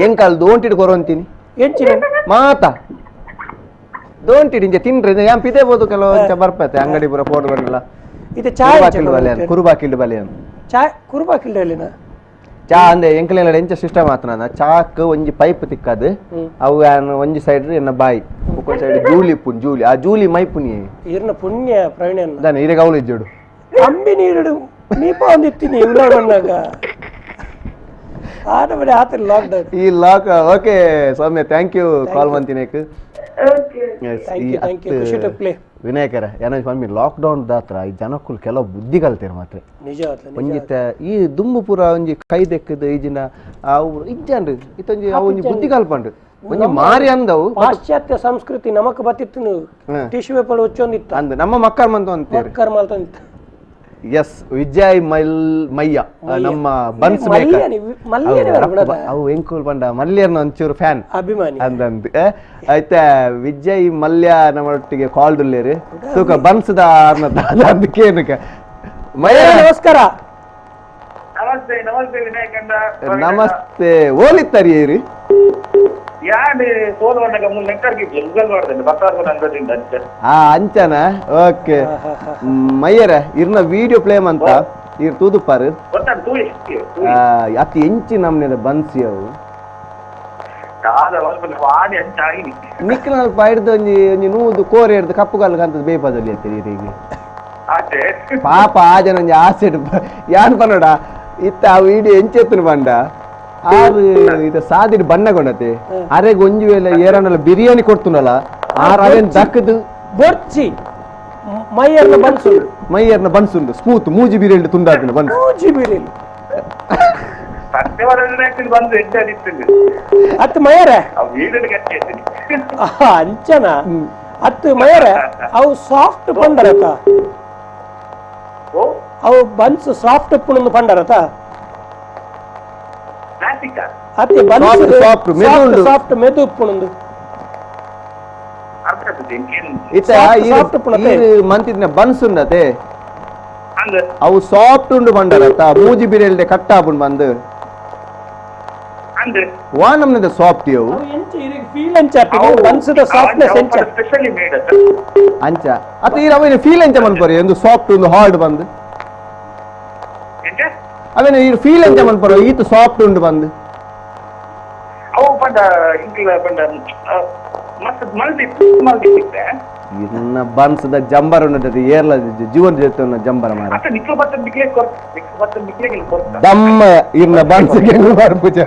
S1: ಎಂಕಲ್ ದೋಂಟಿಡ್ ಕೊರೊಂತೀನಿ
S2: ಎಂಚಿನ
S1: ಮಾತಾ ದೋಂಟಿಡ್ ಇಂಜೆ ತಿನ್ರಿ ಯಾನ್ ಪಿದೆ ಬೋದು ಕೆಲವು ಬರ್ಪತ್ತೆ ಅಂಗಡಿ ಪೂರ ಫೋಟೋ ಬಂದಿಲ್ಲ
S2: ಇದು ಚಾಯ್
S1: ಕುರುಬಾಕಿಲ್ಡು ಬಲೆ
S2: ಚಾಯ್ ಕುರುಬಾಕಿಲ್ಡಲ್ಲಿನ
S1: ಚಾ ಅಂದೆ ಎಂಕಲೆಲ್ಲ ಎಂಚ ಸಿಸ್ಟಮ್ ಆತನ ಚಾಕ್ ಒಂಜಿ ಪೈಪ್ ತಿಕ್ಕದು ಅವು ಒಂಜಿ ಸೈಡ್ ಎನ್ನ ಬಾಯಿ ಒಕ್ಕೊಂದ್ ಸೈಡ್ ಜೂಲಿ ಪುನ್ ಜೂಲಿ ಆ ಜೂಲಿ ಮೈಪುನಿ
S2: ಈರ್ನ ಪುಣ್ಯ ಪ್ರವೀಣ
S1: ದಾನ ಇರೆ ಗೌಲು ಇಜ್ಜೋಡು
S2: ಅಂಬಿ ನೀರು ನೀಪ ಒಂದಿತ್ತೀನಿ ಉಳ್ಳಾಡ ಬಂದಾಗ ಆಟಬಡಿ ಆತ ಲಾಕ್ಡೌನ್
S1: ಈ lock okay Soumya thank you call ಮಾಡ್ತೀನಿ ವಿನಾಯಕರ ಏನಾದ್ರು ಸ್ವಾಮಿ ಲಾಕ್ಡೌನ್ ದಾತ್ರ ಈ ಜನಕ್ಕೂ ಕೆಲವು ಬುದ್ಧಿ ಕಲ್ತೀರ ಮಾತ್ರ ಒಂಜಿತ್ತ ಈ ದುಂಬು ಪೂರ ಒಂಜಿ ಕೈ ದೆಕ್ಕದ ಈಜಿನ ಅವು ಇಜ್ಜನ್ರಿ ಇತ್ತೊಂಜಿ ಅವು ಒಂಜಿ ಬುದ್ಧಿ ಕಲ್ಪಂಡು ಒಂಜಿ ಮಾರಿ ಅಂದವು
S2: ಪಾಶ್ಚಾತ್ಯ ಸಂಸ್ಕೃತಿ ನಮಕ್ ಬತ್ತಿತ್ತು ಟಿಶ್ಯೂ ಪೇಪರ್ ಹೊಚ್ಚೊಂದಿತ್ತು
S1: ಅಂದ ನಮ್ಮ ಮಕ್ಕಳ ಮಂತ ಅಂತೀರಿ
S2: ಮಕ್ಕರ್ ಮಾಲ್ತೊಂದಿತ್ತು
S1: ಎಸ್ ವಿಜಯ್ ಮಯ್ಯ ನಮ್ಮ ಬನ್ಸ್ ಅವು ಎಂಕುಲ್ ಬಂಡ ಮಲ್ಯರ್ನ ಒಂಚೂರು ಫ್ಯಾನ್
S2: ಅಭಿಮಾನಿ
S1: ಅಂದಂದು ಆಯ್ತಾ ವಿಜಯ್ ಮಲ್ಯ ನಮ್ಮೊಟ್ಟಿಗೆ ಕಾಲ್ ದುಲ್ಲೇರಿ ತೂಕ ಬನ್ಸ್ದ ಅದಕ್ಕೇನಕ ಮಯ್ಯ
S2: ನಮಸ್ಕಾರ
S12: ನಮಸ್ತೆ ನಮಸ್ತೆ ವಿನಾಯಕಣ್ಣ
S1: ನಮಸ್ತೆ ಓಲಿತ್ತರಿ ಅಂಚನ ಓಕೆ ಮಯ್ಯರ ಇರ್ನ ವಿಡಿಯೋ ಪ್ಲೇ ಅಂತ ಇರ್ ತೂದುಪ್ಪಾರು ಅತಿ ಎಂಚಿ ನಮ್ನೆ ಬನ್ಸಿ ಅವು ನಿಕ್ಕಿನ ಹಿಡ್ದು ಒಂಜಿ ನೂದು ಕೋರೆ ಹಿಡ್ದು ಕಪ್ಪುಗಾಲ ಅಂತದ್ ಬೇಪದಲ್ಲಿ ಅಂತೀರಿ ಈಗ ಪಾಪ ಆ ಜನ ಒಂಜಿ ಆಸೆ ಯಾನ್ ಪನ್ನಡ ಇತ್ತ ಆ ವಿಡಿಯೋ ಎಂಚೆತ್ತನ ಬಂಡ ಆರು ಇದು ಸಾದಿಡ್ ಬಣ್ಣಗೊಂಡತೆ ಅರೆಗೆ ಒಂಜಿ ವೇಳೆ ಏರನಲ್ಲ ಬಿರಿಯಾನಿ ಕೊಡ್ತುನಲ್ಲ ಆರು ಅವೇನ್ ದಕ್ಕದು
S2: ಬೊರ್ಚಿ
S1: ಮೈಯರ್ನ ಬನ್ಸುಂಡು ಸ್ಮೂತ್ ಮೂಜಿ ಬಿರಿಯಾನಿ ತುಂಡಾದಿನ ಬನ್ಸು
S2: ಮೂಜಿ ಬಿರಿಯಾನಿ ಅತ್ತು ಮಯರ ಅಂಚನ ಅತ್ತು ಮಯರ ಅವು ಸಾಫ್ಟ್ ಪಂಡರತ ಅವು ಬನ್ಸ್ ಸಾಫ್ಟ್ ಪುಣಂದು ಪಂಡರತ ಅತ್ತೆ ಬನ್ಸ್ ಸಾಫ್ಟ್ ಮೆದು ಪುಣಂದು
S1: ಮಂತಿನ ಬನ್ಸ್ ಉಂಡತೆ ಅವು ಸಾಫ್ಟ್ ಉಂಡು ಬಂಡರತ್ತ ಮೂಜಿ ಬಿರಿಯಾನಿ ಕಟ್ಟಾಪುಂಡು ಬಂದು ವಾನಮ್ನದ ಸಾಫ್ಟ್ ಅವು ಅಂಚ ಅತ್ತ ಈ ಅವೇನು ಫೀಲ್ ಎಂಚ ಮನ್ಪರಿ ಒಂದು ಸಾಫ್ಟ್ ಒಂದು ಹಾರ್ಡ್ ಬಂದು ಅವೇನು ಈ ಫೀಲ್ ಎಂಚ ಮನ್ಪರ ಈತ ಸಾಫ್ಟ್ ಉಂಡು ಬಂದು ಇನ್ನ ಬನ್ಸದ ಜಂಬರ್ ಉಂಟದ ಏರ್ಲ ಜೀವನ ಜೊತೆ ಜಂಬರ ಮಾರ ದಮ್ಮ ಇನ್ನ ಬನ್ಸ್ಗೆ ಬರ್ಪುಜ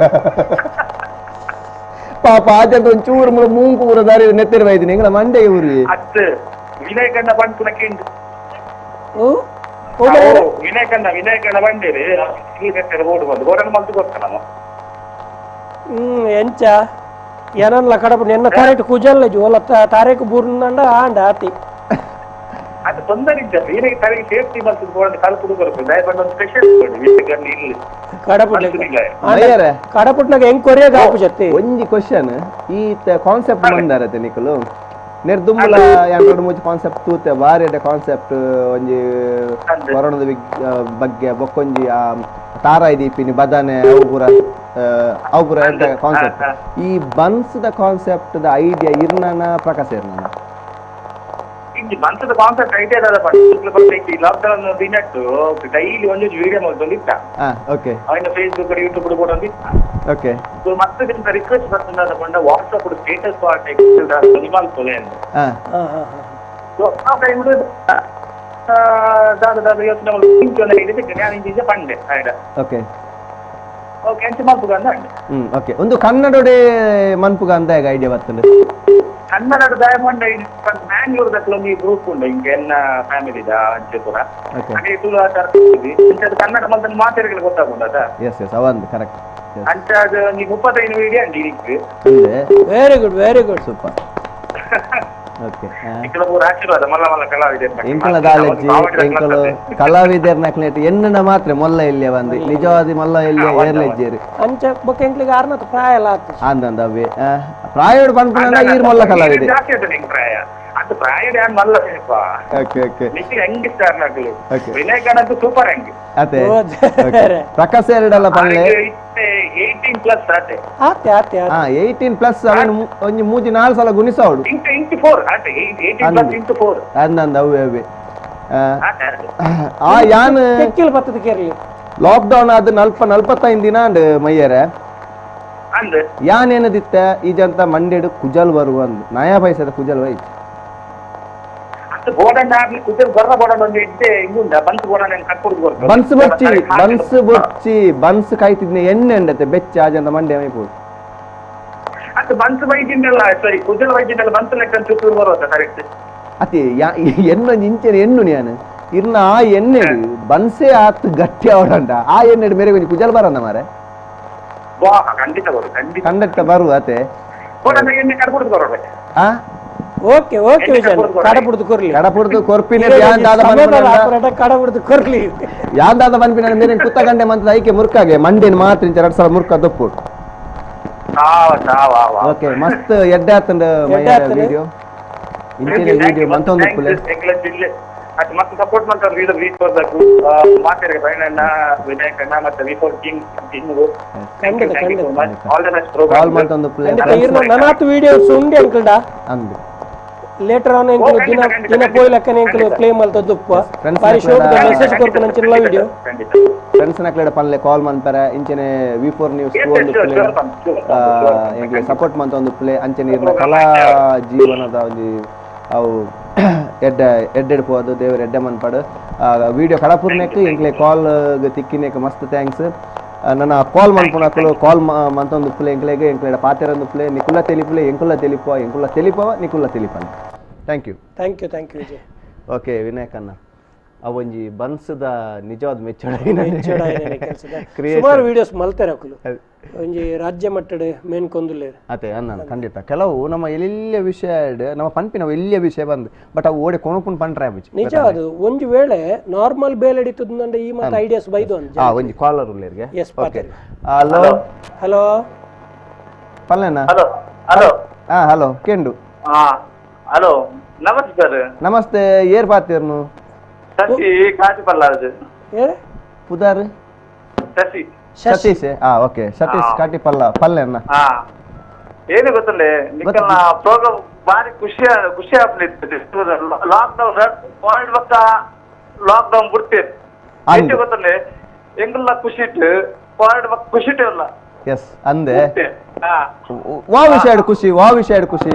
S1: ಪಾಪ ಆಜದ ಒಂಚೂರು ಮೂಂಕು ಊರ ದಾರಿ ನೆತ್ತಿರ ಬೈದಿನಿ ಎಂಗಳ ಮಂಡೆ ಊರಿ
S12: ವಿನಾಯಕಣ್ಣ ಬಂಡ್ಪುನಕ್ಕೆಂಡು ವಿನಾಯಕಣ್ಣ ಬಂಡೇರಿ ಓಡು ಬಂದು ಗೋಡನ್ನು ಮಲ್ತು ಗೊತ್ತ ನಾವು
S2: ಎಂಚ ಏನಲ್ಲ ಕಡಪ ಎನ್ನ ತಾರೇಟ್ ಕುಜಲ್ಲ ಜೋಲ ತಾರೇಕು ಬೂರ್ನಂಡ ಆಂಡ ಆತಿ
S12: ಅದು ತೊಂದರೆ ಇದ್ದ ಏನೇ ತಾರಿಗೆ ಸೇಫ್ಟಿ ಮತ್ತು ಗೋಡ ಕಲ್ಪುಡು ಬರುತ್ತೆ ದಯಪಟ್ಟು ಒಂದು ಸ್ಪೆಷಲ್ ವಿಷಯದಲ್ಲಿ ಇಲ್ಲಿ
S2: ಕಡಪುಟ್ನಾಗ ಹೆಂಗ್ ಕೊರಿಯಾಗ ಆಪು ಜೊತೆ
S1: ಒಂಜಿ ಕ್ವಶನ್ ಈ ಕಾನ್ಸೆಪ್ಟ್ ಬಂದಾರತೆ ನಿಕಲು ನಿರ್ದುಂಬಲ ಎರಡು ಮೂಜಿ ಕಾನ್ಸೆಪ್ಟ್ ತೂತೆ ಬಾರಿ ಕಾನ್ಸೆಪ್ಟ್ ಒಂಜಿ ಕೊರೋನಾದ ಬಗ್ಗೆ ಬೊಕ್ಕೊಂಜಿ ತಾರಾಯಿ ದೀಪಿನಿ ಬದಾನೆ ಅವು ಪೂರ ಅವು ಪೂರ ಕಾನ್ಸೆಪ್ಟ್. ಈ ಬನ್ಸ್ ದ ಕಾನ್ಸೆಪ್ಟ್ ದ ಐಡಿಯಾ ಇರ್ನಾನ ಪ್ರಕಾಶ್ ಇರ್ನಾನ
S12: ಈ ಬನ್ಸದ ಕಾನ್ಸೆಪ್ಟ್ ಐಡಿಯಾ ಅದ ಲಾಕ್ಡೌನ್ ದಿನಟ್ಟು ಡೈಲಿ ಒಂದು ವಿಡಿಯೋ ಮಾಡ್ಕೊಂಡಿತ್ತ
S1: ಓಕೆ
S12: ಅವನ ಫೇಸ್ಬುಕ್ ಯೂಟ್ಯೂಬ್ ಕೂಡ ಒಂದಿತ್ತ
S1: ಓಕೆ
S12: ಮತ್ತೆ ರಿಕ್ವೆಸ್ಟ್ ಬರ್ತದ ಬಂದ ವಾಟ್ಸ್ಆಪ್ ಸ್ಟೇಟಸ್ ಪಾರ್ಟ್ ನಿಮಾಲ್ ಕೊಲೆ ಅಂತ ಸೊ ಆ ಟೈಮ್ ದಾದ ಇವತ್ತು ನಾವು ಲಿಂಕ್ ಅನ್ನ ಹಿಡಿದು ನಾನು ಇಂಜಿನ ಪಂಡೆ ಆಯ್ಡ
S1: ಓಕೆ
S12: ಓಕೆ ಎಂತ ಮಾಡ್ಬೇಕು ಅಂತ
S1: ಓಕೆ ಒಂದು ಕನ್ನಡಡೆ ಮನ್ಪುಗ ಅಂತ ಐಡಿಯಾ ಬರ್ತದೆ.
S12: ಕನ್ನಡ ದಯಮಾಡಿ ಮ್ಯಾಂಗ್ಳೂರ್ ದಕ್ಕಲ ಒಂದು ಗ್ರೂಪ್ ಉಂಟು ಹಿಂಗೆ ಎನ್ನ ಫ್ಯಾಮಿಲಿದ ಅಂಚೆ ಪೂರ ಹಾಗೆ ಕನ್ನಡ ಮತ್ತೆ ಮಾತಾಡಿಗಳು ಗೊತ್ತಾಗುಂಟದ
S1: ಎಸ್ ಎಸ್ ಅವಂದು ಕರೆಕ್ಟ್
S12: ಅಂಚ ಅದು ನೀವು 35 ವಿಡಿಯೋ ಅಂಡಿ ಇದಕ್ಕೆ
S2: ವೆರಿ ಗುಡ್
S1: ಸೂಪರ್. ಓಕೆ
S12: ఇక్కడ ಪೂರ ಆಶೀರ್ವಾದ ಮಲ್ಲ ಮಲ್ಲ ಕಲಾವಿದರು
S1: ಎಂಕಲ ದಾಲೆಜ್ಜಿ ಎಂಕಲು ಕಲಾವಿದರ್ ನಕ್ಲೆಟ್ ಎನ್ನನ ಮಾತ್ರ ಮೊಲ್ಲ ಇಲ್ಲಿಯ ಬಂದು ನಿಜವಾದ ಮೊಲ್ಲ ಇಲ್ಲಿಯ ಏರ್ಲೆಜ್ಜೇರಿ
S2: ಅಂಚ ಬೊಕ್ಕ ಎಂಕ್ಲಿಗೆ ಆರ್ನತ ಪ್ರಾಯ ಎಲ್ಲ ಆತು
S1: ಅಂದಂದ ಅವೇ ಪ್ರಾಯೋಡ್ ಪನ್ಪುನ ಈರ್ ಮೊಲ್ಲ ಕಲಾವಿದೆ
S12: ಜಾಸ್ತಿ ಆಯ್ತು ನಿಂಗೆ ಪ್ರಾಯ ಅದು ಪ್ರಾಯದ ಯಾರು ಮಲ್ಲ ಸೇಪ
S1: ಓಕೆ ಓಕೆ
S12: ನಿಂಗೆ ಹೆಂಗೆ ಸ್ಟಾರ್ ನಕಲು ವಿನಾಯಕನಂತೂ ಸೂಪರ್ ಹೆಂಗೆ
S1: ಅದೇ ಪ್ರಕಾಶ್ ಎರಡಲ್ಲ ಪನ್ಲೆ
S12: 18+ ಆತೆ
S2: ಆತೆ ಆತೆ
S1: 18+ ಅವನು ಒಂಜಿ ಮೂಜಿ 4 ಸಲ ಗುಣಿಸೋಡು
S12: into 4 ಆತೆ 18+ into 4
S1: ಅಂದಂದ ಅವೇ ಅವೇ ಆ ಯಾನ್
S2: ಕೆಕ್ಕಿಲ್ ಬತ್ತದ ಕೇರ್ಲಿ
S1: ಲಾಕ್ಡೌನ್ ಆದ 45 ದಿನ ಅಂಡ್ ಮಯ್ಯರೆ
S12: ಅಂದ್ರೆ
S1: ಯಾನ್ ಏನದಿತ್ತ ಈಜಂತ ಮಂಡ್ಯಡು ಕುಜಲ್ ಬರುವಂದು ನಯಾ ಪೈಸದ ಕುಜಲ್ ವೈ
S12: ಅದು ಬೋಡನ್ನ ಆಗ್ಲಿ ಕುಜಲ್ ಬರ್ರ ಬೋಡನ್ನ ಒಂದು ಇದ್ದೆ ಇನ್ನೊಂದ ಬನ್ಸ್ ಬೋಡನ್ನ ಕಟ್ಕೊಡ್ದು ಬರ್ತಾರೆ
S1: ಬನ್ಸ್ ಬೊಚ್ಚಿ ಬನ್ಸ್ ಕಾಯ್ತಿದ್ನೆ ಎಣ್ಣೆ ಅಂಡತೆ ಬೆಚ್ಚ ಆಜಂತ ಮಂಡ್ಯ ಮೈಪೋದು
S12: ಅದು ಬನ್ಸ್ ವೈದ್ಯನೆಲ್ಲ ಸರಿ ಕುಜಲ್ ವೈದ್ಯನೆಲ್ಲ ಬನ್ಸ್ ಲೆಕ್ಕ ಚುತ್ತೂರು ಬರೋದ ಕರೆಕ್ಟ್
S1: ಅತಿ ಎಣ್ಣೆ ಇಂಚೆ ಎಣ್ಣು ನಾನು ಇರ್ನ ಆ ಎಣ್ಣೆ ಬನ್ಸೇ ಆತ್ ಗಟ್ಟಿ ಅವಡಂಡ ಆ ಎಣ್ಣೆ ಮೇರೆ ಕೊಂಚ ಕುಜಲ್ ಬರಂದ ಮಾರೆ
S12: ಖಂಡಿತ ಬರು
S1: ಖಂಡಿತ ಬರು ಅತೆ
S12: ಎಣ್ಣೆ ಕಟ್ಕೊಡ್ದು ಬರೋದು
S2: ಓಕೆ ಓಕೆ ವಿಜಯ್ ಕಡಪುಡ್ದು ಕೊರ್ಲಿ
S1: ಕಡಪುಡ್ದು ಕೊರ್ಪಿನ ಯಾಂದಾದ
S2: ಕಡಪುಡ್ದು ಕೊರ್ಲಿ
S1: ಯಾಂದಾದ ಬನ್ಪಿನ ಮೇರೆ ಕುತ್ತಗಂಡೆ ಮಂತ್ರ ಐಕೆ ಮುರ್ಕಾಗೆ ಮಂಡಿನ ಮಾತ್ರ 2 ಸಲ ಮುರ್ಕ ದೊಪ್ಪು ಓಕೆ ಮಸ್ತ್ ಎಡ್ಡೆ ಆತಂಡ ವಿಡಿಯೋ ಇಂಚಿನ ವಿಡಿಯೋ ಮಂತೊಂದು ಪುಲೆ
S12: ಅದು ಮತ್ತೆ ಸಪೋರ್ಟ್ ಮಾಡ್ತಾರೆ ವೀಡಿಯೋ ವಿ4 ದ ಮಾತಾಡಿಗೆ ಬೈನಣ್ಣ ವಿನಾಯಕಣ್ಣ ಮತ್ತೆ ವಿ4 team all the best program
S1: call ಮಂತೊಂದು ಪುಲೆ
S2: ನನಾತು ವಿಡಿಯೋ ಸುಂಡಿ ಅಂಕಲ್ಡ
S1: ಅಂದು
S2: ಲೇಟರ್ ಆನ್ ಎಂಕಲು ದಿನ ಪೋಯ್ಲಕ್ಕನೆ ಎಂಕಲು ಪ್ಲೇ ಮಲ್ತದ್ದುಪ್ಪ ಬಾರಿ ಶೋಕ್ ಮೆಸೇಜ್ ಕೊರ್ಪನ ಅಂಚಿನ ವಿಡಿಯೋ
S1: ಫ್ರೆಂಡ್ಸ್ ನಕ್ಲೆಡ ಪನ್ಲೆ ಕಾಲ್ ಮಂತರ ಇಂಚನೆ ವಿ4 ನ್ಯೂಸ್ ಒಂದು ಪ್ಲೇ ಎಂಕ್ಲೆ ಸಪೋರ್ಟ್ ಮಂತ ಒಂದು ಪ್ಲೇ ಅಂಚನೆ ಇರ್ನ ಕಲಾ ಜೀವನದ ಒಂದು ಅವು ಎಡ್ಡೆಡ್ ಪೋದು ದೇವ್ರ ಎಡ್ಡೆ ಮನ್ಪಡು ವಿಡಿಯೋ ಕಡಪುರ್ನೆಕ್ ಎಂಕ್ಲೆ ಕಾಲ್ ತಿಕ್ಕಿನೇಕ ಮಸ್ತ್ ಥ್ಯಾಂಕ್ಸ್ ನನ್ನ ಕಾಲ್ ಮನ್ಪುನಕಲು ಕಾಲ್ ಮಂತೊಂದು ಪ್ಲೇ ಎಂಕ್ಲೆಗೆ ಎಂಕ್ಲೆಡ ಪಾತೆರೊಂದು ಪ್ಲೇ ನಿಕುಲ್ಲ ತೆಲಿಪುಲೆ ಎಂಕುಲ್ಲ ತೆಲಿಪವ ನಿಕುಲ್ಲ ತೆಲಿಪನ thank you
S2: Vijay.
S1: Okay Vinayak ಅಣ್ಣ ಅವೊಂಜಿ ಬನ್ಸದ ನಿಜವಾದ ಮೆಚ್ಚಡ
S2: ಸುಮಾರು ವಿಡಿಯೋಸ್ ಮಲ್ತಾರೆ ಅಕುಲು ಒಂಜಿ ರಾಜ್ಯ ಮಟ್ಟದ ಮೇನ್ ಕೊಂದುಲೆ
S1: ಅದೇ ಅನ್ನ ಖಂಡಿತ ಕೆಲವು ನಮ್ಮ ಎಲ್ಲಿಯ ವಿಷಯ ನಮ್ಮ ಪನ್ಪಿನ ಎಲ್ಲಿಯ ವಿಷಯ ಬಂದು ಬಟ್ ಅವು ಓಡೆ ಕೊಣಪುನ್ ಪಂಟ್ರೆ
S2: ನಿಜ ಅದು ಒಂಜಿ ವೇಳೆ ನಾರ್ಮಲ್ ಬೇಲ್ ಹಿಡಿತದಂಡ ಈ ಮತ್ತೆ ಐಡಿಯಾಸ್ ಬೈದು ಅಂತ
S1: ಒಂಜಿ ಕಾಲರ್ ಉಳ್ಳೇರ್ಗೆ
S2: ಎಸ್ ಪಾತೆ
S1: ಹಲೋ
S2: ಹಲೋ
S1: ಪಲ್ಲೆನಾ
S12: ಹಲೋ ಹಲೋ
S1: ಹಲೋ ಕೆಂಡು
S12: ಹಲೋ ನಮಸ್ತೆ ಸರ್
S1: ನಮಸ್ತೆ ಏರ್ ಪಾತಿರ್ನು
S12: ಸಸಿ ಕಾಟಿ ಪಲ್ಲಾಜ್
S1: ಪುದಾರ್
S12: ಸಸಿ
S1: ಸತೀಶ್ ಓಕೆ ಸತೀಶ್ ಕಾಟಿ ಪಲ್ಲೆನ್ನ
S12: ಏನು ಗೊತ್ತಂಡೆ ನಿಕ್ಕಲ್ನ ಪ್ರೋಗ್ರಾಮ್ ಬಾರಿ ಖುಷಿ ಆಗ್ಲಿತ್ತು ಲಾಕ್ಡೌನ್ ಪಕ್ಕ ಲಾಕ್ಡೌನ್ ಬಿಡ್ತೇನೆ ಗೊತ್ತಂಡೆ ಎಂಗಲ್ಲ ಖುಷಿ ಇಟ್ಟು ಖುಷಿ ಇಟ್ಟಿರಲ್ಲ
S1: ಎಸ್ ಅಂದೆ ವಾ ವಿಷಯ ಖುಷಿ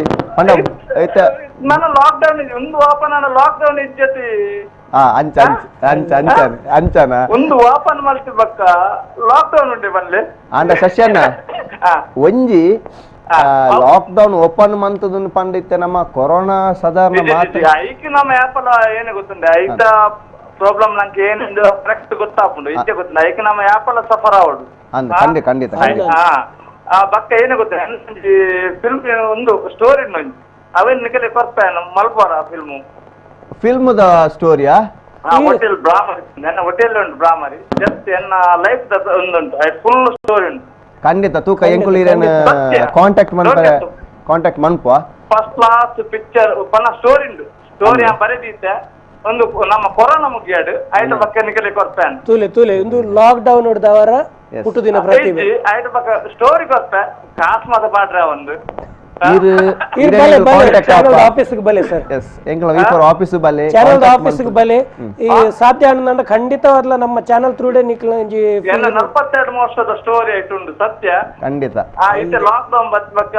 S12: ನನ್ನ ಲಾಕ್ಡೌನ್ ಒಂದು ಓಪನ್ ಲಾಕ್ಡೌನ್ ಇಜ್ಜತಿ
S1: ಅಂಚನ
S12: ಒಂದು ಓಪನ್ ಮಾಡ್ತಿ ಬಕ್ಕ ಲಾಕ್ಡೌನ್ ಉಂಟೆ ಬನ್ಲೆ
S1: ಅಂದ ಸಸ್ಯನ್ನ ಒಂಜಿ ಲಾಕ್ಡೌನ್ ಓಪನ್ ಮಂತದನ್ನು ಪಂಡಿತ್ತೆ ನಮ್ಮ ಕೊರೋನಾ ಸಾಧಾರಣ ಮಾತು
S12: ಐಕಿ ನಮ್ಮ ಆ್ಯಪಲ್ಲ ಏನೇ ಗೊತ್ತುಂಡೆ ಐತ ಪ್ರಾಬ್ಲಮ್ ನಂಗೆ ಏನೆಂದು ಕರೆಕ್ಟ್ ಗೊತ್ತಾಪುಂಡು ಇಜ್ಜೆ ಗೊತ್ತಿಲ್ಲ ಐಕಿ ನಮ್ಮ ಆ್ಯಪಲ್ಲ ಸಫರ್ ಆವಡು
S1: ಖಂಡಿತ
S12: ಬಕ್ಕ ಏನೇ ಗೊತ್ತ ಫಿಲ್ಮ್ ಒಂದು ಸ್ಟೋರಿ ಅವೇನ್ ನಿಕಲೆ ಕೊರ್ಪೇನ ಮಲ್ಪಾರ
S1: ಫಿಲ್ಮ್ ದ ಸ್ಟೋರಿಯಾ
S12: ಹೋಟೆಲ್ ಬ್ರಾಹ್ಮರಿ ನನ್ನ ಹೋಟೆಲ್ ಉಂಟು ಬ್ರಾಹ್ಮರಿ ಜಸ್ಟ್ ಎನ್ನ ಲೈಫ್ ಒಂದುಂಟು ಫುಲ್ ಸ್ಟೋರಿ ಉಂಟು
S1: ಖಂಡಿತ ತೂಕ ಎಂಕುಲು ಕಾಂಟ್ಯಾಕ್ಟ್ ಮನ್ಪ
S12: ಫಸ್ಟ್ ಕ್ಲಾಸ್ ಪಿಕ್ಚರ್ ಪನ್ನ ಸ್ಟೋರಿ ಉಂಟು ಸ್ಟೋರಿ ಬರೆದಿದ್ದೆ ಒಂದು ನಮ್ಮ ಕೊರೋನಾ ಮುಗಿಯಾಡು ಐಟ ಬಕ್ಕ ನಿಕಲೆ ಕೊರ್ಪೇನ
S2: ತೂಲೆ ಒಂದು ಲಾಕ್ ಡೌನ್ ಹೊಡೆದವರ ಹುಟ್ಟುದಿನ ಪ್ರತಿಭೆ
S4: ಐದು ಪಕ್ಕ ಸ್ಟೋರಿ ಗೊತ್ತ ಕಾಸ್ಮದ ಪಾಡ್ರೆ ಒಂದು
S2: ಆಫೀಸ್ಗೆ ಬಲೆ ಸರ್
S1: ಆಫೀಸ್ ಬಲೆ
S2: ಚಾನಲ್ ಆಫೀಸ್ಗೆ ಬಲೆ ಈ ಸಾಧ್ಯ ಅಣ್ಣ ಖಂಡಿತವಾದ್ಲ ನಮ್ಮ ಚಾನಲ್ ಥ್ರೂಡೆ ನಿಕ್ಲ
S4: 42 ವರ್ಷದ ಸ್ಟೋರಿ ಆಯ್ತುಂಡು ಸತ್ಯ
S1: ಖಂಡಿತ
S4: ಇತ್ತೆ ಲಾಕ್ಡೌನ್ ಬತ್ಬೇಕ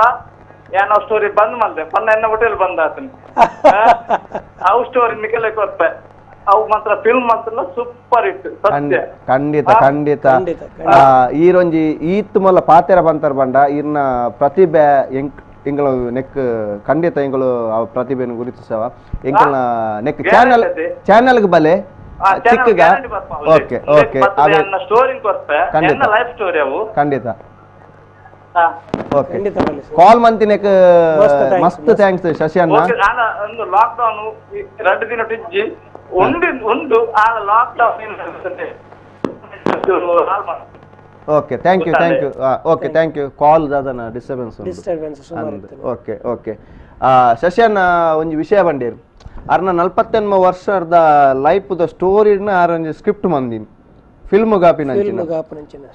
S4: ಏನೋ ಸ್ಟೋರಿ ಬಂದ್ ಮಾಡ್ದೆ ಪನ್ನ ಎನ್ನ ಹೋಟೆಲ್ ಬಂದ ಆತನ ಅವು ಸ್ಟೋರಿ ನಿಕಲೆ ಕೊರ್ಪೆ ಅವು ಮಾತ್ರ ಫಿಲ್ಮ್ ಮಾತ್ರ ಸೂಪರ್ ಇತ್ತು ಸತ್ಯ
S1: ಖಂಡಿತ ಖಂಡಿತ ಈರೊಂಜಿ ಈತ್ ಮೊಲ ಪಾತೆರ ಬಂತರ ಬಂಡ ಇರ್ನ ಪ್ರತಿಭೆ ಎಂಗಳು ನೆಕ್ ಖಂಡಿತ ಎಂಗಳು ಪ್ರತಿಭೆಯನ್ನು ಗುರುತಿಸವ ಎಂಕಲ್ನ ನೆಕ್ ಚಾನಲ್ಗೆ ಬಲೆ ಚಿಕ್ಕಗ ಓಕೆ ಓಕೆ ಅದೇ
S4: ಸ್ಟೋರಿ ಕೊರ್ಪೆ ಎನ್ನ ಲೈಫ್ ಸ್ಟೋರಿ ಅವು
S1: ಖಂಡಿತ ಓಕೆ ಕಾಲ್ ಮಂತಿನೆಕ್ ಮಸ್ತ್ ಥ್ಯಾಂಕ್ಸ್ ಶಶಿ ಅಣ್ಣ
S4: ಒಂದು ಲಾಕ್ಡೌನ್ 2 ದಿನ ಟಿಜ್ಜಿ ಒಂದು ಆ lockdown
S1: okay thank you okay thank you call ದಾದನ ಡಿಸ್ಟರ್ಬೆನ್ಸ್ ಓಕೆ ಓಕೆ ಶಶಿ ಅಣ್ಣ ಒಂಜಿ ವಿಷಯ ಬಂಡೇರು ಅರ್ನ 48 ವರ್ಷದ ಲೈಫ್ದ ಸ್ಟೋರಿನ ಆರೊಂಜಿ ಸ್ಕ್ರಿಪ್ಟ್ ಮಂದಿನಿ ಫಿಲ್ಮ್ ಗಾಪಿನ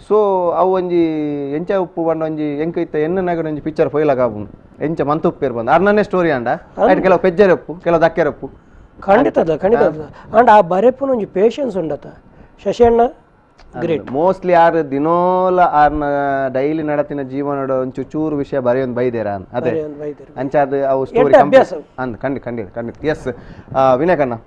S1: ಸೊ ಅವು ಒಂಜಿ ಎಂಚ ಉಪ್ಪು ಬಂಡ ಒಂಜಿ ಎಂಕ ಇತ್ತ ಎನ್ನನಾಗ ಒಂಜಿ ಪಿಕ್ಚರ್ ಫೈಲ ಕಾಪುಂಡು ಎಂಚ ಮಂತುಪ್ಪೇರು ಬಂದ ಅರ್ನನೇ ಸ್ಟೋರಿ ಅಂಡ ಆಯ್ತು ಕೆಲವು ಪೆಜ್ಜರಪ್ಪು ಕೆಲವು ದಕ್ಕೆರಪ್ಪು
S2: ಖಂಡಿತ ಅಂಡ್ ಆ ಬರೆಪ್ಪನ ಒಂಜಿ ಪೇಷನ್ಸ್ ಉಂಡತ ಶಶಿ ಅಣ್ಣ ಗ್ರೇಟ್
S1: ಮೋಸ್ಟ್ಲಿ ಆರ್ ದಿನೋಲ ಆರ್ನ ಡೈಲಿ ನಡತಿನ ಜೀವನದ ಒಂಚೂರು ಚೂರು ವಿಷಯ ಬರೆಯೊಂದು ಬೈದೇರ ಅದೇ ಅಂಚಾದ ಅವು ಸ್ಟೋರಿ ಅಂದ್ ಖಂಡಿತ ಎಸ್ ವಿನಾಯಕಣ್ಣ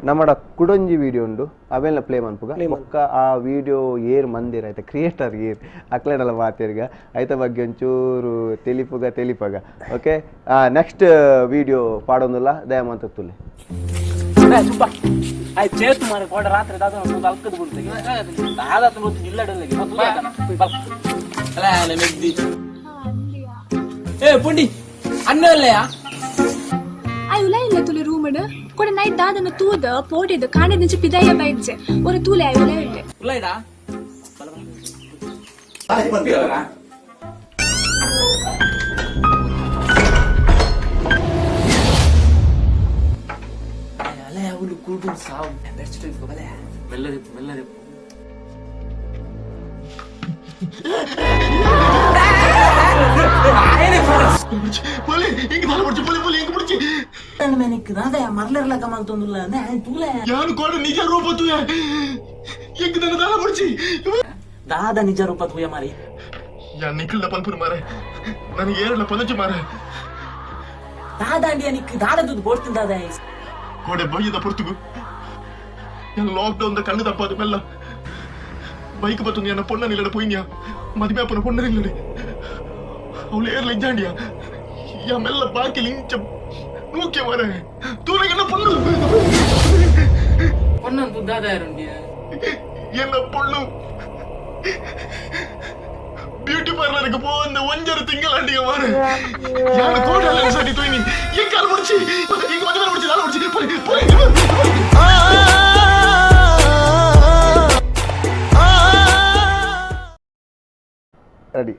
S1: ನಮ್ಮಡ ಕುಡೊಂಜಿ ವಿಡಿಯೋ ಉಂಡು ಅವೆಲ್ಲ ಪ್ಲೇ ಮನ್ಪುಗ ಒಕ್ಕ ಆ ವಿಡಿಯೋ ಏರ್ ಮಂದಿರ ಆಯ್ತಾ ಕ್ರಿಯೇಟರ್ ಏರ್ ಅಕ್ಲೆಡಲ್ಲ ಮಾತಿರ್ಗ ಆಯ್ತ ಬಗ್ಗೆ ಒಂಚೂರು ತೆಲಿಪಗ ಓಕೆ ನೆಕ್ಸ್ಟ್ ವಿಡಿಯೋ ಪಾಡೊಂದಿಲ್ಲ ದಯಮಂತ ತುಲೆ
S6: ಇಲ್ಲ ತುಲೆ ರೂಮಡ್ ಕೂಡ ನೈಟ್ ದಾದನ ತೂದ ಪೋಟಿದ ಕಾಂಡೆ ನಿಂಚ ಪಿದಾಯ ಬೈದ್ಜೆ ಒಂದು ತೂಲೆ ಉಲ ಇಲ್ಲೆ ಉಲೈಡಾ ಅಲೆ ಅವಳು ಕೂಡು ಸಾವು ಬೆಸ್ಟ್ ಟೈಪ್ ಬಲೆ ಮೆಲ್ಲರೆ దాదా నిజ రూప తూయ మరి నిఖిల్ పల్పురు మారే ನನಗೆ ಏರಲ್ಲ ಪದಚು ಮಾರೆ దాదా అండి నీకు దాడదు పోడుతుందాదా కోడే బయ్యద పొర్తుగు నేను లాక్ డౌన్ ద కళ్ళు తప్పదు మెల్ల బైక్ బతుంది అన్న పొన్న నిలడ పోయిన్యా మదిమేపన పొన్న నిలడి ಅವಳು ಏರ್ಲ ಇಜ್ಜಾಂಡಿಯಾ ಯಾ ಮೆಲ್ಲ ಬಾಕಿಲಿ ಇಂಚ ನೂಕೆ ಮಾರೆ ತೂನಗನ್ನ ಪೊಣ್ಣು ಪೊಣ್ಣಂತು ದಾದಾರುಂಡಿಯ என்ன பொண்ணு ಬ್ಯೂಟಿ ಪಾರ್ಲರ್ಗೆ போந்த ಒಂಜರ ತಿಂಗಳಾಂಡಿಯ ಮಾರೆ ಯಾನ ಕೋಡಲ್ಲ ಸಡಿ ತೋಯಿನಿ ಈ ಕಾಲ್ ಮುಡ್ಚಿ ಈಗ ಮದುವೆ ಮುಡ್ಚಿ ನಾಲ ಮುಡ್ಚಿ
S1: ರೆಡಿ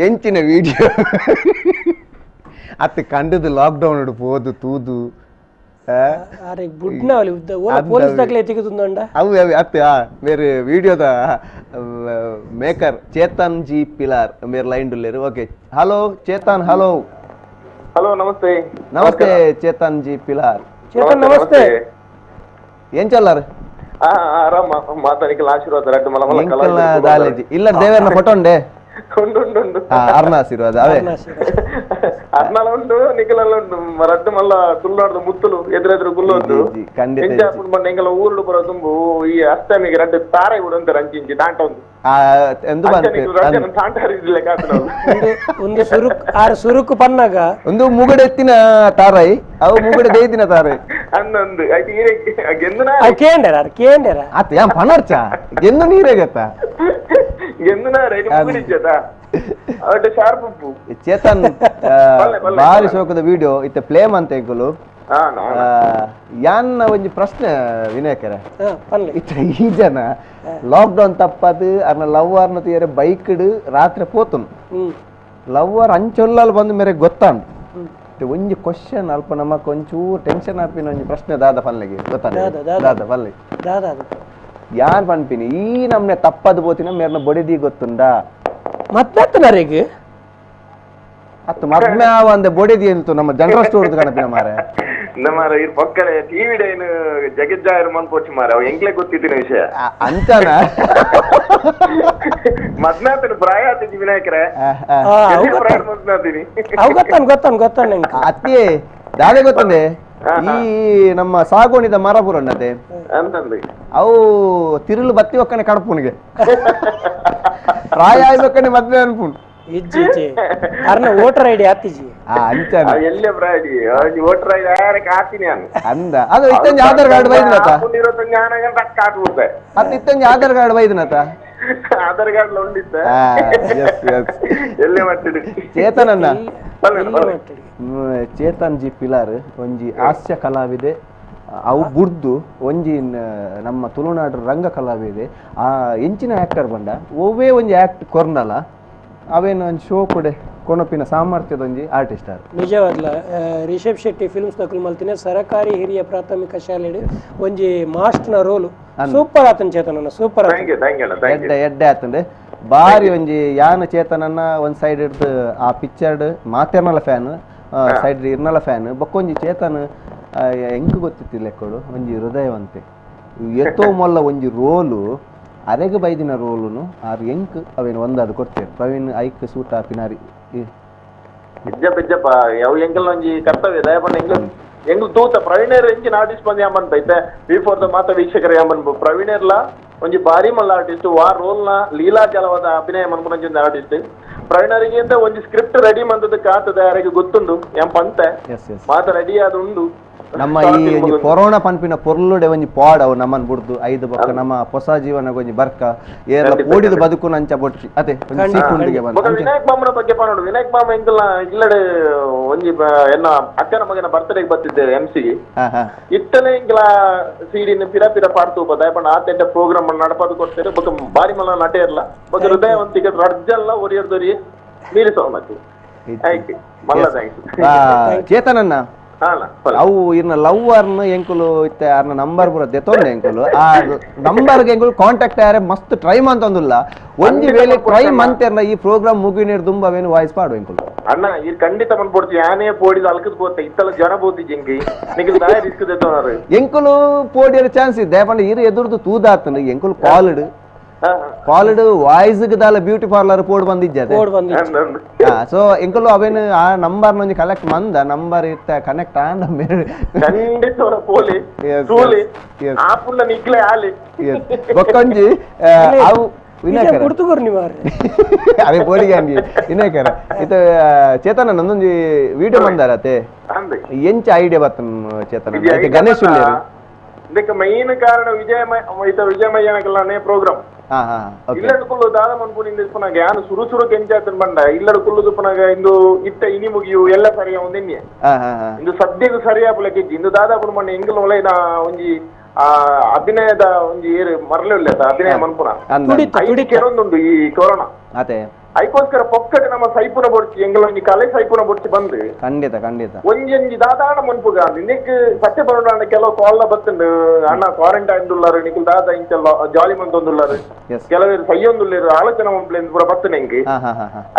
S1: ಎಂಚಿನ ವಿಡಿಯೋ ಅತ್ತ ಕಂಡದು ಲಾಕ್ಡೌನ್ ಪೋದು ತೂದು ಅವು ಅತ್ತ ಮೇರೆ ವಿಡಿಯೋದ ಮೇಕರ್ ಚೇತನ್ ಜಿ ಪಿಲಾರ್ ಮೇರೆ ಲೈನ್ ಡುಲ್ಲೇರು ಓಕೆ ಹಲೋ ಚೇತನ್ ಹಲೋ ನಮಸ್ತೆ ಚೇತನ್ ಜಿ ಪಿಲಾರ್
S2: ಚೇತನ್ ನಮಸ್ತೆ
S1: ಏನ್ ಚಲ್ಲಾರ
S15: ಆರಾಮ ಮಾತಾಡಿಕಲ್ಲ ಆಶೀರ್ವಾದ ರಡ್ಡು
S1: ಮಲ ದಾಲೇಜಿ ಇಲ್ಲ ದೇವರನ ಫೋಟೋ ಉಂಡೆ
S15: ಉಂಡು
S1: ಅರ್ಣ ಆಶೀರ್ವಾದ ಅವೇ
S15: ಅರ್ನಾಲ ಉಂಡು ನಿಖಿಲಲ್ಲ ಉಂಡು ರಡ್ಡು ಮಲ್ಲ ತುಳ್ಳಾಡ್ದು ಮುತ್ತಲು ಎದುರೆದುರು ಗುಲ್ಲೋದು ಎಂಜಾಪುಂಡು ಬಂದು ಎಂಗಲ ಊರುಡು ಬರೋ ತುಂಬು ಈ ಅಷ್ಟಮಿಗೆ ರಡ್ಡು ತಾರೆ ಕೂಡ ಅಂತ ರಂಚಿಂಚಿ ದಾಂಟ ಒಂದು
S2: ಒಂದು ಸುರುಕು ಪನ್ನಗ
S1: ಒಂದು ಮುಗಡೆತ್ತಿನ ತಾರಾಯಿ ಅವು ಮುಗಡೆ ದೇದಿನ ತಾರಾಯಿ
S15: ಅನ್ನೊಂದು
S2: ಕೇಂದ್ರ
S1: ಆತ ಯಾ ಪನರ್ಚ ಗೆಂದು ನೀರೇಗತ್ತ ಚೇತನ್ ಬಾರಿ ಶೋಕದ ವಿಡಿಯೋ ಇತ್ತ ಪ್ಲೇಮ್ ಅಂತ ಎಂಕುಲು ಯಾನ್ನ ಒಂಜಿ ಪ್ರಶ್ನೆ ವಿನಾಯಕರ ಇತ್ತ ಈ ಜನ ಲಾಕ್ಡೌನ್ ತಪ್ಪದು ಅರ್ನ ಲವ್ವಾರ್ನ ತೀರ ಬೈಕ್ಡ್ ರಾತ್ರಿ ಪೋತುನು ಲವ್ವರ್ ಅಂಚೊಲ್ಲಲ್ಲಿ ಬಂದು ಮೇರೆ ಗೊತ್ತಾಂಡು ಅಷ್ಟೇ ಒಂಜಿ ಕ್ವಶನ್ ಅಲ್ಪ ನಮಕ್ ಒಂಚೂರು ಟೆನ್ಷನ್ ಆಪಿನ ಒಂಜಿ ಪ್ರಶ್ನೆ ದಾದ ಪಲ್ಲೆಗೆ ಗೊತ್ತಾನೆ ದಾದ ಪಲ್ಲೆ ಯಾನ್ ಪನ್ಪಿನಿ ಈ ನಮ್ನೆ ತಪ್ಪದು ಬೋತಿನ ಮೇರ್ನ ಬೊಡಿದಿ ಗೊತ್ತುಂಡಾ
S2: ಮತ್ತೆ
S1: ಅತ್ತು ಮದ್ಮೆ ಒಂದೆ ಬೊಡಿದಿ ಎಂತು ನಮ್ಮ ಜನರಲ್ ಸ್ಟೋರ್ ಕಣಪಿನ ಮಾರೆ
S15: ಮಾರ ಈ ಪಕ್ಕನೆ ಟಿವಿ ಡೈನ್ ಜಗಜ್ಜಾಯರ್ ಮನ್ಪೋಚಿ ಮಾರ ಅವ್ ಎಂಕ್ಲೆ ಗೊತ್ತಿದ್ದಿನ ವಿಷಯ
S1: ಅಂತಾನ
S15: ಮದ್ನಾತನ ಪ್ರಾಯ ಆತಿದ್ದಿ ವಿನಾಯಕರೇ ಮದ್ನಾತೀನಿ
S2: ಗೊತ್ತಾನ
S1: ಅತ್ತಿ ದಾದೆ ಗೊತ್ತಂದೆ ಈ ನಮ್ಮ ಸಾಗೋಣಿದ ಮರ ಪುರಣ್ಣತೆ ಅವು ತಿರುಳು ಬತ್ತಿ ಒಕ್ಕನೆ ಕಡಪುನಿಗೆ ಪ್ರಾಯ ಆಯ್ಬೇಕನೆ ಮದ್ವೆ ಅನ್ಪುಣ್
S2: ವೋಟರ್ ಐಡಿ ಆತಿಜಿ
S15: ಎಲ್ಲೇ ಬ್ರಾಡಿ ವೋಟರ್ ಐಡಿ ಯಾರಕ್ಕೆ ಹಾಕ್ತೀನಿ ನಾನು
S1: ಅಂದ ಅದು ಇತ್ತಂಜಿ ಆಧಾರ್ ಕಾರ್ಡ್ ಬೈದಿನತ ಅದು ಇತ್ತಂಜಿ ಆಧಾರ್ ಕಾರ್ಡ್ ಬೈದಿನತ
S15: ಆಧಾರ್ ಕಾರ್ಡ್ ಉಂಡಿತ್ತ ಎಲ್ಲೇ ಮಾಡ್ತಿದ್ರಿ
S1: ಚೇತನನ್ನ ಚೇತನ್ ಜಿ ಪಿಲಾರ್ ಒಂಜಿ ಹಾಸ್ಯ ಕಲಾವಿದೆ ಅವು ಬುರ್ದು ಒಂಜಿ ನಮ್ಮ ತುಳುನಾಡು ರಂಗ ಕಲಾವಿದೆ ಆ ಎಂಚಿನ ಆಕ್ಟರ್ ಬಂಡ ಒವ್ವೇ ಒಂಜಿ ಆಕ್ಟ್ ಕೊರ್ನಲ ಅವೇನು ಒಂದು ಶೋ ಕೊಡೆ ಕೊನಪಿನ ಸಾಮರ್ಥ್ಯದ ಒಂಜಿ ಆರ್ಟಿಸ್ಟ್ ಆರ್
S2: ನಿಜವಾದ್ಲ ರಿಷಬ್ ಶೆಟ್ಟಿ ಫಿಲ್ಮ್ಸ್ ನಕಲ್ ಮಲ್ತಿನ ಸರಕಾರಿ ಹಿರಿಯ ಪ್ರಾಥಮಿಕ ಶಾಲೆ ಒಂಜಿ ಮಾಸ್ಟರ್ನ ರೋಲ್ ಸೂಪರ್ ಆತನ್ ಚೇತನನ್ನ ಸೂಪರ್
S1: ಎಡ್ಡೆ ಆತಂಡೆ ಬಾರಿ ಒಂಜಿ ಯಾನ ಚೇತನನ್ನ ಒಂದ್ ಸೈಡ್ ಹಿಡ್ದು ಆ ಪಿಕ್ಚರ್ಡ್ ಮಾತೆರ್ನಲ ಫ್ಯಾನ್ ಸೈಡ್ ಇರ್ನಲ ಫ್ಯಾನ್ ಬಕ್ಕೊಂಜಿ ಚೇತನ್ ಎಂಕ್ ಗೊತ್ತಿತ್ತಿಲ್ಲ ಕೊಡು ಒಂಜಿ ಹೃದಯವಂತೆ ಎತ್ತೋ ಮೊಲ್ಲ ಒಂಜಿ ರೋಲು ಅರೆಗೆ ಬೈದಿನ ರೋಲುನು ಆರು ಎಂಕ್ ಅವೇನು ಒಂದಾದು ಕೊಡ್ತೇವೆ ಪ್ರವೀಣ್ ಐಕ್ ಸೂಟ ಪಿನಾರಿ
S15: ಬಿಜ್ಜಪ್ಪ ಯಾವ ಎಂಕಲ್ ಒಂಜಿ ಕರ್ತವ್ಯ ದಯಪಂಡ ಎಂಗ್ಲು ತೂತ ಪ್ರವೀಣರ್ ಎಂಚಿನ ಆರ್ಟಿಸ್ಟ್ ಬಂದು ಯಾಮನ್ ಐತೆ ಬಿಫೋರ್ ದ ಮಾತ ವೀಕ್ಷಕರ ಯಾಮನ್ ಪ್ರವೀಣರ್ಲ ಒಂಜಿ ಬಾರಿ ಮಲ್ಲ ಆರ್ಟಿಸ್ಟ್ ಆ ರೋಲ್ನ ಲೀಲಾಜಲವಾದ ಅಭಿನಯ ಮನ್ಪುನಂಜಿ ಆರ್ಟಿಸ್ಟ್ ಪ್ರವೀಣರಿಗೆ ಅಂತ ಒಂಜಿ ಸ್ಕ್ರಿಪ್ಟ್ ರೆಡಿ ಮಂದದಕ್ಕೆ ಆತದ ಯಾರಿಗೆ ಗೊತ್ತುಂಡು ಎಂ ಪಂತೆ ಮಾತ ರೆಡಿ ಆದ ಉಂಡು
S1: ನಮ್ಮ ಈ ಕೊರೋನಾ ಪನ್ಪಿನ ಪೊರ್ಲುಡೆ ಒಂಜಿ ಪಾಡ್ ಅವು ನಮ್ಮನ್ ಬುಡ್ದು ಐದು ಬಕ್ಕ ನಮ್ಮ ಹೊಸ ಜೀವನ ಒಂಜಿ ಬರ್ಕ ಏರ್ಲ ಓಡಿದ ಬದುಕು ನಂಚ ಬೊಟ್ಟಿ ಅದೇ ಸೀಕುಂಡಿಗೆ ಬಂದು
S15: ವಿನಾಯಕ್ ಮಾಮನ ಬಗ್ಗೆ ಪಾನೋಡು ವಿನಾಯಕ್ ಮಾಮ ಎಂಕಲ್ನ ಇಲ್ಲಡೆ ಒಂಜಿ ಎನ್ನ ಅಕ್ಕನ ಮಗನ ಬರ್ತ್ಡೇಗೆ ಬರ್ತಿದ್ದೇವೆ ಎಂಸಿಗೆ ಇತ್ತನೇ ಇಂಕಲ ಸೀಡಿನ ಪಿರ ಪಿರ ಪಾಡ್ತು ದಯಪಂಡ ಆತೆಂಡ ಪ್ರೋಗ್ರಾಮ್ ನಡಪದು ಕೊಡ್ತೇವೆ ಬೊಕ್ಕ ಬಾರಿ ಮಲ್ಲ ನಟೆ ಇರ್ಲ ಬೊಕ್ಕ ಹೃದಯವಂತಿಗೆ ರಡ್ಜಲ್ಲ ಒರಿಯರ್ದೊರಿ ಮೀರಿಸೋ ಮತ್ತೆ ಆಯ್ತು ಮಲ್ಲ ಥ್ಯಾಂಕ್ಸ್
S1: ಚೇತನನ್ನ ಅವು ಇರ್ನ ಲವ್ವರ್ನ ಎಂಕುಲು ಇತ್ತೆ ಅರ್ನ ನಂಬರ್ ಪೂರ ದೆತೊಂಡೆ ಎಂಕುಲು ಆ ನಂಬರ್ಗೆ ಎಂಕುಲು ಕಾಂಟ್ಯಾಕ್ಟ್ ಯಾರೆ ಮಸ್ತ್ ಟ್ರೈ ಮಂತಂದುಲ್ಲ ಒಂಜಿ ವೇಳೆ ಟ್ರೈ ಮಂತೆರ್ನ ಈ ಪ್ರೋಗ್ರಾಮ್ ಮುಗಿನೇರ್ ದುಂಬವೇನು ವಾಯ್ಸ್ ಪಾಡು ಎಂಕುಲು
S15: ಅಣ್ಣ ಇದು ಖಂಡಿತ ಮನ್ಪೊಡ್ತಿ ಯಾನೇ ಪೋಡಿದ ಅಲ್ಕದ್ ಬೋತೆ ಇತ್ತಲ ಜನ ಬೋತಿ ಜಂಗಿ ನಿಖಿಲ್ ದಾಯ ರಿಸ್ಕ್ ದೆತೋನಾರು
S1: ಎಂಕುಲು ಪೋಡಿಯರ್ ಚಾನ್ಸ್ ಇದೆ ಪಂಡ ಇರು ಎದುರ್ದು ತೂದಾತನ ಎಂಕುಲು ಕಾಲ್ಡ್ ವಾಯ್ಸ್ ದಾಲ ಬ್ಯೂಟಿ ಪಾರ್ಲರ್ ಪೋಡ್ ಬಂದಿಜ್ಜದೆ ಸೊ ಎಂಕುಲು ಅವೇನು ಆ ನಂಬರ್ ನೊಂಜಿ ಕಲೆಕ್ಟ್ ಮಂದ ನಂಬರ್ ಇತ್ತ ಕನೆಕ್ಟ್ ಆಂಡ
S15: ಖಂಡಿತ ಪೋಲಿ ಸೂಲಿ ಆಪುಲ್ಲ ನಿಕ್ಲೆ ಆಲಿ
S1: ಬೊಕ್ಕೊಂಜಿ ಅವು ವಿನಾಯಕರ ಅವೇ ಪೋಲಿಗೆ ಅಂಗಿ ವಿನಾಯಕರ ಇತ ಚೇತನ ನಂದೊಂಜಿ ವಿಡಿಯೋ ಮಂದಾರತೆ ಎಂಚ ಐಡಿಯಾ ಬರ್ತನ ಚೇತನ ಗಣೇಶ್
S15: ಇದಕ್ಕೆ ಮೈನ್ ಕಾರಣ ವಿಜಯಮಯ್ಯನಕಲ್ಲಾನೇ ಪ್ರೋಗ್ರಾಮ್ ಇಲ್ಲಡ ಕುಲ್ಲು ದಾದ ಮನ್ಪುನಿಂದ ಪುನಗ ಯಾನು ಸುರು ಸುರು ಕೆಂಚಾತನ್ ಬಂಡ ಇಲ್ಲಡ ಕುಲ್ಲುದು ಪುನಗ ಇಂದು ಇತ್ತ ಇನಿ ಮುಗಿಯು ಎಲ್ಲ ಸರಿಯ ಒಂದೆನ್ನೆ ಇಂದು ಸದ್ಯಗೂ ಸರಿಯಾಪುಲಕ್ಕಿಜ್ಜಿ ಇಂದು ದಾದ ಪುನ ಮಣ್ಣ ಎಂಗಲ್ ಒಳಗಿನ ಒಂಜಿ ಅಭಿನಯದ ಒಂಜಿ ಏರು ಮರಲೇ ಉಳ್ಳೇತ ಅಭಿನಯ ಮನ್ಪುನ ಕೆಲವೊಂದುಂಡು ಈ ಕೊರೋನಾ ಐಕೋಸ್ಕರ ಪೊಕ್ಕಡೆ ನಮ್ಮ ಸೈಪುನ ಬೊಡ್ಚಿ ಎಂಗಲ ಒಂಜಿ ಕಲೆ ಸೈಪುನ ಬೊಡ್ಚಿ ಬಂದು
S1: ಖಂಡಿತ
S15: ಒಂಜಿ ದಾದಾಣ ಮನ್ಪುಗ ನಿಕ್ ಸತ್ಯ ಬರೋಣ ಕೆಲವು ಕಾಲ್ ಬತ್ತಂಡು ಅಣ್ಣ ಕ್ವಾರಂಟೈನ್ ಉಳ್ಳಾರು ನಿಖಿಲ್ ದಾದ ಇಂಚಲ್ಲ ಜಾಲಿ ಮಂತೊಂದುಳ್ಳಾರು ಕೆಲವರು ಸೈಯೊಂದುಳ್ಳೇರು ಆಲೋಚನೆ ಮಂಪ್ಲೆ ಪೂರ ಬತ್ತನ ಎಂಗೆ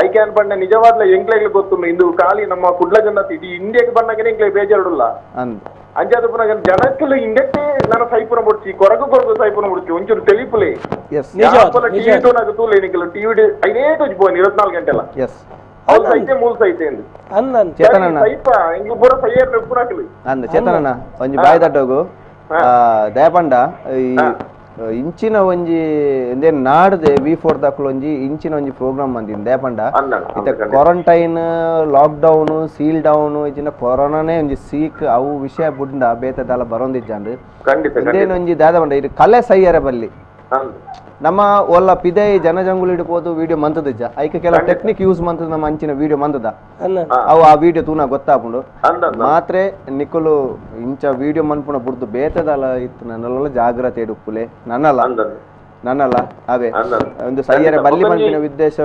S15: ಐಕೆ ಅನ್ಪಂಡ ನಿಜವಾದ್ಲ ಎಂಕ್ಲೆಗ್ಲು ಗೊತ್ತುಂಡು ಇಂದು ಖಾಲಿ ನಮ್ಮ ಕುಡ್ಲ ಜನ ಇಡೀ ಇಂಡಿಯಾಗೆ ಬಂದಾಗ ಎಂಕ್ಲೆ ಬೇಜಾರುಡುಲ್ಲ ಅಂಚಾದ ಪುನಃ ಜನಕ್ಕಲು ಇಂಡಕ್ಕೆ ನಾನು ಸೈಪುನ ಬೊಡ್ಚಿ ಕೊರಗು ಸೈಪುನ ಬೊಡ್ಚಿ ಒಂಚೂರು ತೆಲಿಪುಲೆ ಟಿವಿ ಟೋನಾಗ ತೂಲೆ ನಿಖಿಲ್ ಟಿವಿ ಐದೇ ತೋಜಿ ಪೋನ್ 24 ಗಂಟೆಲ್ಲ ಅವ್ರು ಸೈತೆ ಮೂಲ ಸೈತೆ ಸೈಪ ಇಂಗ್ಲು ಪೂರ ಸೈಯರ್ ನೆಪ್ಪುನಾಕಲಿ
S1: ಚೇತನಣ್ಣ ಒಂಜಿ ಬಾಯಿ ದಡ್ಡೋಗು ದಯಪಂಡ ಈ ಇಂಚಿನ ಒಂಜಿ ಎಂದೇನು ನಾಡ್ದೆ V4 ದಾಕುಲು ಒಂಜಿ ಇಂಚಿನ ಒಂಜಿ ಪ್ರೋಗ್ರಾಮ್ ಬಂದಿನ್ ದಯಪಂಡ ಇತ್ತ ಕ್ವಾರಂಟೈನ್ ಲಾಕ್ಡೌನ್ ಸೀಲ್ ಡೌನ್ ಇಜಿನ ಕೊರೋನಾನೇ ಒಂಜಿ ಸೀಕ್ ಅವು ವಿಷಯ ಬುಡ್ಡ ಬೇತದಲ್ಲ ಬರೋಂದಿಜ್ಜಂಡು ಎಂದೇನು ಒಂಜಿ ದಾದ ಬಂಡ ಇದು ಕಲೆ ಸೈಯರೆ ಬಲ್ಲಿ ನಮ್ಮ ಒಲ್ಲ ಪಿದೆ ಜನಜಂಗುಲಿ ಇಡ್ಬೋದು ವಿಡಿಯೋ ಮಂತದಿಜ್ಜ ಐಕೆ ಕೆಲವು ಟೆಕ್ನಿಕ್ ಯೂಸ್ ಮಂತದ ನಮ್ಮ ಅಂಚಿನ ವಿಡಿಯೋ ಮಂತದ ಅವು ಆ ವಿಡಿಯೋ ತೂನ ಗೊತ್ತಾಪುಂಡು ಮಾತ್ರ ನಿಕ್ಕಲು ಇಂಚ ವಿಡಿಯೋ ಮನ್ಪುಣ ಬುಡ್ದು ಬೇತದಲ್ಲ ಇತ್ತು ನನ್ನಲ್ಲ ಜಾಗ್ರತೆ ಇಡುಪ್ಪುಲೆ ನನ್ನಲ್ಲ ನನ್ನಲ್ಲ ಅವೇ ಒಂದು ಸೈಯರೆ ಬಲ್ಲಿ ಬಂದಿನ ಉದ್ದೇಶ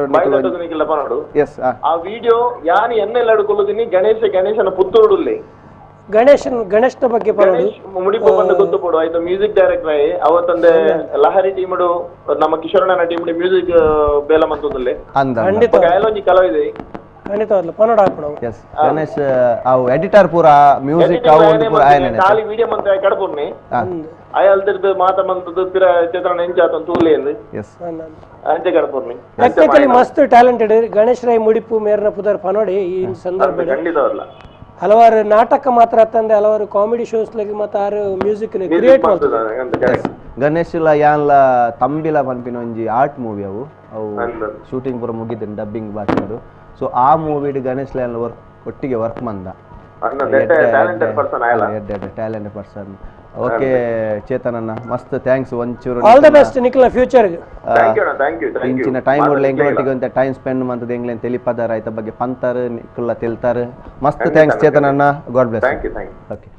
S1: ಎಸ್
S15: ಆ ವಿಡಿಯೋ ಯಾನ್ ಎನ್ನೆಲ್ಲ ಹಿಡ್ಕೊಳ್ಳುದಿನಿ ಗಣೇಶನ ಪುತ್ತೂರುಡುಲ್ಲಿ
S2: ಗಣೇಶನ ಬಗ್ಗೆ
S15: ಮುಡಿಪು ಬಂದು ಗೊತ್ತು ಪಡು ಆಯ್ತು ಮ್ಯೂಸಿಕ್ ಡೈರೆಕ್ಟರ್ ಅವತ್ತೊಂದೇ ಲಹರಿ ಟೀಮಡು ನಮ್ಮ ಕಿಶೋರಣ್ಣ ಟೀಮಡು ಮ್ಯೂಸಿಕ್ ಬೇಲ ಮಂತದಲ್ಲಿ ಒಂಜಿ ಕಲಾವಿದೆ
S1: ಎಸ್ ಗಣೇಶ್ ಅವು ಎಡಿಟರ್ ಪೂರ ಮ್ಯೂಸಿಕ್ ಅವು ಪೂರ ಆಯನೆ
S15: ಖಾಲಿ ವಿಡಿಯೋ ಮಂತ ಕಡಪುರ್ನಿ ಅಯಲ್ ತಿರ್ದು ಮಾತ ಮಂತದ್ದು ಪಿರ ಚಿತ್ರಣ ಎಂಚಾತ ತೂಲೆ
S1: ಎಸ್
S15: ಅಂಚೆ ಕಡಪುರ್ನಿ
S2: ಟೆಕ್ನಿಕಲಿ ಮಸ್ತ್ ಟ್ಯಾಲೆಂಟೆಡ್ ಗಣೇಶ್ ರೈ ಮುಡಿಪು ಮೇರ್ನ ಪುದರ್ ಪನೋಡಿ ಈ ಸಂದರ್ಭ
S15: ಖಂಡಿತವಲ್ಲ
S2: ಹಲವಾರು ನಾಟಕ ಮಾತ್ರ ತಂದೆ ಹಲವಾರು ಕಾಮಿಡಿ ಶೋಸ್ ಲಗಿ ಮತ್ತೆ ಆರು ಮ್ಯೂಸಿಕ್ ಕ್ರಿಯೇಟ್ ಮಾಡ್ತಾರೆ
S1: ಗಣೇಶ್ ಯಾನ್ಲ ತಂಬಿಲ ಪನ್ಪಿನ ಒಂಜಿ ಆರ್ಟ್ ಮೂವಿ ಅವು ಶೂಟಿಂಗ್ ಪೂರ ಮುಗಿದ್ರೆ ಡಬ್ಬಿಂಗ್ ಬಾಕಿನದು ಸೊ ಆ ಮೂವಿ ಗಣೇಶ್ ಲಾನ್ ಒಟ್ಟಿಗೆ ವರ್ಕ್ ಮಂದ ಟ್ಯಾಲೆಂಟೆಡ್ ಪರ್ಸನ್ ಓಕೆ ಚೇತನನ್ನ ಮಸ್ತ್ ಥ್ಯಾಂಕ್ಸ್ ಒಂಚೂರು
S2: all the best Nikhil future
S15: ಇಂಚಿನ
S1: ಟೈಮ್ ಒಳ್ಳೆ ಎಂಗ್ಲೊಟ್ಟಿಗೆ ಅಂತ ಟೈಮ್ ಸ್ಪೆಂಡ್ ಮಂತದ ಎಂಗ್ಲೇನ್ ತಿಳಿಪದಾರ ಆಯ್ತ ಬಗ್ಗೆ ಪಂತಾರ ನಿಖಿಲ ತಿಳ್ತಾರ ಮಸ್ತ್ ಥ್ಯಾಂಕ್ಸ್ ಚೇತನನ್ನ ಗಾಡ್ ಬ್ಲೆಸ್ ಓಕೆ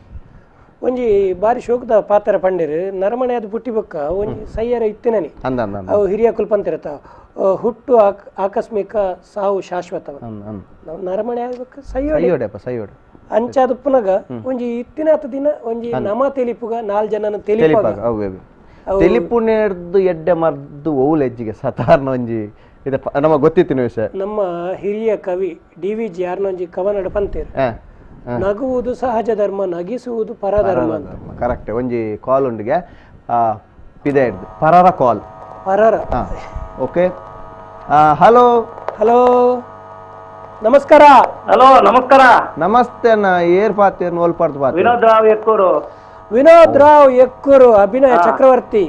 S2: ಒಂಜಿ ಬಾರಿ ಶೋಕದ ಪಾತ್ರ ಪಂಡಿರ್ ನರಮಣೆ ಅದು ಪುಟ್ಟಿ ಬೊಕ್ಕ ಒಂಜಿ ಸಯ್ಯರ ಇತ್ತಿನನಿ ಅವು ಹಿರಿಯ ಕುಲ್ಪಂತಿರತ್ತ ಹುಟ್ಟು ಆಕಸ್ಮಿಕ ಸಾವು ಶಾಶ್ವತ ನರಮಣೆ ಆಗ್ಬೇಕ
S1: ಸೈಯೋಡೆ
S2: ಅಂಚಾದ ಪುನಗ ಒಂಜಿ ಇತ್ತಿನಾತ ದಿನ ಒಂಜಿ ನಮ ತೆಲಿಪುಗ 4 ಜನನ
S1: ತೆಲಿಪುನೇರ್ದು ಎಡ್ಡೆ ಮರ್ದು ಓಲ್ ಹೆಜ್ಜಿಗೆ ಸಾಧಾರಣ ಒಂಜಿ ಇದು ನಮಗೆ ಗೊತ್ತಿತ್ತಿನ ವಿಷಯ
S2: ನಮ್ಮ ಹಿರಿಯ ಕವಿ DVG ಯಾರ್ನೊಂಜಿ ಕವನಡ ಪಂತೇರು ನಗುವುದು ಸಹಜ ಧರ್ಮ ನಗಿಸುವುದು ಪರಧರ್ಮ ಅಂತ
S1: ಕರೆಕ್ಟ್ ಒಂಜಿ ಕಾಲ್ ಉಂಡಿಗೆ ಪಿದೆ ಹಿಡ್ದು ಪರರ ಕಾಲ್ ಓಕೆ ಹಲೋ
S2: ಹಲೋ ನಮಸ್ಕಾರ
S12: ನಮಸ್ಕಾರ
S1: ನಮಸ್ತೆ ಅಣ್ಣ ಏರ್ ಪಾತೇರ್ ನೋಲ್ ಪಾರ್ದು ಪಾತ
S2: ವಿನೋದ್ ರಾವ್ ಎಕ್ಕೂರು ಅಭಿನಯ ಚಕ್ರವರ್ತಿ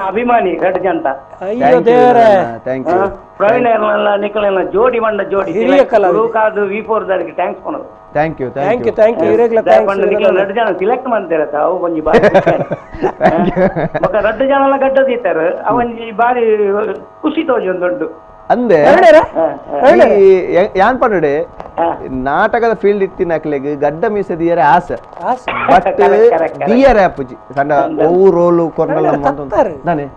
S12: ಅಭಿಮಾನಿ ಗಡ್ಜ ಅಂತ
S2: ಅಯ್ಯೋ ದೇವರೇ
S1: ಥ್ಯಾಂಕ್ ಯು
S12: ಪ್ರವೀಣ್ ನಿಖಿಲ ಜೋಡಿ ಮಂಡ ಜೋಡಿ
S2: ಹಿರಿಯ ಕಲಾವಿದ
S12: V4 ದಾರಿಗೆ ಥ್ಯಾಂಕ್ಸ್ ಕೊನೋದು
S1: ಥ್ಯಾಂಕ್ ಯು
S2: ಇರೆಗ್ಯುಲರ್
S12: ರಡ್ಡು ಜನ ಸಿಲೆಕ್ಟ್ ಮಾಡ್ತಿರತ್ತ ಅವು ಒಂಜಿ ಬಾರಿ ರಡ್ಡು ಜನ ಎಲ್ಲ ಗಡ್ಡ ದೀತಾರ ಅವೊಂಜಿ ಬಾರಿ ಖುಷಿ ತೋಜಿ ಒಂದು ದೊಡ್ಡ
S1: ಅಂದೆ ಯಾನ್ ಪಂಡೆ ನಾಟಕದ ಫೀಲ್ಡ್ ಇತ್ತಿನಕ್ಲೆಗ್ ಗಡ್ಡ ಮೀಸೆ ದಿಯರೆ ಆಸೆ ಬಟ್ ದಿಯರೆ ಅಪ್ಪುಜಿ ಕಂಡ ಓವು ರೋಲು ಕೊರ್ನಲ್ಲ ನಾನೇ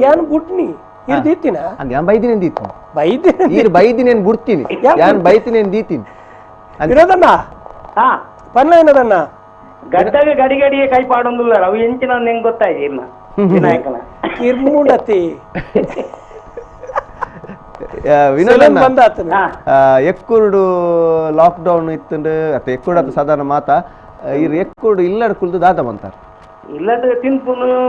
S2: ಯಾನ್ ಬುಟ್ನಿ ಇರ್ದಿತ್ತಿನ
S1: ಯಾನ್ ಬೈದಿನ ದೀತು ಬೈದಿನ ಬುಡ್ತೀನಿ ಯಾನ್ ಬೈತಿನ ದೀತೀನಿ
S2: ಇರೋದನ್ನ ಪನ್ನ ಏನದನ್ನ
S12: ಗಡ್ಡಗೆ ಗಡಿಗಡಿಗೆ ಕೈ ಪಾಡೊಂದಿಲ್ಲ ಅವು ಎಂಚಿನ ಹೆಂಗ್ ಗೊತ್ತಾಯ್ತು ಇನ್ನ ವಿನಾಯಕನ
S2: ಕಿರ್ಮೂಡತಿ
S1: ವಿನೋದನ್ನ ಎಕ್ಕುರುಡು ಲಾಕ್ಡೌನ್ ಇತ್ತಂಡು ಅತ್ತ ಎಕ್ಕುಡು ಅದು ಸಾಧಾರಣ ಮಾತ ಇರ್ ಎಕ್ಕುಡು ಇಲ್ಲಡ್ ಕುಲ್ದು ದಾದ ಬಂತಾರ
S12: ಇಲ್ಲದ ತಿನ್ಪುನು